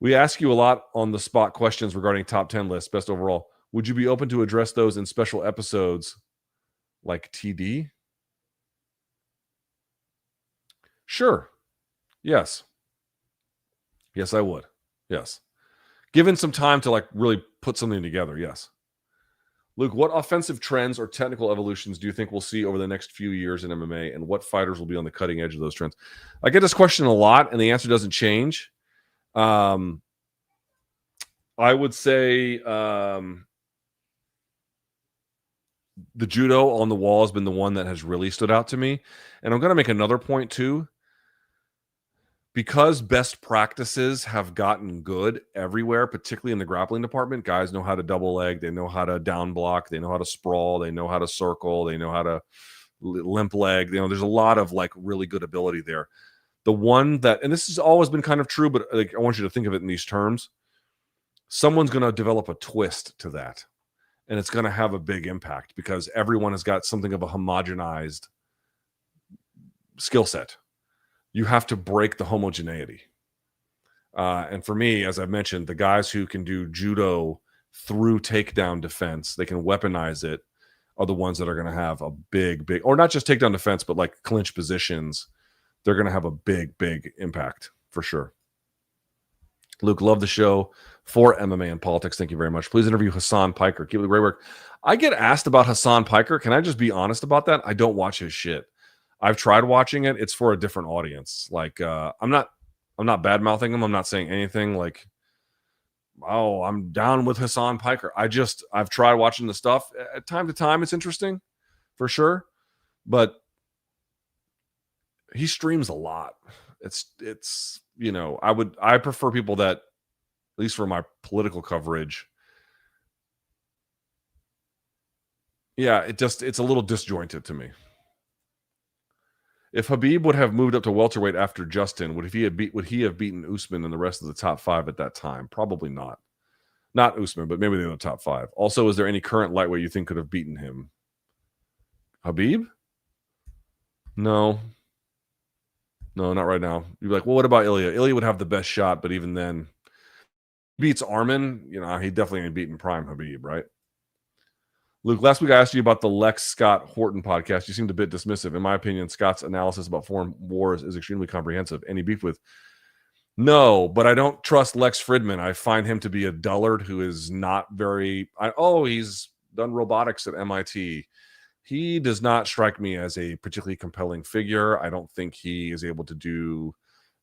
[SPEAKER 1] We ask you a lot on the spot questions regarding top 10 lists, best overall. Would you be open to address those in special episodes like TD? Sure. Yes. Yes, I would. Yes. Given some time to like really put something together. Yes. Luke, what offensive trends or technical evolutions do you think we'll see over the next few years in MMA, and what fighters will be on the cutting edge of those trends? I get this question a lot, and the answer doesn't change. I would say the judo on the wall has been the one that has really stood out to me. And I'm going to make another point too. Because best practices have gotten good everywhere, particularly in the grappling department, guys know how to double leg, they know how to down block, they know how to sprawl, they know how to circle, they know how to limp leg. There's a lot of like really good ability there. The one that, and this has always been kind of true, but like, I want you to think of it in these terms. Someone's going to develop a twist to that, and it's going to have a big impact because everyone has got something of a homogenized skill set. You have to break the homogeneity. And for me, as I've mentioned, the guys who can do judo through takedown defense, they can weaponize it, are the ones that are going to have a big, or not just takedown defense, but like clinch positions. They're going to have a big impact for sure. Luke, love the show for MMA and politics. Thank you very much. Please interview Hasan Piker. Keep up the great work. I get asked about Hasan Piker. Can I just be honest about that? I don't watch his shit. I've tried watching it. It's for a different audience. Like, I'm not bad-mouthing him. I'm not saying anything like, oh, I'm down with Hasan Piker. I've tried watching the stuff. At time to time, it's interesting for sure. But he streams a lot. It's I prefer people that, at least for my political coverage, it's a little disjointed to me. If Khabib would have moved up to welterweight after Justin, would he have beaten Usman and the rest of the top 5 at that time? Probably not. Not Usman, but maybe the other top 5. Also, is there any current lightweight you think could have beaten him? Khabib? No, not right now. You'd be like, well, what about Ilia? Ilia would have the best shot, but even then, beats Arman. He definitely ain't beating prime Khabib, right? Luke, last week I asked you about the Lex Scott Horton podcast. You seemed a bit dismissive. In my opinion, Scott's analysis about foreign wars is extremely comprehensive. Any beef with? No, but I don't trust Lex Fridman. I find him to be a dullard who is not very... he's done robotics at MIT. He does not strike me as a particularly compelling figure. I don't think he is able to do,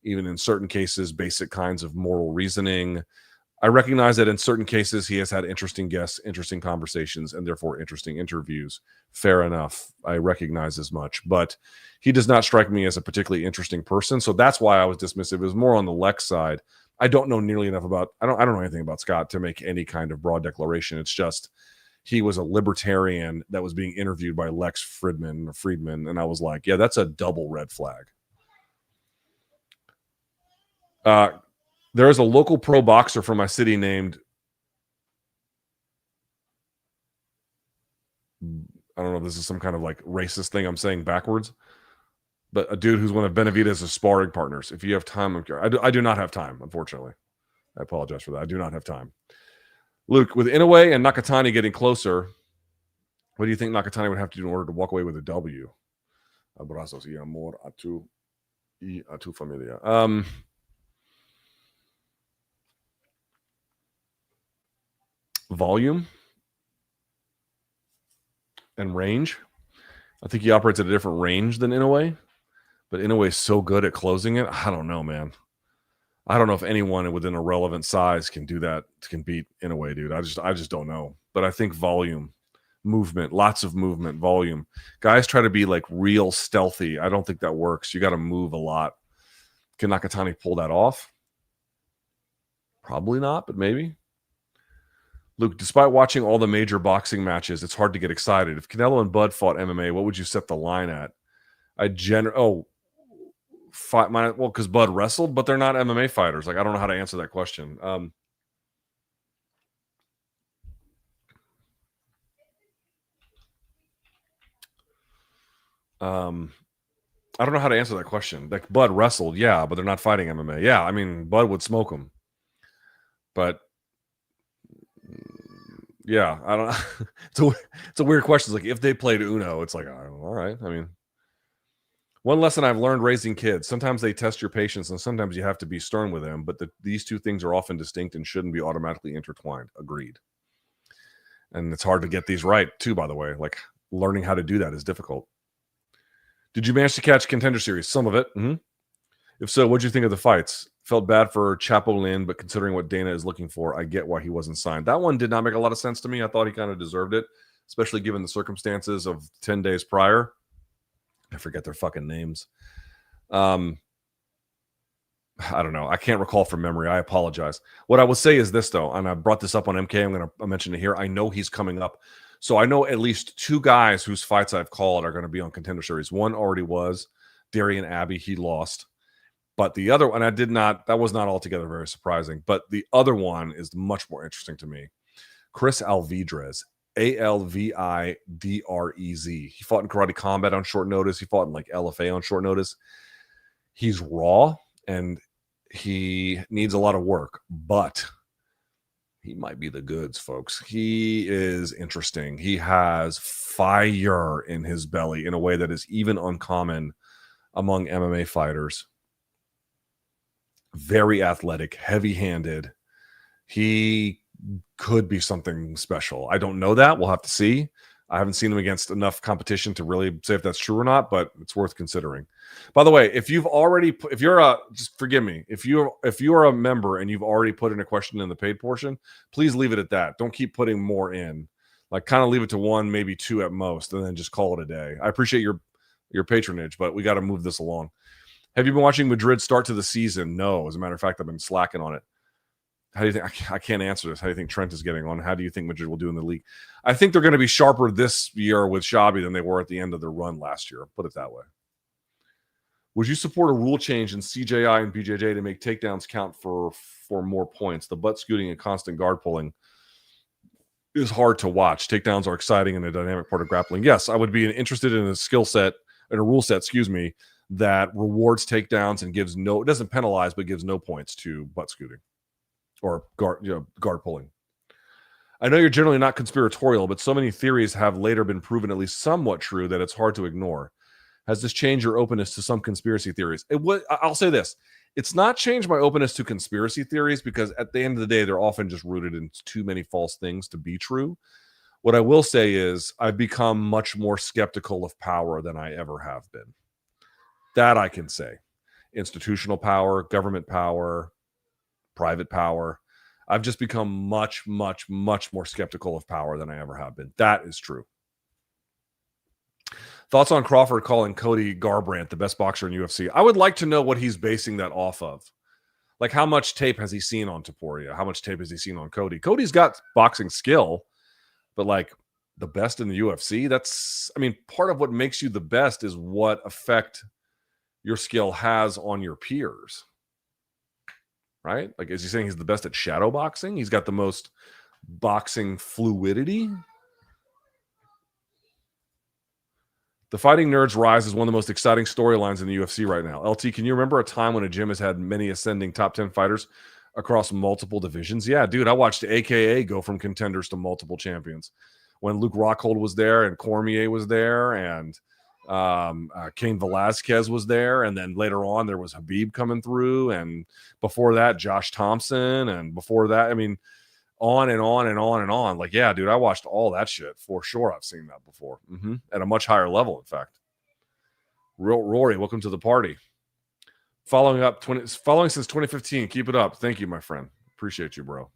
[SPEAKER 1] even in certain cases, basic kinds of moral reasoning. I recognize that in certain cases he has had interesting guests, interesting conversations, and therefore interesting interviews. Fair enough. I recognize as much. But he does not strike me as a particularly interesting person. So that's why I was dismissive. It was more on the Lex side. I don't know nearly enough about... I don't know anything about Scott to make any kind of broad declaration. It's just he was a libertarian that was being interviewed by Lex Fridman, and I was like, yeah, that's a double red flag. There is a local pro boxer from my city named, I don't know if this is some kind of like racist thing I'm saying backwards, but a dude who's one of Benavidez's sparring partners. If you have time, I do not have time, unfortunately. I apologize for that. I do not have time. Luke, with Inoue and Nakatani getting closer, what do you think Nakatani would have to do in order to walk away with a W? Abrazos y amor a tu familia. Volume and range. I think he operates at a different range than Inoue, but Inoue is so good at closing it. I don't know, man. I don't know if anyone within a relevant size can do that, can beat Inoue, dude. I just don't know. But I think volume, movement, lots of movement, volume. Guys try to be like real stealthy. I don't think that works. You got to move a lot. Can Nakatani pull that off? Probably not, but maybe. Luke, despite watching all the major boxing matches, it's hard to get excited. If Canelo and Bud fought MMA, what would you set the line at? Because Bud wrestled, but they're not MMA fighters. Like, I don't know how to answer that question. I don't know how to answer that question. Like, Bud wrestled, yeah, but they're not fighting MMA. Yeah, I mean, Bud would smoke them. But yeah, I don't know. It's a weird question. It's like, if they played Uno, it's like, all right. I mean, one lesson I've learned raising kids, sometimes they test your patience and sometimes you have to be stern with them, but these two things are often distinct and shouldn't be automatically intertwined. Agreed. And it's hard to get these right, too, by the way. Like, learning how to do that is difficult. Did you manage to catch Contender Series? Some of it. Mm-hmm. If so, what'd you think of the fights? Felt bad for Chapo Lin, but considering what Dana is looking for, I get why he wasn't signed. That one did not make a lot of sense to me. I thought he kind of deserved it, especially given the circumstances of 10 days prior. I forget their fucking names. I don't know. I can't recall from memory. I apologize. What I will say is this, though, and I brought this up on MK. I'm going to mention it here. I know he's coming up. So I know at least two guys whose fights I've called are going to be on Contender Series. One already was Darian Abbey. He lost. But the other one, that was not altogether very surprising. But the other one is much more interesting to me. Chris Alvidrez, Alvidrez. He fought in Karate Combat on short notice. He fought in like LFA on short notice. He's raw and he needs a lot of work, but he might be the goods, folks. He is interesting. He has fire in his belly in a way that is even uncommon among MMA fighters. Very athletic, heavy-handed. He could be something special. I don't know that. We'll have to see. I haven't seen him against enough competition to really say if that's true or not, but it's worth considering. By the way, if you're a member and you've already put in a question in the paid portion, please leave it at that. Don't keep putting more in. Like, kind of leave it to one, maybe two at most, and then just call it a day. I appreciate your patronage, but we got to move this along. Have you been watching Madrid start to the season? No. As a matter of fact, I've been slacking on it. How do you think? I can't answer this. How do you think Trent is getting on? How do you think Madrid will do in the league? I think they're going to be sharper this year with Xabi than they were at the end of their run last year. Put it that way. Would you support a rule change in CJI and BJJ to make takedowns count for more points? The butt scooting and constant guard pulling is hard to watch. Takedowns are exciting and a dynamic part of grappling. Yes, I would be interested in a skill set, in a rule set, that rewards takedowns and it doesn't penalize, but gives no points to butt scooting or guard pulling. I know you're generally not conspiratorial, but so many theories have later been proven at least somewhat true that it's hard to ignore. Has this changed your openness to some conspiracy theories? I'll say this. It's not changed my openness to conspiracy theories because at the end of the day, they're often just rooted in too many false things to be true. What I will say is I've become much more skeptical of power than I ever have been. That I can say. Institutional power, government power, private power. I've just become much, much, much more skeptical of power than I ever have been. That is true. Thoughts on Crawford calling Cody Garbrandt the best boxer in UFC? I would like to know what he's basing that off of. Like, how much tape has he seen on Topuria? How much tape has he seen on Cody? Cody's got boxing skill, but like the best in the UFC, part of what makes you the best is what effect your skill has on your peers, right? Like, is he saying he's the best at shadow boxing? He's got the most boxing fluidity. The Fighting Nerds Rise is one of the most exciting storylines in the UFC right now. LT, can you remember a time when a gym has had many ascending top 10 fighters across multiple divisions? Yeah, dude, I watched AKA go from contenders to multiple champions. When Luke Rockhold was there and Cormier was there and Cain Velasquez was there, and then later on there was Khabib coming through, and before that Josh Thompson, and before that, on and on and on and on. Like, yeah, dude, I watched all that shit for sure. I've seen that before at a much higher level, in fact. Rory, welcome to the party. Following since 2015. Keep it up. Thank you, my friend. Appreciate you, bro.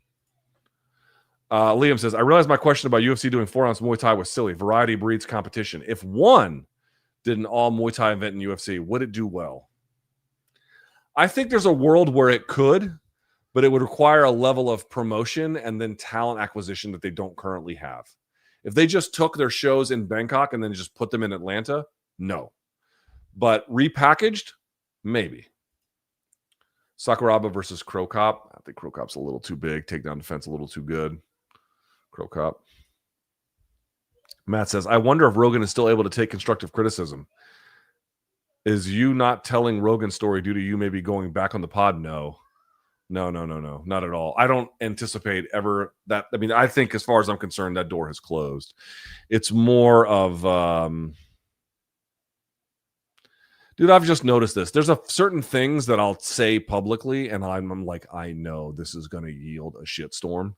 [SPEAKER 1] Liam says, I realized my question about UFC doing 4-ounce Muay Thai was silly. Variety breeds competition. If one did an all Muay Thai event in UFC, would it do well? I think there's a world where it could, but it would require a level of promotion and then talent acquisition that they don't currently have. If they just took their shows in Bangkok and then just put them in Atlanta, no. But repackaged, maybe. Sakuraba versus Cro Cop. I think Cro Cop's a little too big. Takedown defense a little too good. Cro Cop. Matt says, I wonder if Rogan is still able to take constructive criticism. Is you not telling Rogan's story due to you maybe going back on the pod? No. No, not at all. I don't anticipate ever that. I mean, I think as far as I'm concerned, that door has closed. It's more of, dude, I've just noticed this. There's certain things that I'll say publicly, and I'm like, I know this is going to yield a shitstorm.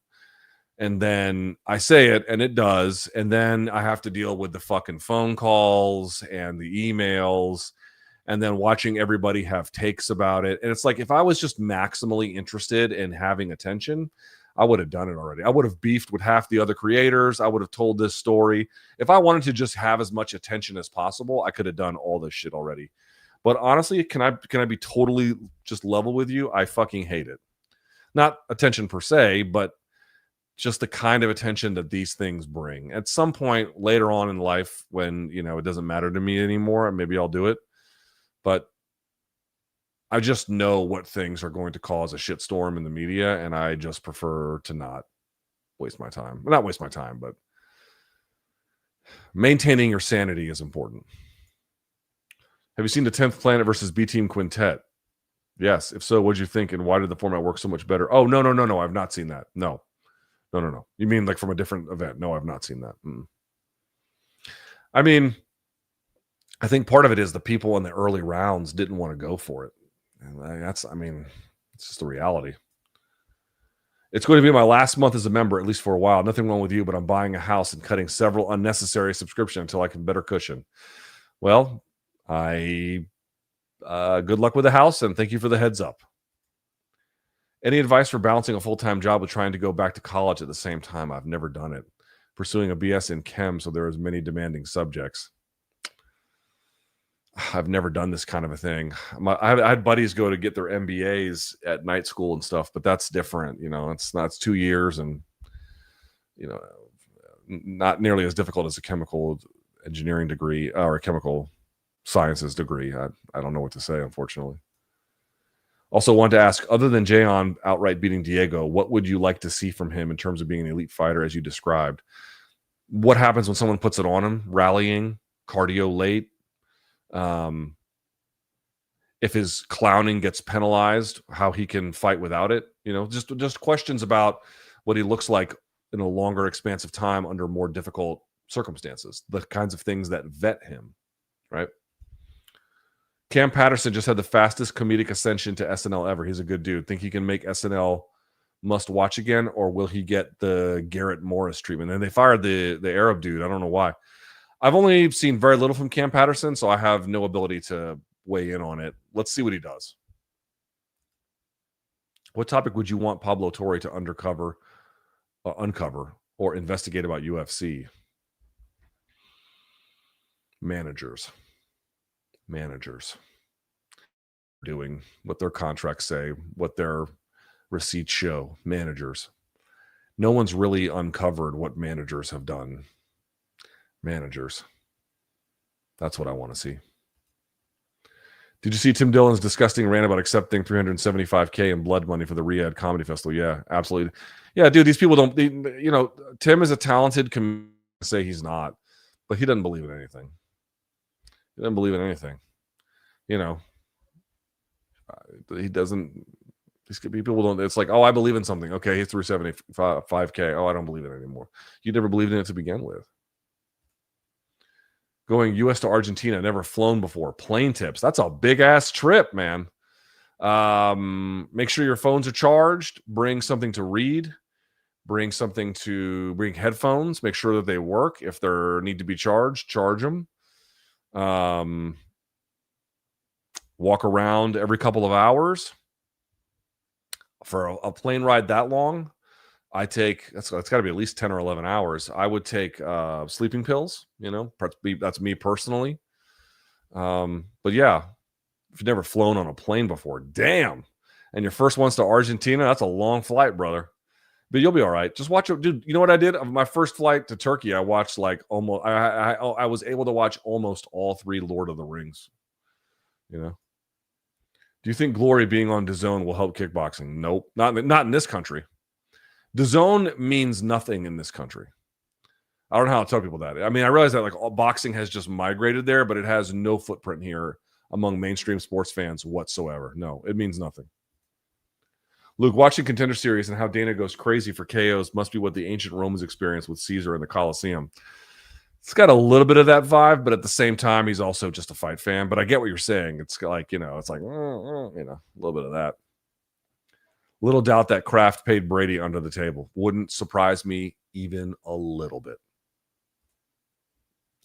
[SPEAKER 1] And then I say it, and it does. And then I have to deal with the fucking phone calls and the emails, and then watching everybody have takes about it. And it's like, if I was just maximally interested in having attention, I would have done it already. I would have beefed with half the other creators. I would have told this story. If I wanted to just have as much attention as possible, I could have done all this shit already. But honestly, can I be totally just level with you? I fucking hate it. Not attention per se, but just the kind of attention that these things bring. At some point later on in life, when, you know, it doesn't matter to me anymore, maybe I'll do it. But I just know what things are going to cause a shitstorm in the media, and I just prefer to not waste my time. Well, not waste my time, but maintaining your sanity is important. Have you seen the 10th Planet versus B Team Quintet? Yes. If so, what'd you think, and why did the format work so much better? Oh, no. I've not seen that. No. You mean like from a different event? No, I've not seen that. I mean, I think part of it is the people in the early rounds didn't want to go for it. And it's just the reality. It's going to be my last month as a member, at least for a while. Nothing wrong with you, but I'm buying a house and cutting several unnecessary subscriptions until I can better cushion. Well, good luck with the house, and thank you for the heads up. Any advice for balancing a full-time job with trying to go back to college at the same time? I've never done it. Pursuing a BS in chem, so there is many demanding subjects. I've never done this kind of a thing. I had buddies go to get their MBAs at night school and stuff, but that's different. You know, it's 2 years, and, you know, not nearly as difficult as a chemical engineering degree or a chemical sciences degree. I don't know what to say, unfortunately. Also wanted to ask, other than Jayon outright beating Diego, what would you like to see from him in terms of being an elite fighter, as you described? What happens when someone puts it on him? Rallying, cardio late. If his clowning gets penalized, how he can fight without it. You know, just questions about what he looks like in a longer expanse of time under more difficult circumstances. The kinds of things that vet him, right? Kam Patterson just had the fastest comedic ascension to SNL ever. He's a good dude. Think he can make SNL must watch again, or will he get the Garrett Morris treatment? And they fired the Arab dude. I don't know why. I've only seen very little from Kam Patterson, so I have no ability to weigh in on it. Let's see what he does. What topic would you want Pablo Torre to uncover or investigate about UFC? Managers. Doing what their contracts say, what their receipts show. Managers. No one's really uncovered what managers have done. Managers. That's what I want to see. Did you see Tim Dillon's disgusting rant about accepting $375K in blood money for the Riyadh Comedy Festival? Yeah, absolutely. Yeah, dude, these people don't, you know, Tim is a talented comedian. Say he's not, but he doesn't believe in anything. You know, he doesn't, these people don't, it's like, oh, I believe in something. Okay, he's $375K. Oh, I don't believe it anymore. You never believed in it to begin with. Going U.S. to Argentina, never flown before. Plane tips. That's a big-ass trip, man. Make sure your phones are charged. Bring something to read. Bring headphones. Make sure that they work. If they need to be charged, charge them. Walk around every couple of hours. For a plane ride that long, I take, it's got to be at least 10 or 11 hours. I would take sleeping pills, you know, that's me personally. But yeah, if you've never flown on a plane before, damn. And your first one's to Argentina. That's a long flight, brother. But you'll be all right. Just watch it, dude. You know what I did? My first flight to Turkey, I watched like almost. I was able to watch almost all 3 Lord of the Rings. You know. Do you think Glory being on DAZN will help kickboxing? Nope, not in this country. DAZN means nothing in this country. I don't know how to tell people that. I mean, I realize that like all boxing has just migrated there, but it has no footprint here among mainstream sports fans whatsoever. No, it means nothing. Luke, watching Contender Series and how Dana goes crazy for KOs must be what the ancient Romans experienced with Caesar in the Colosseum. It's got a little bit of that vibe, but at the same time, he's also just a fight fan. But I get what you're saying. It's like, it's like, a little bit of that. Little doubt that Kraft paid Brady under the table. Wouldn't surprise me even a little bit.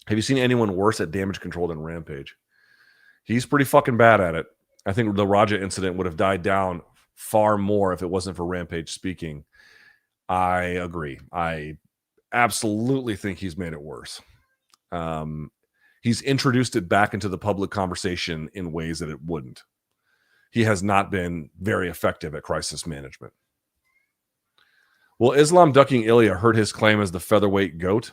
[SPEAKER 1] Have you seen anyone worse at damage control than Rampage? He's pretty fucking bad at it. I think the Raja incident would have died down far more if it wasn't for Rampage speaking. I agree. I absolutely think he's made it worse. He's introduced it back into the public conversation in ways that it wouldn't. He has not been very effective at crisis management. Will Islam ducking Ilia hurt his claim as the featherweight GOAT?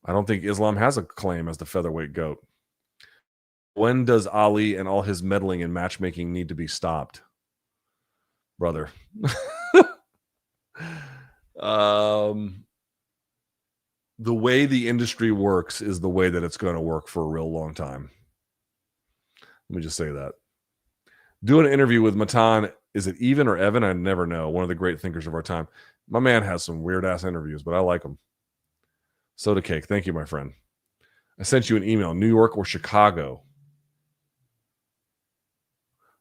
[SPEAKER 1] I don't think Islam has a claim as the featherweight GOAT. When does Ali and all his meddling and matchmaking need to be stopped? Brother. The way the industry works is the way that it's going to work for a real long time. Let me just say that. Do an interview with Matan. Is it Even or Evan? I never know. One of the great thinkers of our time. My man has some weird-ass interviews, but I like them. Soda Cake. Thank you, my friend. I sent you an email. New York or Chicago?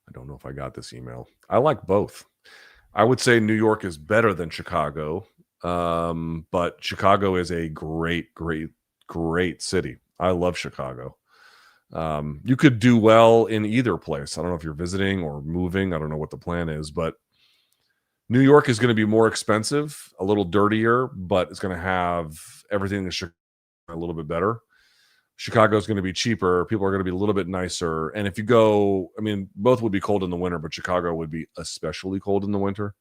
[SPEAKER 1] I don't know if I got this email. I like both. I would say New York is better than Chicago, but Chicago is a great, great, great city. I love Chicago. You could do well in either place. I don't know if you're visiting or moving. I don't know what the plan is, but New York is going to be more expensive, a little dirtier, but it's going to have everything that's a little bit better. Chicago is going to be cheaper. People are going to be a little bit nicer. And if you go, I mean, both would be cold in the winter, but Chicago would be especially cold in the winter.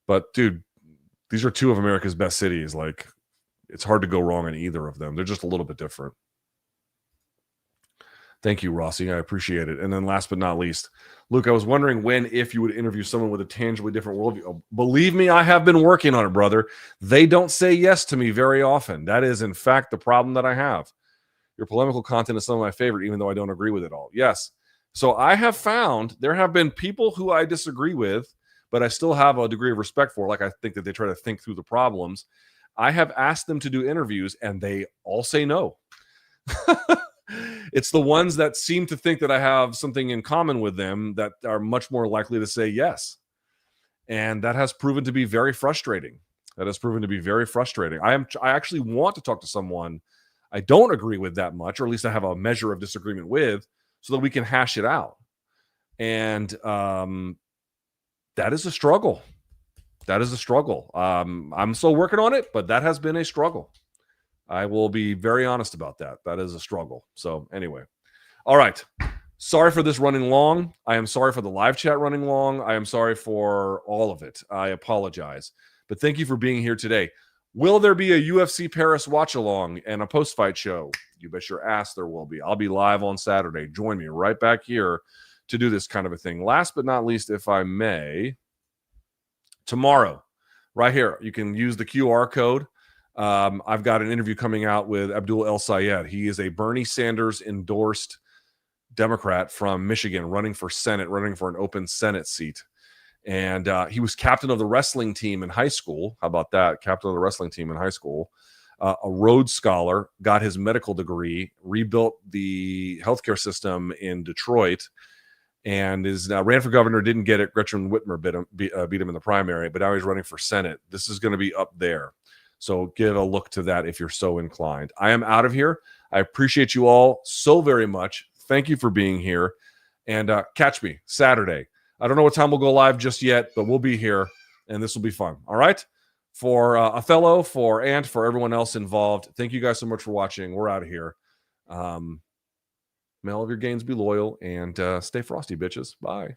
[SPEAKER 1] But dude, these are 2 of America's best cities. Like, it's hard to go wrong in either of them. They're just a little bit different. Thank you, Rossi. I appreciate it. And then last but not least, Luke, I was wondering if you would interview someone with a tangibly different worldview. Oh, believe me, I have been working on it, brother. They don't say yes to me very often. That is, in fact, the problem that I have. Your polemical content is some of my favorite, even though I don't agree with it all. Yes. So I have found there have been people who I disagree with, but I still have a degree of respect for. Like, I think that they try to think through the problems. I have asked them to do interviews, and they all say no. It's the ones that seem to think that I have something in common with them that are much more likely to say yes. And that has proven to be very frustrating. I actually want to talk to someone I don't agree with that much, or at least I have a measure of disagreement with, so that we can hash it out. And that is a struggle. I'm still working on it, but that has been a struggle. I will be very honest about that. That is a struggle. So anyway, all right. Sorry for this running long. I am sorry for the live chat running long. I am sorry for all of it. I apologize. But thank you for being here today. Will there be a UFC Paris watch-along and a post-fight show? You bet your ass there will be. I'll be live on Saturday. Join me right back here to do this kind of a thing. Last but not least, if I may, tomorrow, right here, you can use the QR code. I've got an interview coming out with Abdul El Sayed. He is a Bernie Sanders endorsed Democrat from Michigan, running for Senate, running for an open Senate seat. And he was captain of the wrestling team in high school. How about that? Captain of the wrestling team in high school. A Rhodes Scholar, got his medical degree, rebuilt the healthcare system in Detroit, and is now ran for governor. Didn't get it. Gretchen Whitmer beat him in the primary, but now he's running for Senate. This is going to be up there. So give a look to that if you're so inclined. I am out of here. I appreciate you all so very much. Thank you for being here. And catch me Saturday. I don't know what time we'll go live just yet, but we'll be here, and this will be fun. All right? For Othello, for Ant, for everyone else involved, thank you guys so much for watching. We're out of here. May all of your gains be loyal, and stay frosty, bitches. Bye.